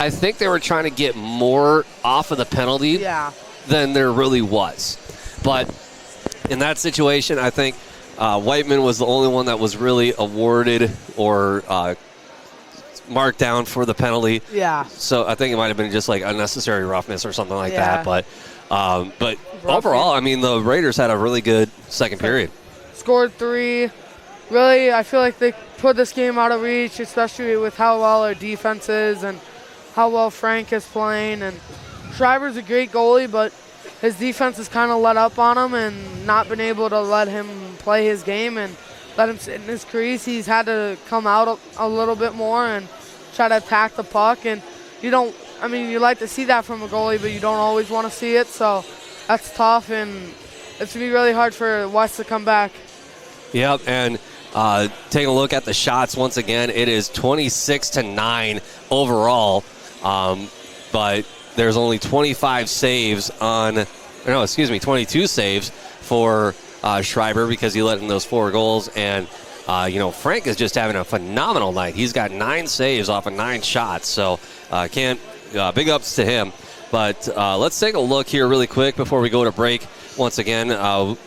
I think they were trying to get more off of the penalty than there really was. But in that situation, I think Whiteman was the only one that was really awarded or marked down for the penalty. Yeah. So I think it might have been just like unnecessary roughness or something like that. But overall, I mean, the Raiders had a really good second period. Scored 3. Really, I feel like they put this game out of reach, especially with how well our defense is and how well Frank is playing. And Schreiber's a great goalie, but his defense has kind of let up on him and not been able to let him play his game and let him sit in his crease. He's had to come out a little bit more and try to attack the puck. And you like to see that from a goalie, but you don't always want to see it. So that's tough, and it's going to be really hard for West to come back. Yep, and taking a look at the shots once again, it is 26-9 overall, but there's only 22 saves for Schreiber because he let in those 4 goals, and Frank is just having a phenomenal night. He's got 9 saves off of 9 shots, so big ups to him. But let's take a look here really quick before we go to break. Once again,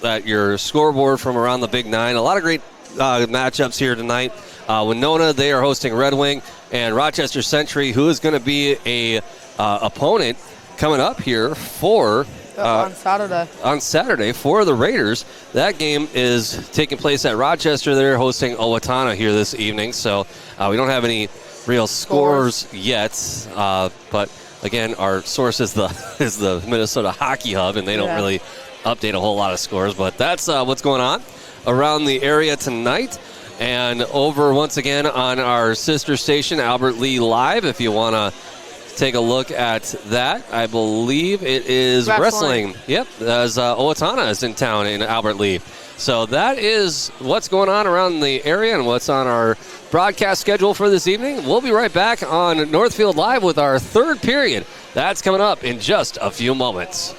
at your scoreboard from around the Big Nine. A lot of great matchups here tonight. Winona, they are hosting Red Wing, and Rochester Century, who is going to be a opponent coming up here for on Saturday for the Raiders. That game is taking place at Rochester. They're hosting Owatonna here this evening, so we don't have any real scores yet, but again, our source is the Minnesota Hockey Hub, and they don't really update a whole lot of scores. But that's what's going on around the area tonight. And over once again on our sister station, Albert Lee Live, if you want to take a look at that. I believe it is wrestling. Yep, as Owatonna is in town in Albert Lee. So that is what's going on around the area and what's on our broadcast schedule for this evening. We'll be right back on Northfield Live with our third period. That's coming up in just a few moments.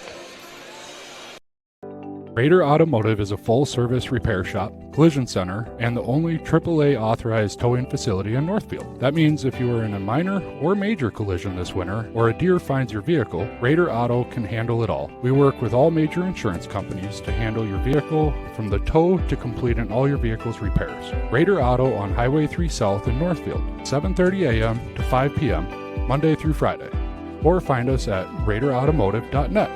Raider Automotive is a full-service repair shop, collision center, and the only AAA authorized towing facility in Northfield. That means if you are in a minor or major collision this winter, or a deer finds your vehicle, Raider Auto can handle it all. We work with all major insurance companies to handle your vehicle from the tow to completing all your vehicle's repairs. Raider Auto on Highway 3 South in Northfield, 7:30 a.m. to 5 p.m., Monday through Friday. Or find us at RaiderAutomotive.net.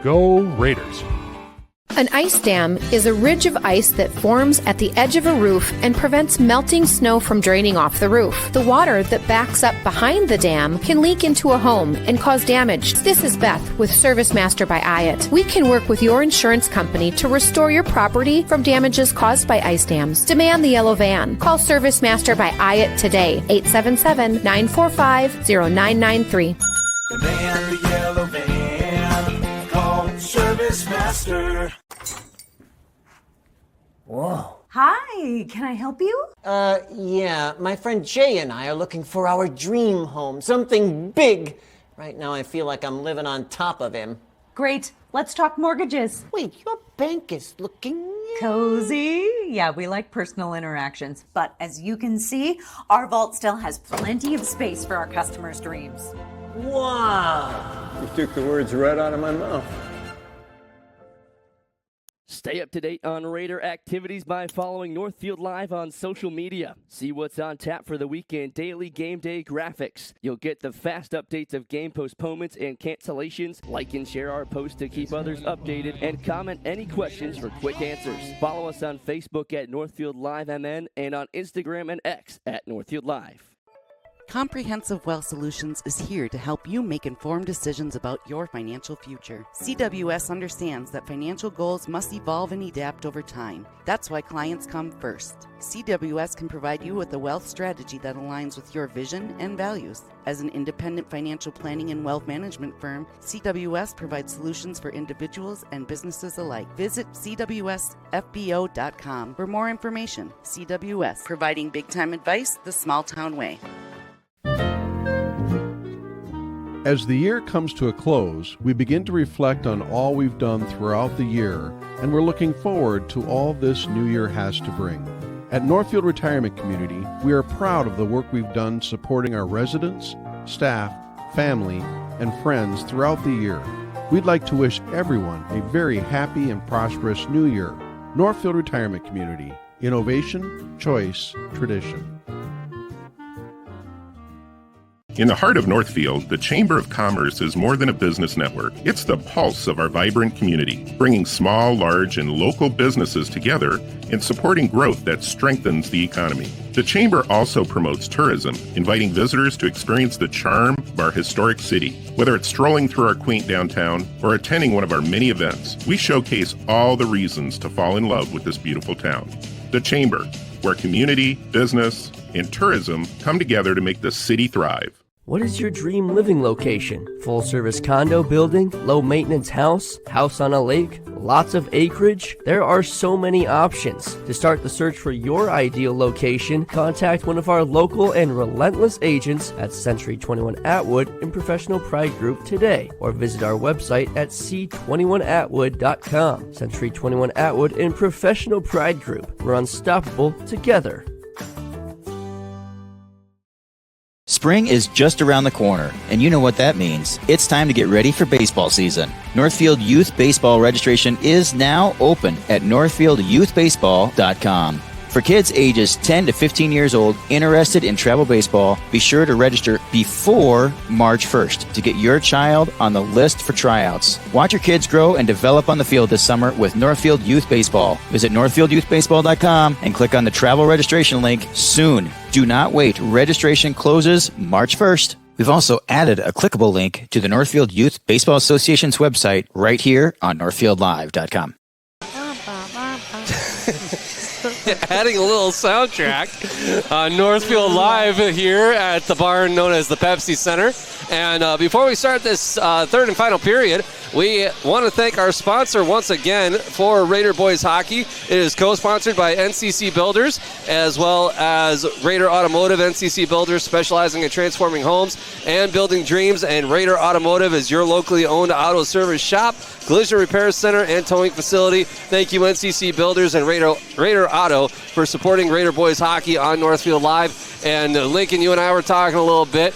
Go Raiders! An ice dam is a ridge of ice that forms at the edge of a roof and prevents melting snow from draining off the roof. The water that backs up behind the dam can leak into a home and cause damage. This is Beth with Service Master by IAT. We can work with your insurance company to restore your property from damages caused by ice dams. Demand the yellow van. Call Service Master by IAT today, 877-945-0993. Demand the yellow van. Call Service Master. Whoa. Hi, can I help you? Yeah, my friend Jay and I are looking for our dream home, something big. Right now I feel like I'm living on top of him. Great, let's talk mortgages. Wait, your bank is looking cozy. Yeah, we like personal interactions. But as you can see, our vault still has plenty of space for our customers' dreams. Wow. You took the words right out of my mouth. Stay up to date on Raider activities by following Northfield Live on social media. See what's on tap for the weekend, daily game day graphics. You'll get the fast updates of game postponements and cancellations. Like and share our posts to keep others updated, and comment any questions for quick answers. Follow us on Facebook at Northfield Live MN and on Instagram and X at Northfield Live. Comprehensive Wealth Solutions is here to help you make informed decisions about your financial future. CWS understands that financial goals must evolve and adapt over time. That's why clients come first. CWS can provide you with a wealth strategy that aligns with your vision and values. As an independent financial planning and wealth management firm, CWS provides solutions for individuals and businesses alike. Visit CWSFBO.com for more information. CWS, providing big-time advice the small-town way. As the year comes to a close, we begin to reflect on all we've done throughout the year, and we're looking forward to all this new year has to bring. At Northfield Retirement Community, we are proud of the work we've done supporting our residents, staff, family, and friends throughout the year. We'd like to wish everyone a very happy and prosperous new year. Northfield Retirement Community. Innovation, choice, tradition. In the heart of Northfield, the Chamber of Commerce is more than a business network. It's the pulse of our vibrant community, bringing small, large, and local businesses together and supporting growth that strengthens the economy. The Chamber also promotes tourism, inviting visitors to experience the charm of our historic city. Whether it's strolling through our quaint downtown or attending one of our many events, we showcase all the reasons to fall in love with this beautiful town. The Chamber, where community, business, and tourism come together to make the city thrive. What is your dream living location? Full service condo building? Low maintenance house? House on a lake? Lots of acreage? There are so many options. To start the search for your ideal location, contact one of our local and relentless agents at Century 21 Atwood and Professional Pride Group today, or visit our website at c21atwood.com. Century 21 Atwood and Professional Pride Group. We're unstoppable together. Spring is just around the corner, and you know what that means. It's time to get ready for baseball season. Northfield Youth Baseball registration is now open at northfieldyouthbaseball.com. For kids ages 10 to 15 years old interested in travel baseball, be sure to register before March 1st to get your child on the list for tryouts. Watch your kids grow and develop on the field this summer with Northfield Youth Baseball. Visit northfieldyouthbaseball.com and click on the travel registration link soon. Do not wait. Registration closes March 1st. We've also added a clickable link to the Northfield Youth Baseball Association's website right here on northfieldlive.com. adding a little soundtrack on Northfield Live here at the barn known as the Pepsi Center. And before we start this third and final period, we want to thank our sponsor once again for Raider Boys Hockey. It is co-sponsored by NCC Builders as well as Raider Automotive. NCC Builders specializing in transforming homes and building dreams, and Raider Automotive is your locally owned auto service shop, collision repair center, and towing facility. Thank you, NCC Builders and Raider Auto, for supporting Raider Boys Hockey on Northfield Live. And Lincoln, you and I were talking a little bit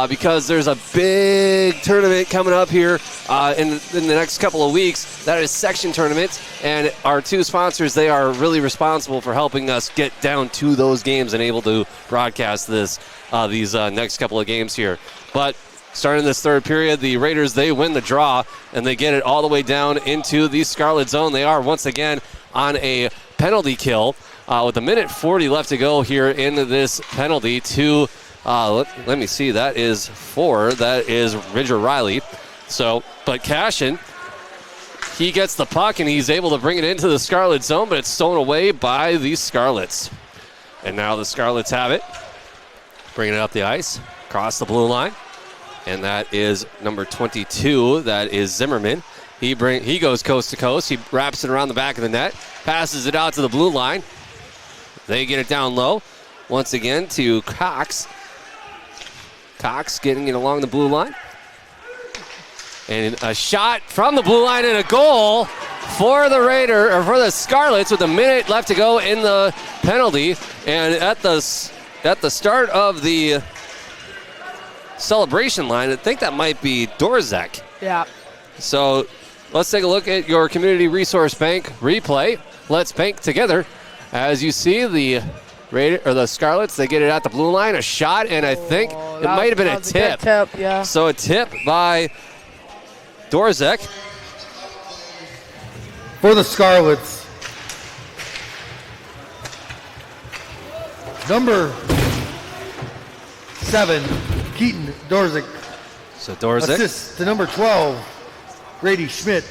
because there's a big tournament coming up here in the next couple of weeks. That is section tournament, and our two sponsors, they are really responsible for helping us get down to those games and able to broadcast these next couple of games here. But starting this third period, the Raiders, they win the draw, and they get it all the way down into the Scarlet Zone. They are once again on a penalty kill with a minute 40 left to go here in this penalty to let me see. That is 4. That is Ridger Riley. So, but Cashin, he gets the puck, and he's able to bring it into the Scarlet Zone, but it's stolen away by the Scarlets. And now the Scarlets have it. Bringing it up the ice, across the blue line. And that is number 22. That is Zimmerman. He goes coast to coast. He wraps it around the back of the net, passes it out to the blue line. They get it down low. Once again to Cox. Cox getting it along the blue line. And a shot from the blue line and a goal for the Scarlets with a minute left to go in the penalty. And at the start of the celebration line, I think that might be Dorzek. Yeah. So let's take a look at your Community Resource Bank replay. Let's bank together. As you see, the Scarlets, they get it at the blue line, a shot, and I think it might have been a tip. Yeah. So a tip by Dorzek. For the Scarlets, number 7, Keaton Dorzek. So Dorzek. Assist to number 12, Grady Schmidt.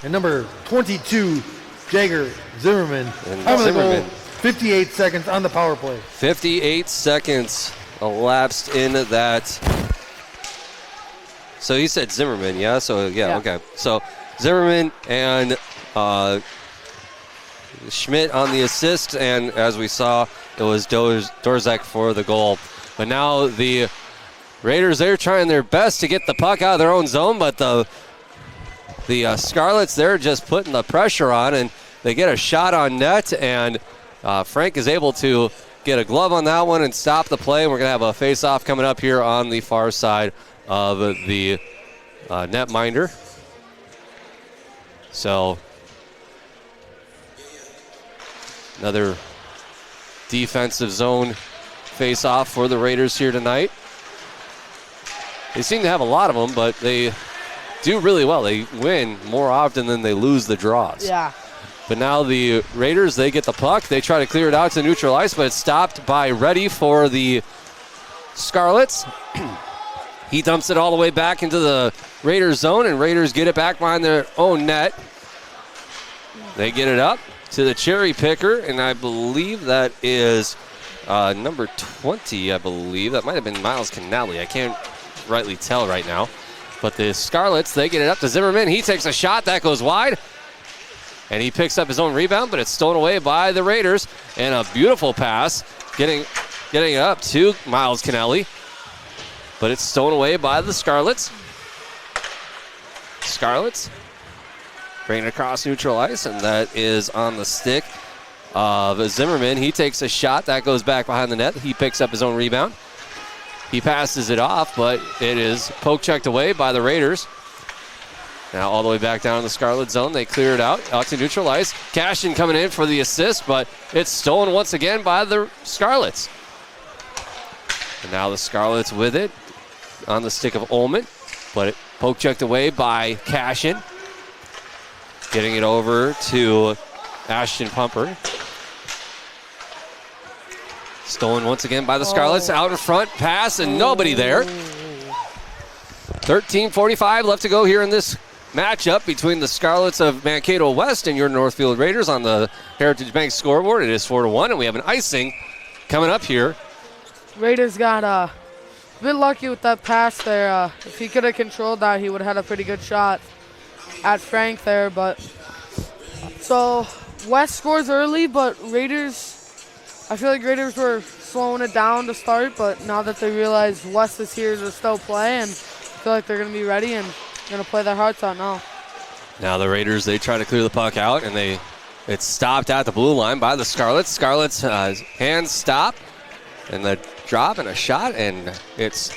And number 22, Jagger Zimmerman. Time of the goal, 58 seconds on the power play. 58 seconds elapsed in that. So he said Zimmerman, yeah? So, yeah. Okay. So Zimmerman and Schmidt on the assist, and as we saw, it was Dorzek for the goal. But now the Raiders, they're trying their best to get the puck out of their own zone, but the Scarlets, they're just putting the pressure on, and they get a shot on net, and Frank is able to get a glove on that one and stop the play. We're going to have a face-off coming up here on the far side of the netminder. So another defensive zone face-off for the Raiders here tonight. They seem to have a lot of them, but they do really well. They win more often than they lose the draws. Yeah. But now the Raiders, they get the puck. They try to clear it out to neutral ice, but it's stopped by Reddy for the Scarlets. He dumps it all the way back into the Raiders zone, and Raiders get it back behind their own net. They get it up to the cherry picker, and I believe that is number 20, I believe. That might have been Miles Canali. I can't rightly tell right now. But the Scarlets, they get it up to Zimmerman. He takes a shot. That goes wide. And he picks up his own rebound, but it's stolen away by the Raiders. And a beautiful pass getting it up to Miles Canelli. But it's stolen away by the Scarlets. Scarlets bringing it across neutral ice, and that is on the stick of Zimmerman. He takes a shot. That goes back behind the net. He picks up his own rebound. He passes it off, but it is poke-checked away by the Raiders. Now all the way back down in the Scarlet zone. They clear it out to neutral ice. Cashin coming in for the assist, but it's stolen once again by the Scarlets. And now the Scarlets with it on the stick of Ullman, but it poke-checked away by Cashin. Getting it over to Ashton Pumper. Stolen once again by the Scarlets. Out in front, pass, and nobody there. 13:45 left to go here in this matchup between the Scarlets of Mankato West and your Northfield Raiders on the Heritage Bank scoreboard. It is 4-1, and we have an icing coming up here. Raiders got a bit lucky with that pass there. If he could have controlled that, he would have had a pretty good shot at Frank there. But so West scores early, but I feel like Raiders were slowing it down to start, but now that they realize West is here to still play, and feel like they're going to be ready and going to play their hearts out now. Now the Raiders, they try to clear the puck out, and it's stopped at the blue line by the Scarlets. Scarlets hands stop, and the drop and a shot, and it's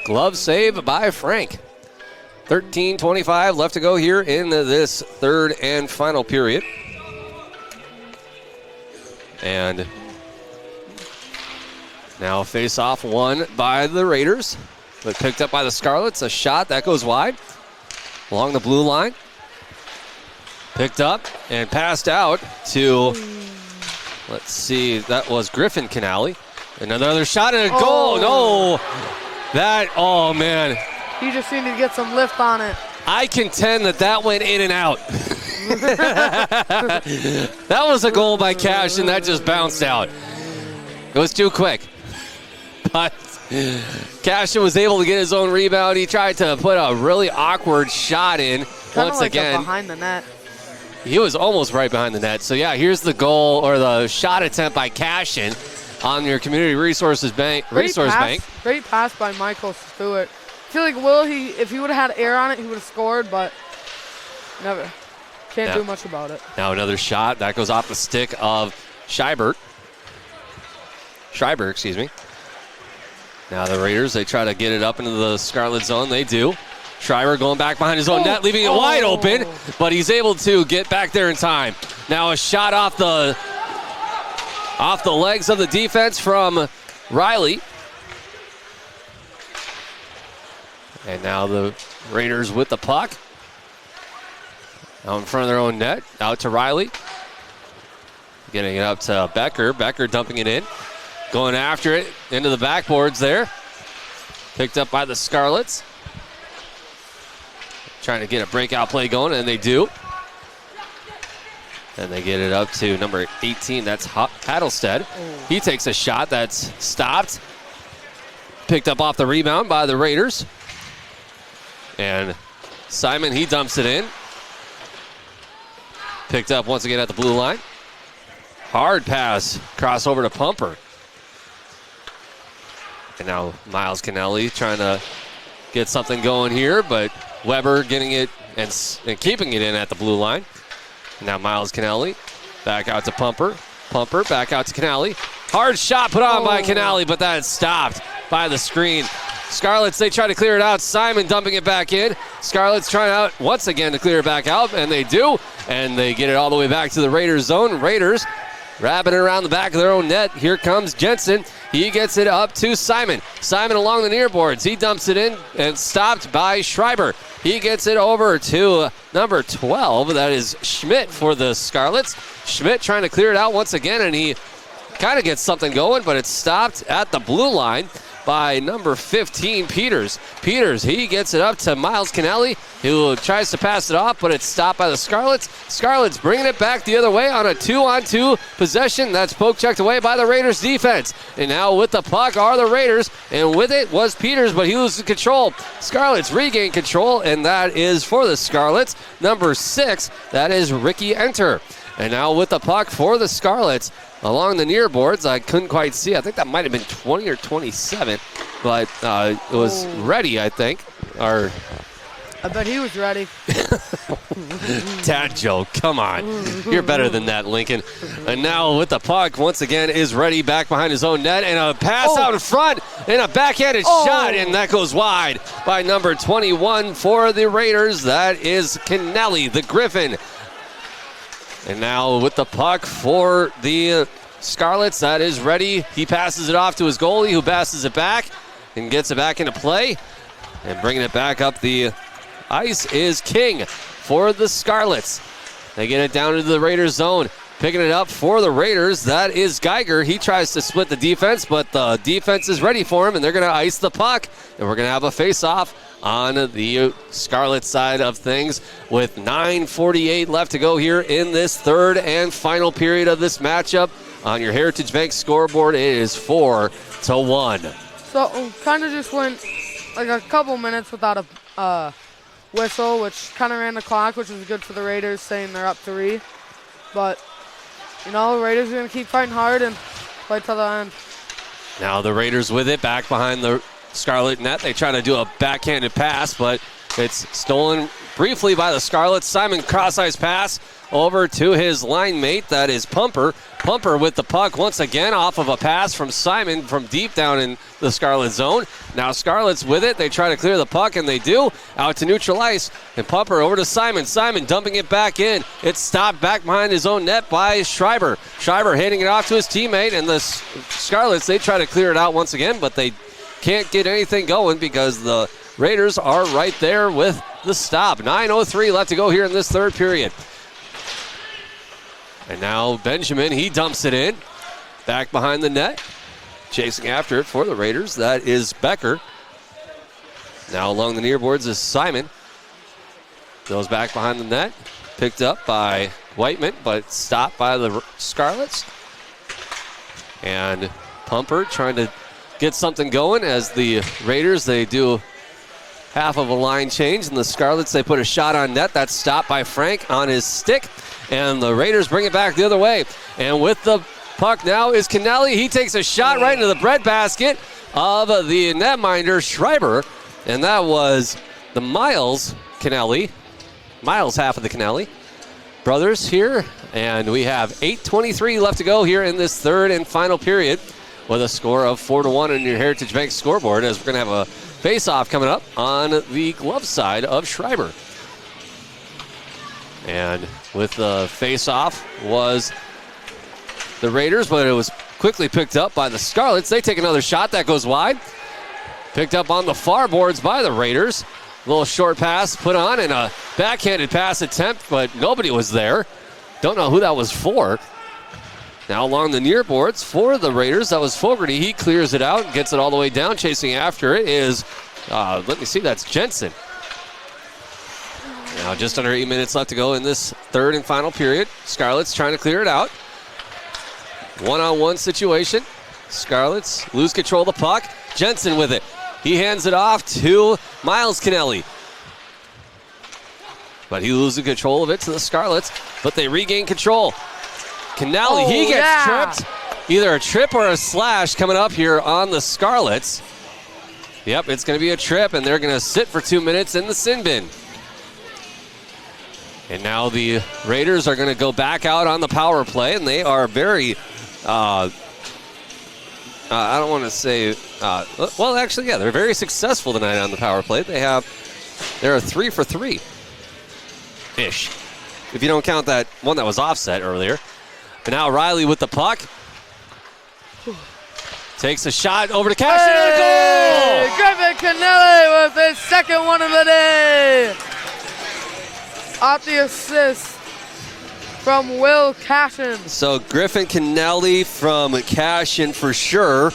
glove save by Frank. 13:25 left to go here in this third and final period. And now face-off won by the Raiders, but picked up by the Scarlets. A shot that goes wide along the blue line. Picked up and passed out to, let's see, that was Griffin Canale. Another shot and a goal. No, oh man. He just needed to get some lift on it. I contend that went in and out. That was a goal by Cash, and that just bounced out. It was too quick. But Cashin was able to get his own rebound. He tried to put a really awkward shot in once again. Behind the net. He was almost right behind the net. So, yeah, here's the goal or the shot attempt by Cashin on your Community Resource Bank. Great pass by Michael Stewart. I feel like if he would have had air on it, he would have scored, but never. Can't do much about it. Now another shot. That goes off the stick of Schreiber, excuse me. Now the Raiders, they try to get it up into the Scarlet zone. They do. Schreiber going back behind his own net, leaving it wide open, but he's able to get back there in time. Now a shot off the legs of the defense from Riley. And now the Raiders with the puck. Out in front of their own net. Out to Riley. Getting it up to Becker. Becker dumping it in. Going after it into the backboards there. Picked up by the Scarlets. Trying to get a breakout play going, and they do. And they get it up to number 18. That's Hattlestead. He takes a shot that's stopped. Picked up off the rebound by the Raiders. And Simon, he dumps it in. Picked up once again at the blue line. Hard pass. Crossover to Pumper. And now Miles Canelli trying to get something going here, but Weber getting it and keeping it in at the blue line. And now Miles Canelli back out to Pumper. Pumper back out to Canale. Hard shot put on by Canale, but that is stopped by the screen. Scarlets, they try to clear it out. Simon dumping it back in. Scarlets trying out once again to clear it back out, and they do. And they get it all the way back to the Raiders zone. Raiders wrapping it around the back of their own net. Here comes Jensen. He gets it up to Simon. Simon along the near boards. He dumps it in and stopped by Schreiber. He gets it over to number 12. That is Schmidt for the Scarlets. Schmidt trying to clear it out once again, and he kind of gets something going, but it's stopped at the blue line by number 15, Peters. Peters, he gets it up to Miles Canale, who tries to pass it off, but it's stopped by the Scarlets. Scarlets bringing it back the other way on a 2-on-2 possession. That's poke-checked away by the Raiders defense. And now with the puck are the Raiders, and with it was Peters, but he loses control. Scarlets regain control, and that is for the Scarlets. Number 6, that is Ricky Enter. And now with the puck for the Scarlets along the near boards. I couldn't quite see. I think that might have been 20 or 27, but it was ready, I think. I bet he was ready. Dad joke, come on. You're better than that, Lincoln. And now with the puck, once again, is ready back behind his own net. And a pass out in front and a backhanded shot, and that goes wide by number 21 for the Raiders. That is Canale, the Griffin. And now with the puck for the Scarlets, that is ready. He passes it off to his goalie, who passes it back and gets it back into play. And bringing it back up the ice is King for the Scarlets. They get it down into the Raiders zone. Picking it up for the Raiders, that is Geiger. He tries to split the defense, but the defense is ready for him, and they're going to ice the puck. And we're going to have a face-off on the Scarlet side of things with 9:48 left to go here in this third and final period of this matchup. On your Heritage Bank scoreboard, it is 4-1. So kind of just went like a couple minutes without a whistle, which kind of ran the clock, which is good for the Raiders, saying they're up 3. But, you know, the Raiders are going to keep fighting hard and play till the end. Now the Raiders with it back behind the Scarlet net. They try to do a backhanded pass, but it's stolen briefly by the Scarlets. Simon cross-ice pass over to his line mate. That is Pumper. Pumper with the puck once again off of a pass from Simon from deep down in the Scarlet zone. Now Scarlets with it. They try to clear the puck, and they do. Out to neutral ice, and Pumper over to Simon. Simon dumping it back in. It's stopped back behind his own net by Schreiber. Schreiber handing it off to his teammate, and the Scarlets, they try to clear it out once again, but they can't get anything going because the Raiders are right there with the stop. 9:03 left to go here in this third period. And now Benjamin, he dumps it in. Back behind the net. Chasing after it for the Raiders. That is Becker. Now along the near boards is Simon. Goes back behind the net. Picked up by Whiteman, but stopped by the Scarlets. And Pumper trying to get something going as the Raiders, they do half of a line change, and the Scarlets, they put a shot on net. That's stopped by Frank on his stick, and the Raiders bring it back the other way. And with the puck now is Kennelly. He takes a shot right into the breadbasket of the netminder Schreiber, and that was the Miles Kennelly. Miles half of the Kennelly brothers here, and we have 8:23 left to go here in this third and final period with a score of 4-1 on your Heritage Bank scoreboard, as we're going to have a face-off coming up on the glove side of Schreiber. And with the face-off was the Raiders, but it was quickly picked up by the Scarlets. They take another shot. That goes wide. Picked up on the far boards by the Raiders. A little short pass put on and a backhanded pass attempt, but nobody was there. Don't know who that was for. Now along the near boards for the Raiders, that was Fogarty. He clears it out and gets it all the way down. Chasing after it is, let me see, that's Jensen. Now just under 8 minutes left to go in this third and final period. Scarlets trying to clear it out. One-on-one situation. Scarlets lose control of the puck. Jensen with it. He hands it off to Miles Kennelly. But he loses control of it to the Scarlets, but they regain control. Kennelly, he gets tripped. Either a trip or a slash coming up here on the Scarlets. Yep, it's going to be a trip, and they're going to sit for 2 minutes in the sin bin. And now the Raiders are going to go back out on the power play, and they are very, I don't want to say, well, actually, yeah, they're very successful tonight on the power play. They're 3 for 3-ish, if you don't count that one that was offset earlier. But now Riley with the puck. Takes a shot over to Cashin and a goal! Griffin Kennelly with his second one of the day. Off the assist from Will Cashin. So Griffin Kennelly from Cashin for sure.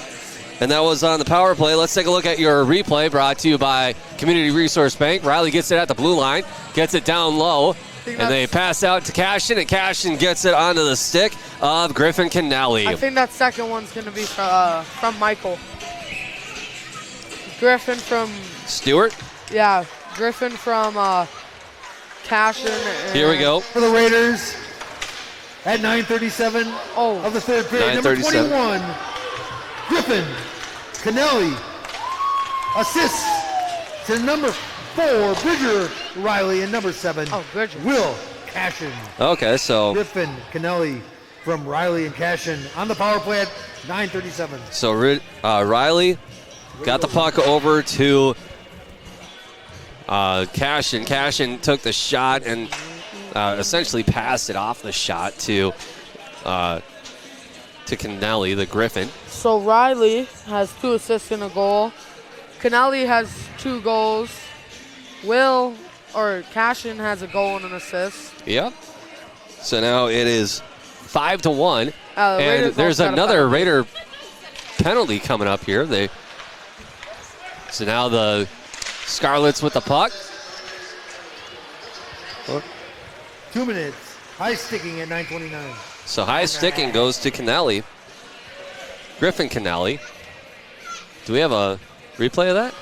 And that was on the power play. Let's take a look at your replay brought to you by Community Resource Bank. Riley gets it at the blue line, gets it down low. And they pass out to Cashin, and Cashin gets it onto the stick of Griffin Kennelly. I think that second one's going to be from Michael. Griffin from... Stewart? Yeah, Griffin from Cashin. Here we go. For the Raiders at 9:37 of the third period. Number 21, Griffin Kennelly. Assists to number 4, Bridger Riley, and number 7, Will Cashin. Okay, so Griffin Kennelly from Riley and Cashin on the power play at 9:37. So Riley got the puck over to Cashin. Cashin took the shot and essentially passed it off the shot to Kennelly, the Griffin. So Riley has 2 assists and a goal. Kennelly has 2 goals. Cashin has a goal and an assist. Yep. So now it is 5-1. And Raiders there's also got a another penalty. Raider penalty coming up here. So now the Scarlets with the puck. 2 minutes. High sticking at 9:29. So high sticking goes to Kennelly. Griffin Kennelly. Do we have a replay of that?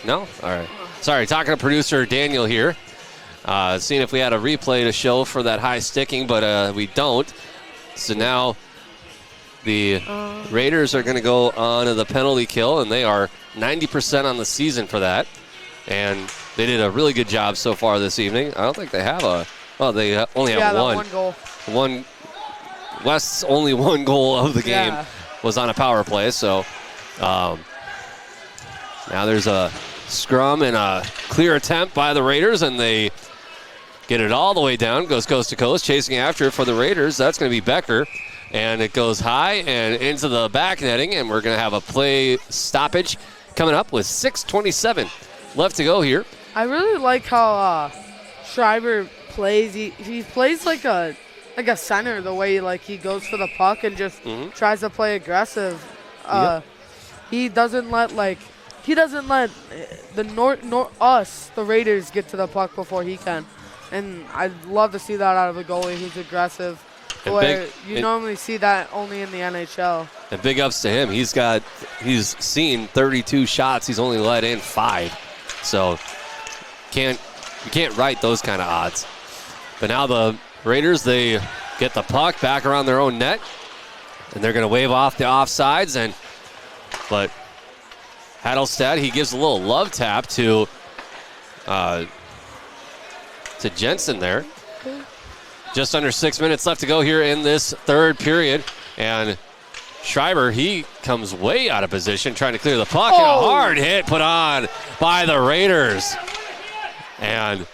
No? All right. Sorry, talking to producer Daniel here. Seeing if we had a replay to show for that high sticking, but we don't. So now the Raiders are going to go on to the penalty kill, and they are 90% on the season for that. And they did a really good job so far this evening. I don't think they have they only have one goal. West's only one goal of the game was on a power play. So now there's a scrum and a clear attempt by the Raiders, and they get it all the way down. Goes coast to coast, chasing after it for the Raiders. That's going to be Becker. And it goes high and into the back netting, and we're going to have a play stoppage coming up with 6:27 left to go here. I really like how Schreiber plays. He plays like a center, the way he goes for the puck and just tries to play aggressive. He doesn't let the Raiders get to the puck before he can. And I'd love to see that out of a goalie who's aggressive. Where you normally see that only in the NHL. And big ups to him. He's seen 32 shots. He's only let in 5. So you can't write those kind of odds. But now the Raiders, they get the puck back around their own net, and they're going to wave off the offsides. But Hattelstad, he gives a little love tap to Jensen there. Just under 6 minutes left to go here in this third period. And Schreiber, he comes way out of position trying to clear the puck. And a hard hit put on by the Raiders. And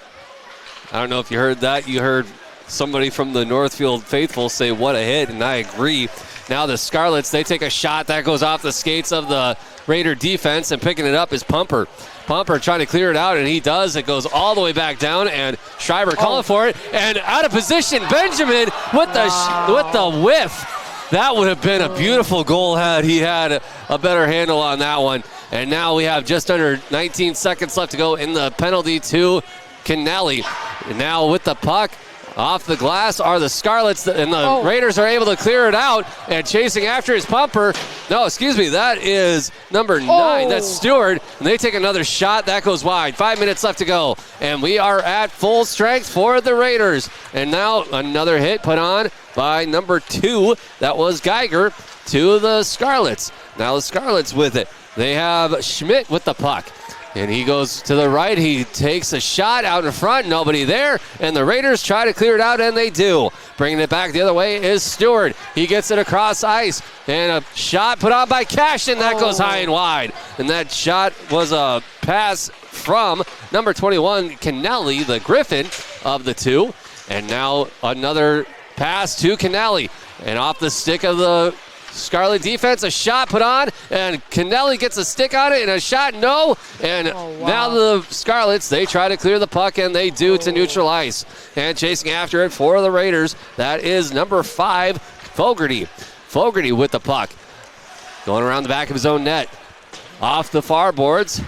I don't know if you heard that. You heard somebody from the Northfield faithful say, what a hit, and I agree. Now the Scarlets, they take a shot. That goes off the skates of the Raider defense, and picking it up is Pumper. Pumper trying to clear it out, and he does. It goes all the way back down, and Schreiber calling for it. And out of position, Benjamin with the whiff. That would have been a beautiful goal had he had a better handle on that one. And now we have just under 19 seconds left to go in the penalty to Kennelly. And now with the puck, off the glass are the Scarlets, and the Raiders are able to clear it out, and chasing after is Pumper. No, excuse me, that is number 9. That's Stewart, and they take another shot. That goes wide. 5 minutes left to go, and we are at full strength for the Raiders. And now another hit put on by number 2. That was Geiger to the Scarlets. Now the Scarlets with it. They have Schmidt with the puck. And he goes to the right. He takes a shot out in front. Nobody there. And the Raiders try to clear it out, and they do. Bringing it back the other way is Stewart. He gets it across ice. And a shot put on by Cashin. That goes high and wide. And that shot was a pass from number 21, Kennelly, the Griffin of the two. And now another pass to Kennelly. And off the stick of the Scarlet defense, a shot put on, and Kennelly gets a stick on it, and a shot, no. And now the Scarlets, they try to clear the puck, and they do to neutral ice. And chasing after it for the Raiders, that is number 5, Fogarty. Fogarty with the puck. Going around the back of his own net. Off the far boards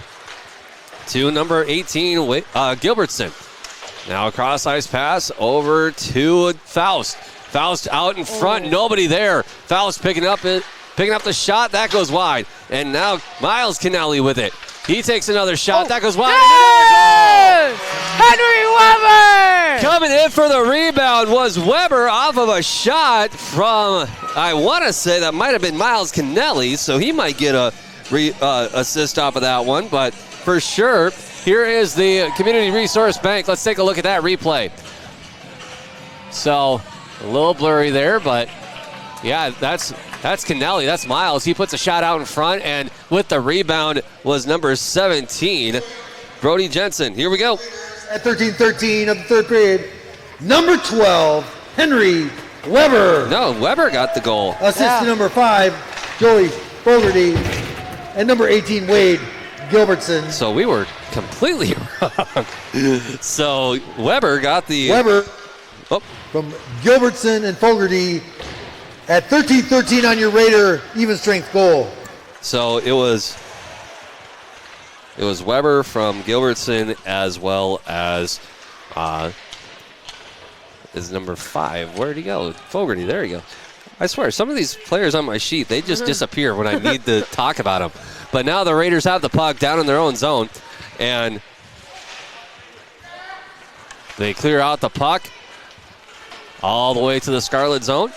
to number 18, Gilbertson. Now a cross ice pass over to Faust. Faust out in front, nobody there. Faust picking up the shot, that goes wide. And now Miles Kennelly with it. He takes another shot, that goes wide. Henry Weber! Coming in for the rebound was Weber off of a shot from, I want to say that might have been Miles Kennelly, so he might get a assist off of that one. But for sure, here is the Community Resource Bank. Let's take a look at that replay. So, a little blurry there, but yeah, that's Kennelly. That's Miles. He puts a shot out in front, and with the rebound was number 17, Brody Jensen. Here we go. At 13-13 of the third period, number 12, Henry Weber. No, Weber got the goal. Assist to number 5, Joey Fogarty, and number 18, Wade Gilbertson. So we were completely wrong. So Weber got the... Weber from Gilbertson and Fogarty At 13-13 on your Raider even strength goal. So it was Weber from Gilbertson as well as is number 5. Where'd he go? Fogarty, there you go. I swear, some of these players on my sheet, they just disappear when I need to talk about them. But now the Raiders have the puck down in their own zone, and they clear out the puck all the way to the Scarlet zone.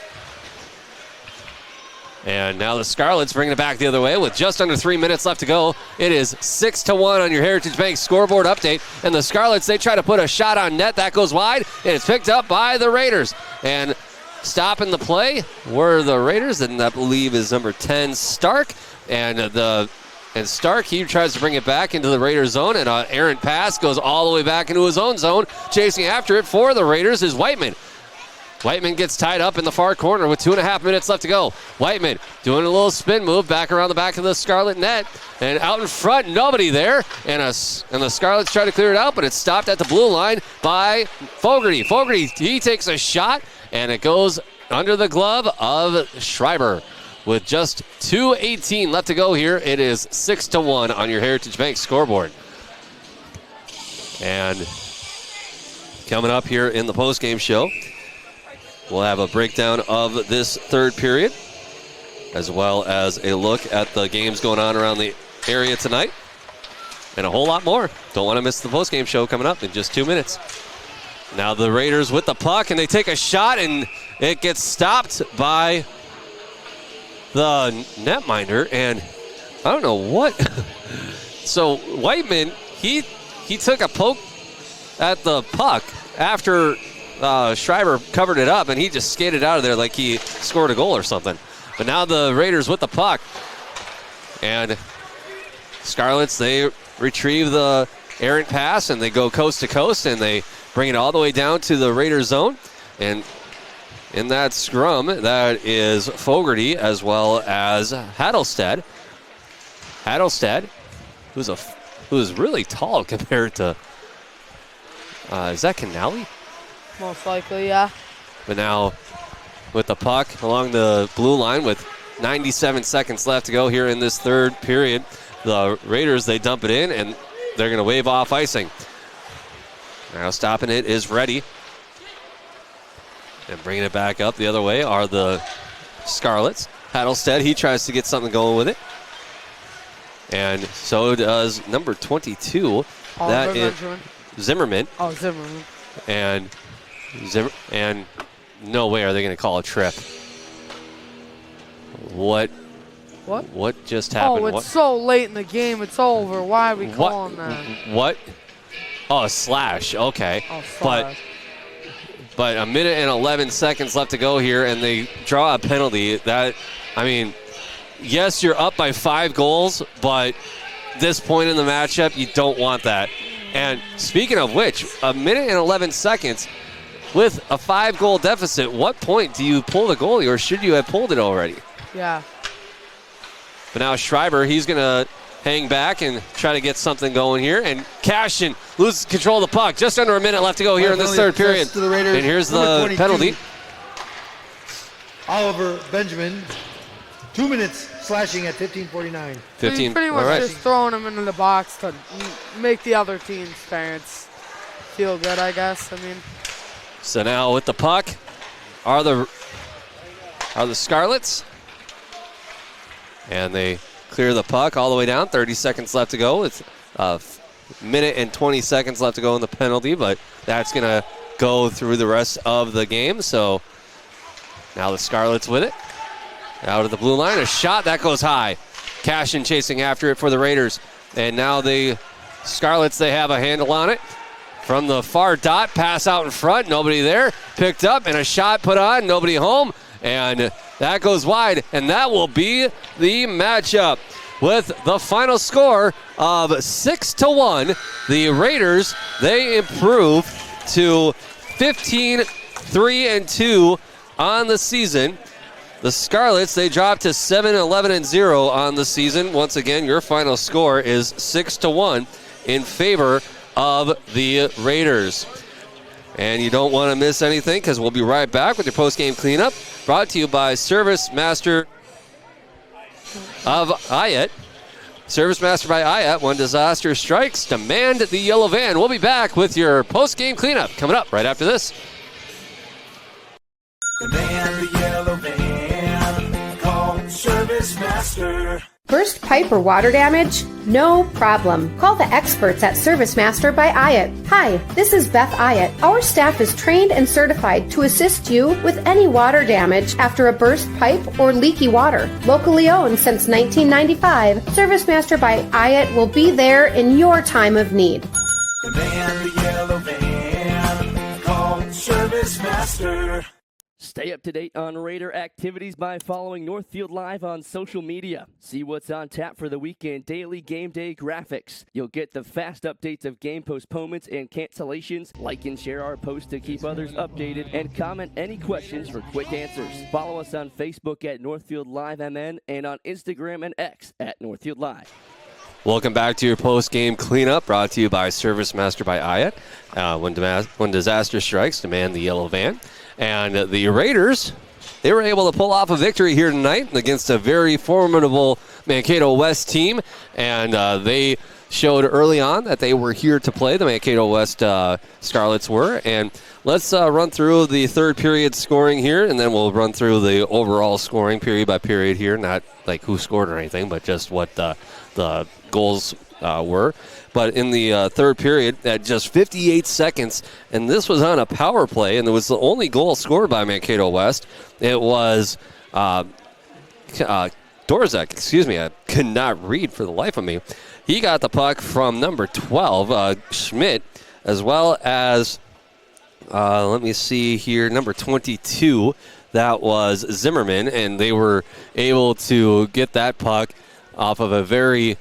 And now the Scarlets bringing it back the other way with just under 3 minutes left to go. It is 6-1 on your Heritage Bank scoreboard update. And the Scarlets, they try to put a shot on net. That goes wide, and it's picked up by the Raiders. And stopping the play were the Raiders, and I believe is number 10, Stark. And Stark, he tries to bring it back into the Raiders zone, and an errant pass goes all the way back into his own zone. Chasing after it for the Raiders is Whiteman. Whiteman gets tied up in the far corner with 2.5 minutes left to go. Whiteman doing a little spin move back around the back of the Scarlet net. And out in front, nobody there. And the Scarlets try to clear it out, but it's stopped at the blue line by Fogarty. Fogarty, he takes a shot, and it goes under the glove of Schreiber. With just 2:18 left to go here, it is 6-1 on your Heritage Bank scoreboard. And coming up here in the postgame show, we'll have a breakdown of this third period, as well as a look at the games going on around the area tonight, and a whole lot more. Don't want to miss the postgame show coming up in just 2 minutes. Now the Raiders with the puck, and they take a shot, and it gets stopped by the netminder, and I don't know what. So Whiteman, he took a poke at the puck after Schreiber covered it up, and he just skated out of there like he scored a goal or something. But now the Raiders with the puck, and Scarlets, they retrieve the errant pass, and they go coast to coast, and they bring it all the way down to the Raiders zone. And in that scrum, that is Fogarty as well as Hattelstead. Hattelstead, who's really tall compared to, is that Canali? Most likely, yeah. But now with the puck along the blue line with 97 seconds left to go here in this third period, the Raiders, they dump it in, and they're going to wave off icing. Now stopping it is Reddy. And bringing it back up the other way are the Scarlets. Hattelstead, he tries to get something going with it. And so does number 22. That is Zimmerman. Oh, Zimmerman. And no way are they going to call a trip. What just happened? Oh, it's so late in the game. It's over. Why are we calling that? What? Oh, a slash. Okay. Oh, slash. But a minute and 11 seconds left to go here, and they draw a penalty. Yes, you're up by 5 goals, but this point in the matchup, you don't want that. And speaking of which, a minute and 11 seconds with a 5-goal deficit, what point do you pull the goalie, or should you have pulled it already? Yeah. But now Schreiber, he's going to hang back and try to get something going here. And Cashin loses control of the puck. Just under a minute left to go here in this third period. And here's the penalty. Oliver Benjamin, 2 minutes slashing at 15:49. 15. Pretty much just throwing him into the box to make the other team's fans feel good, I guess. So now with the puck are the Scarlets. And they clear the puck all the way down. 30 seconds left to go. It's a minute and 20 seconds left to go in the penalty, but that's going to go through the rest of the game. So now the Scarlets with it. Out of the blue line, a shot that goes high. Cashin chasing after it for the Raiders. And now the Scarlets, they have a handle on it. From the far dot, pass out in front, nobody there. Picked up and a shot put on, nobody home. And that goes wide, and that will be the matchup. With the final score of 6-1, the Raiders, they improve to 15-3-2 on the season. The Scarlets, they drop to 7-11-0 on the season. Once again, your final score is 6-1 in favor of the Raiders. And you don't want to miss anything because we'll be right back with your post-game cleanup, brought to you by Service Master of IAT. Service Master by IAT. When disaster strikes, demand the yellow van. We'll be back with your post-game cleanup coming up right after this. Demand the yellow van. Call Service Master. Burst pipe or water damage? No problem. Call the experts at Service Master by IAT. Hi, this is Beth IAT. Our staff is trained and certified to assist you with any water damage after a burst pipe or leaky water. Locally owned since 1995, Service Master by IAT will be there in your time of need. Demand the yellow van. Call Service Master. Stay up to date on Raider activities by following Northfield Live on social media. See what's on tap for the weekend daily game day graphics. You'll get the fast updates of game postponements and cancellations. Like and share our posts to keep others updated, and comment any questions for quick answers. Follow us on Facebook at Northfield Live MN and on Instagram and X at Northfield Live. Welcome back to your post-game cleanup, brought to you by Service Master by IAT. When disaster strikes, demand the yellow van. And the Raiders, they were able to pull off a victory here tonight against a very formidable Mankato West team. And they showed early on that they were here to play. The Mankato West Scarlets were. And let's run through the third period scoring here, and then we'll run through the overall scoring period by period here. Not like who scored or anything, but just what the goals were. But in the third period, at just 58 seconds, and this was on a power play, and it was the only goal scored by Mankato West. It was Dorzek, I could not read for the life of me. He got the puck from number 12, Schmidt, as well as, let me see here, number 22, that was Zimmerman, and they were able to get that puck off of a very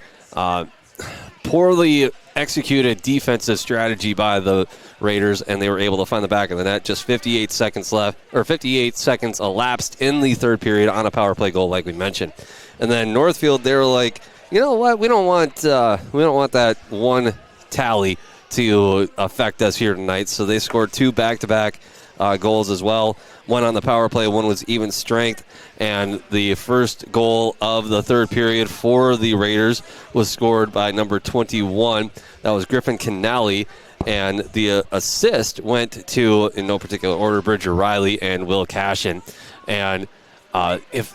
poorly executed defensive strategy by the Raiders, and they were able to find the back of the net. Just 58 seconds left, or 58 seconds elapsed in the third period on a power play goal, like we mentioned. And then Northfield, they were like, you know what? We don't want that one tally to affect us here tonight. So they scored two back-to-back goals as well. One on the power play, one was even strength. And the first goal of the third period for the Raiders was scored by number 21. That was Griffin Canali. And the assist went to, in no particular order, Bridger Riley and Will Cashin. And if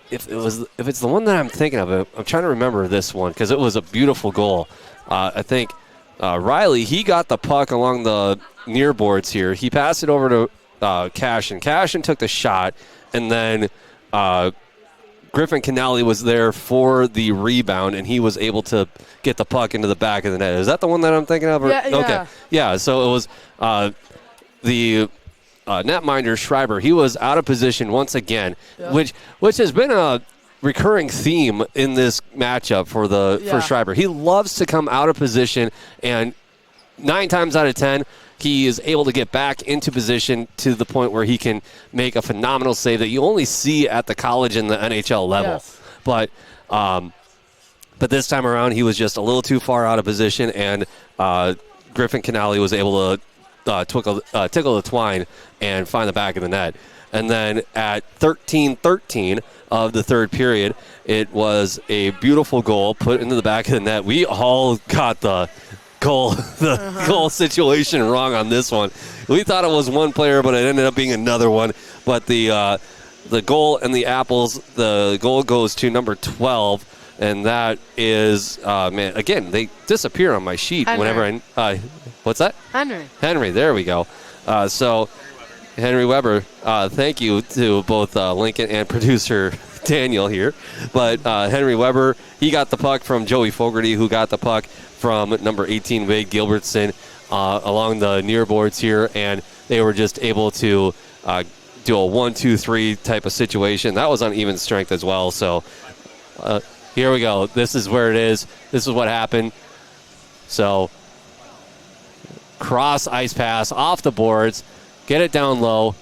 it's the one that I'm thinking of, I'm trying to remember this one because it was a beautiful goal. I think Riley, he got the puck along the near boards here. He passed it over to Cashin. Cashin took the shot, and then Griffin Canali was there for the rebound, and he was able to get the puck into the back of the net. Is that the one that I'm thinking of? Yeah. Okay. Yeah, so it was the netminder Schreiber. He was out of position once again, which has been a recurring theme in this matchup for Schreiber. He loves to come out of position, and 9 times out of 10, he is able to get back into position to the point where he can make a phenomenal save that you only see at the college and the NHL level. Yes. But this time around, he was just a little too far out of position, and Griffin Canali was able to tickle the twine and find the back of the net. And then at 13-13 of the third period, it was a beautiful goal put into the back of the net. We all got the goal situation wrong on this one. We thought it was one player, but it ended up being another one. But the goal and the apples, the goal goes to number 12, and that is again, they disappear on my sheet Henry. whenever I what's that? Henry, there we go. So Henry Weber, thank you to both Lincoln and producer Daniel here. But Henry Weber, he got the puck from Joey Fogarty, who got the puck from number 18, Wade Gilbertson, along the near boards here, and they were just able to do a 1-2-3 type of situation. That was on even strength as well. So here we go. This is where it is. This is what happened. So cross ice pass off the boards, get it down low,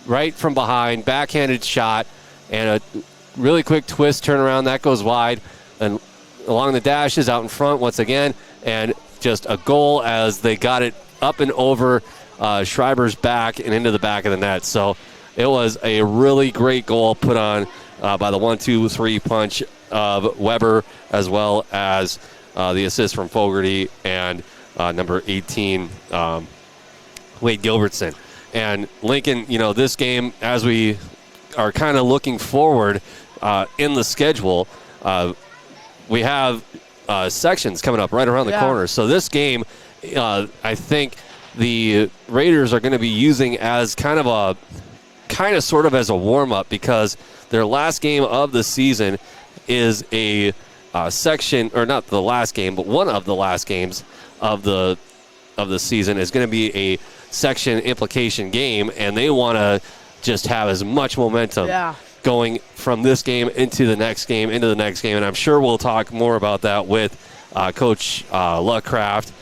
right from behind, backhanded shot, and a really quick twist turnaround. That goes wide, and along the dashes out in front once again, and just a goal as they got it up and over Schreiber's back and into the back of the net. So it was a really great goal put on by the 1-2-3 punch of Weber, as well as the assist from Fogarty and number 18, Wade Gilbertson. And Lincoln, this game, as we are kind of looking forward in the schedule, we have sections coming up right around the corner. So this game, I think the Raiders are going to be using as kind of sort of as a warm-up, because their last game of the season is a section, or not the last game, but one of the last games of the season is going to be a section implication game, and they want to just have as much momentum going from this game into the next game, and I'm sure we'll talk more about that with Coach Luckcraft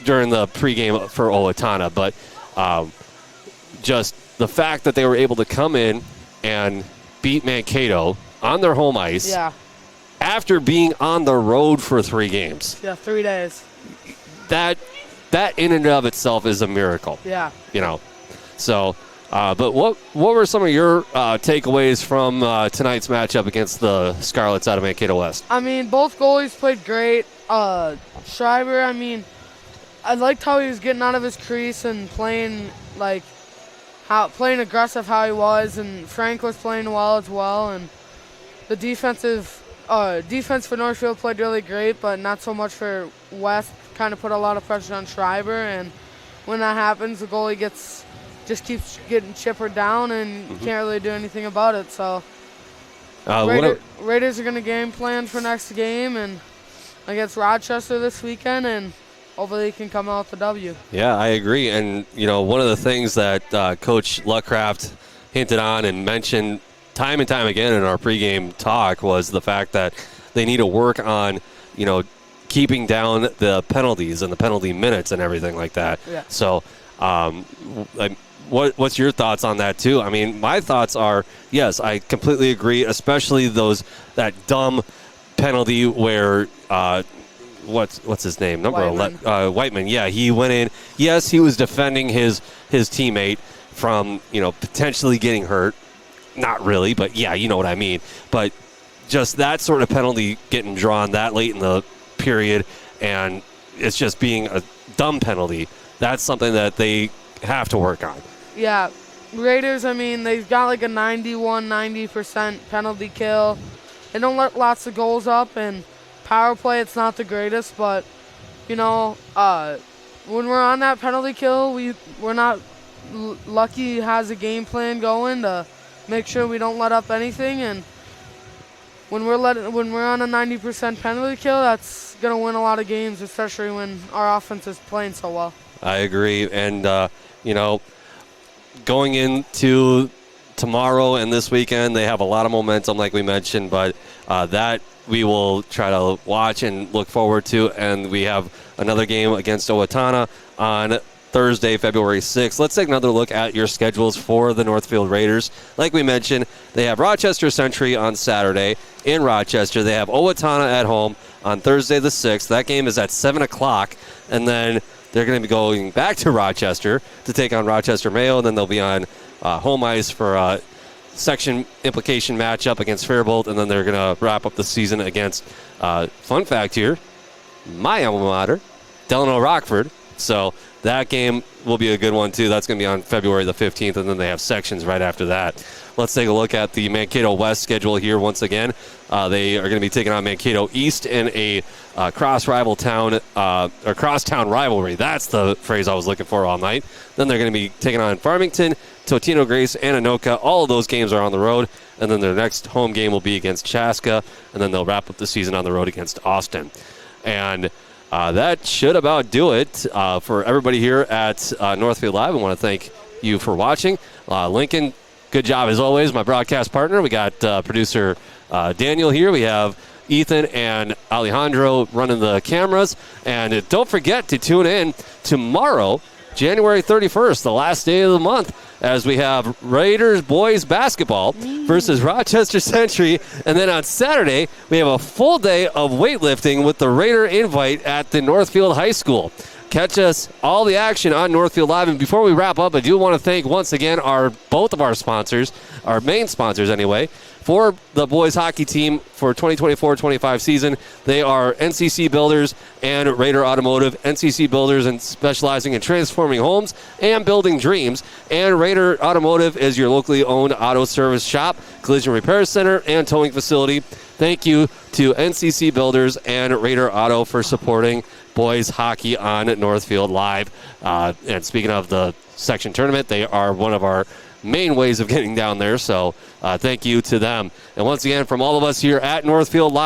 during the pregame for Owatonna. But just the fact that they were able to come in and beat Mankato on their home ice after being on the road for 3 games. 3 days. That in and of itself is a miracle. So but what were some of your takeaways from tonight's matchup against the Scarlets out of Mankato West? I mean, both goalies played great. Schreiber, I mean, I liked how he was getting out of his crease and playing playing aggressive how he was, and Frank was playing well as well, and the defense for Northfield played really great, but not so much for West. Kind of put a lot of pressure on Schreiber, and when that happens, the goalie just keeps getting chippered down, and you can't really do anything about it. So Raiders are going to game plan for next game and against Rochester this weekend, and hopefully they can come out with the W. Yeah, I agree. And, one of the things that Coach Luckcraft hinted on and mentioned time and time again in our pregame talk was the fact that they need to work on, keeping down the penalties and the penalty minutes and everything like that. Yeah. So what's your thoughts on that, too? I mean, my thoughts are, yes, I completely agree, especially that dumb penalty where what's his name? Whiteman. Yeah, he went in. Yes, he was defending his teammate from, potentially getting hurt. Not really, but yeah, you know what I mean. But just that sort of penalty getting drawn that late in the period, and it's just being a dumb penalty. That's something that they have to work on. Yeah, Raiders, I mean, they've got like a 90% penalty kill. They don't let lots of goals up, and power play, it's not the greatest, but, when we're on that penalty kill, we're not lucky has a game plan going to make sure we don't let up anything, and when we're on a 90% penalty kill, that's going to win a lot of games, especially when our offense is playing so well. I agree, and, going into tomorrow and this weekend, they have a lot of momentum, like we mentioned, but that we will try to watch and look forward to, and we have another game against Owatonna on Thursday, February 6th. Let's take another look at your schedules for the Northfield Raiders. Like we mentioned, they have Rochester Century on Saturday in Rochester. They have Owatonna at home on Thursday the 6th. That game is at 7 o'clock, and then they're going to be going back to Rochester to take on Rochester Mayo, and then they'll be on home ice for a section implication matchup against Faribault, and then they're going to wrap up the season against, fun fact here, my alma mater, Delano Rockford. So that game will be a good one, too. That's going to be on February the 15th, and then they have sections right after that. Let's take a look at the Mankato West schedule here once again. They are going to be taking on Mankato East in a cross-town rivalry. That's the phrase I was looking for all night. Then they're going to be taking on Farmington, Totino Grace, and Anoka. All of those games are on the road, and then their next home game will be against Chaska, and then they'll wrap up the season on the road against Austin. And that should about do it for everybody here at Northfield Live. I want to thank you for watching. Lincoln, good job as always, my broadcast partner. We got producer Daniel here. We have Ethan and Alejandro running the cameras. And don't forget to tune in tomorrow, January 31st, the last day of the month, as we have Raiders boys basketball versus Rochester Century. And then on Saturday, we have a full day of weightlifting with the Raider invite at the Northfield High School. Catch us all the action on Northfield Live. And before we wrap up, I do want to thank once again both of our sponsors, our main sponsors anyway, for the boys hockey team for 2024-25 season. They are NCC Builders and Raider Automotive. NCC Builders and specializing in transforming homes and building dreams. And Raider Automotive is your locally owned auto service shop, collision repair center, and towing facility. Thank you to NCC Builders and Raider Auto for supporting boys hockey on Northfield Live. And speaking of the section tournament, they are one of our main ways of getting down there. So thank you to them. And once again, from all of us here at Northfield Live,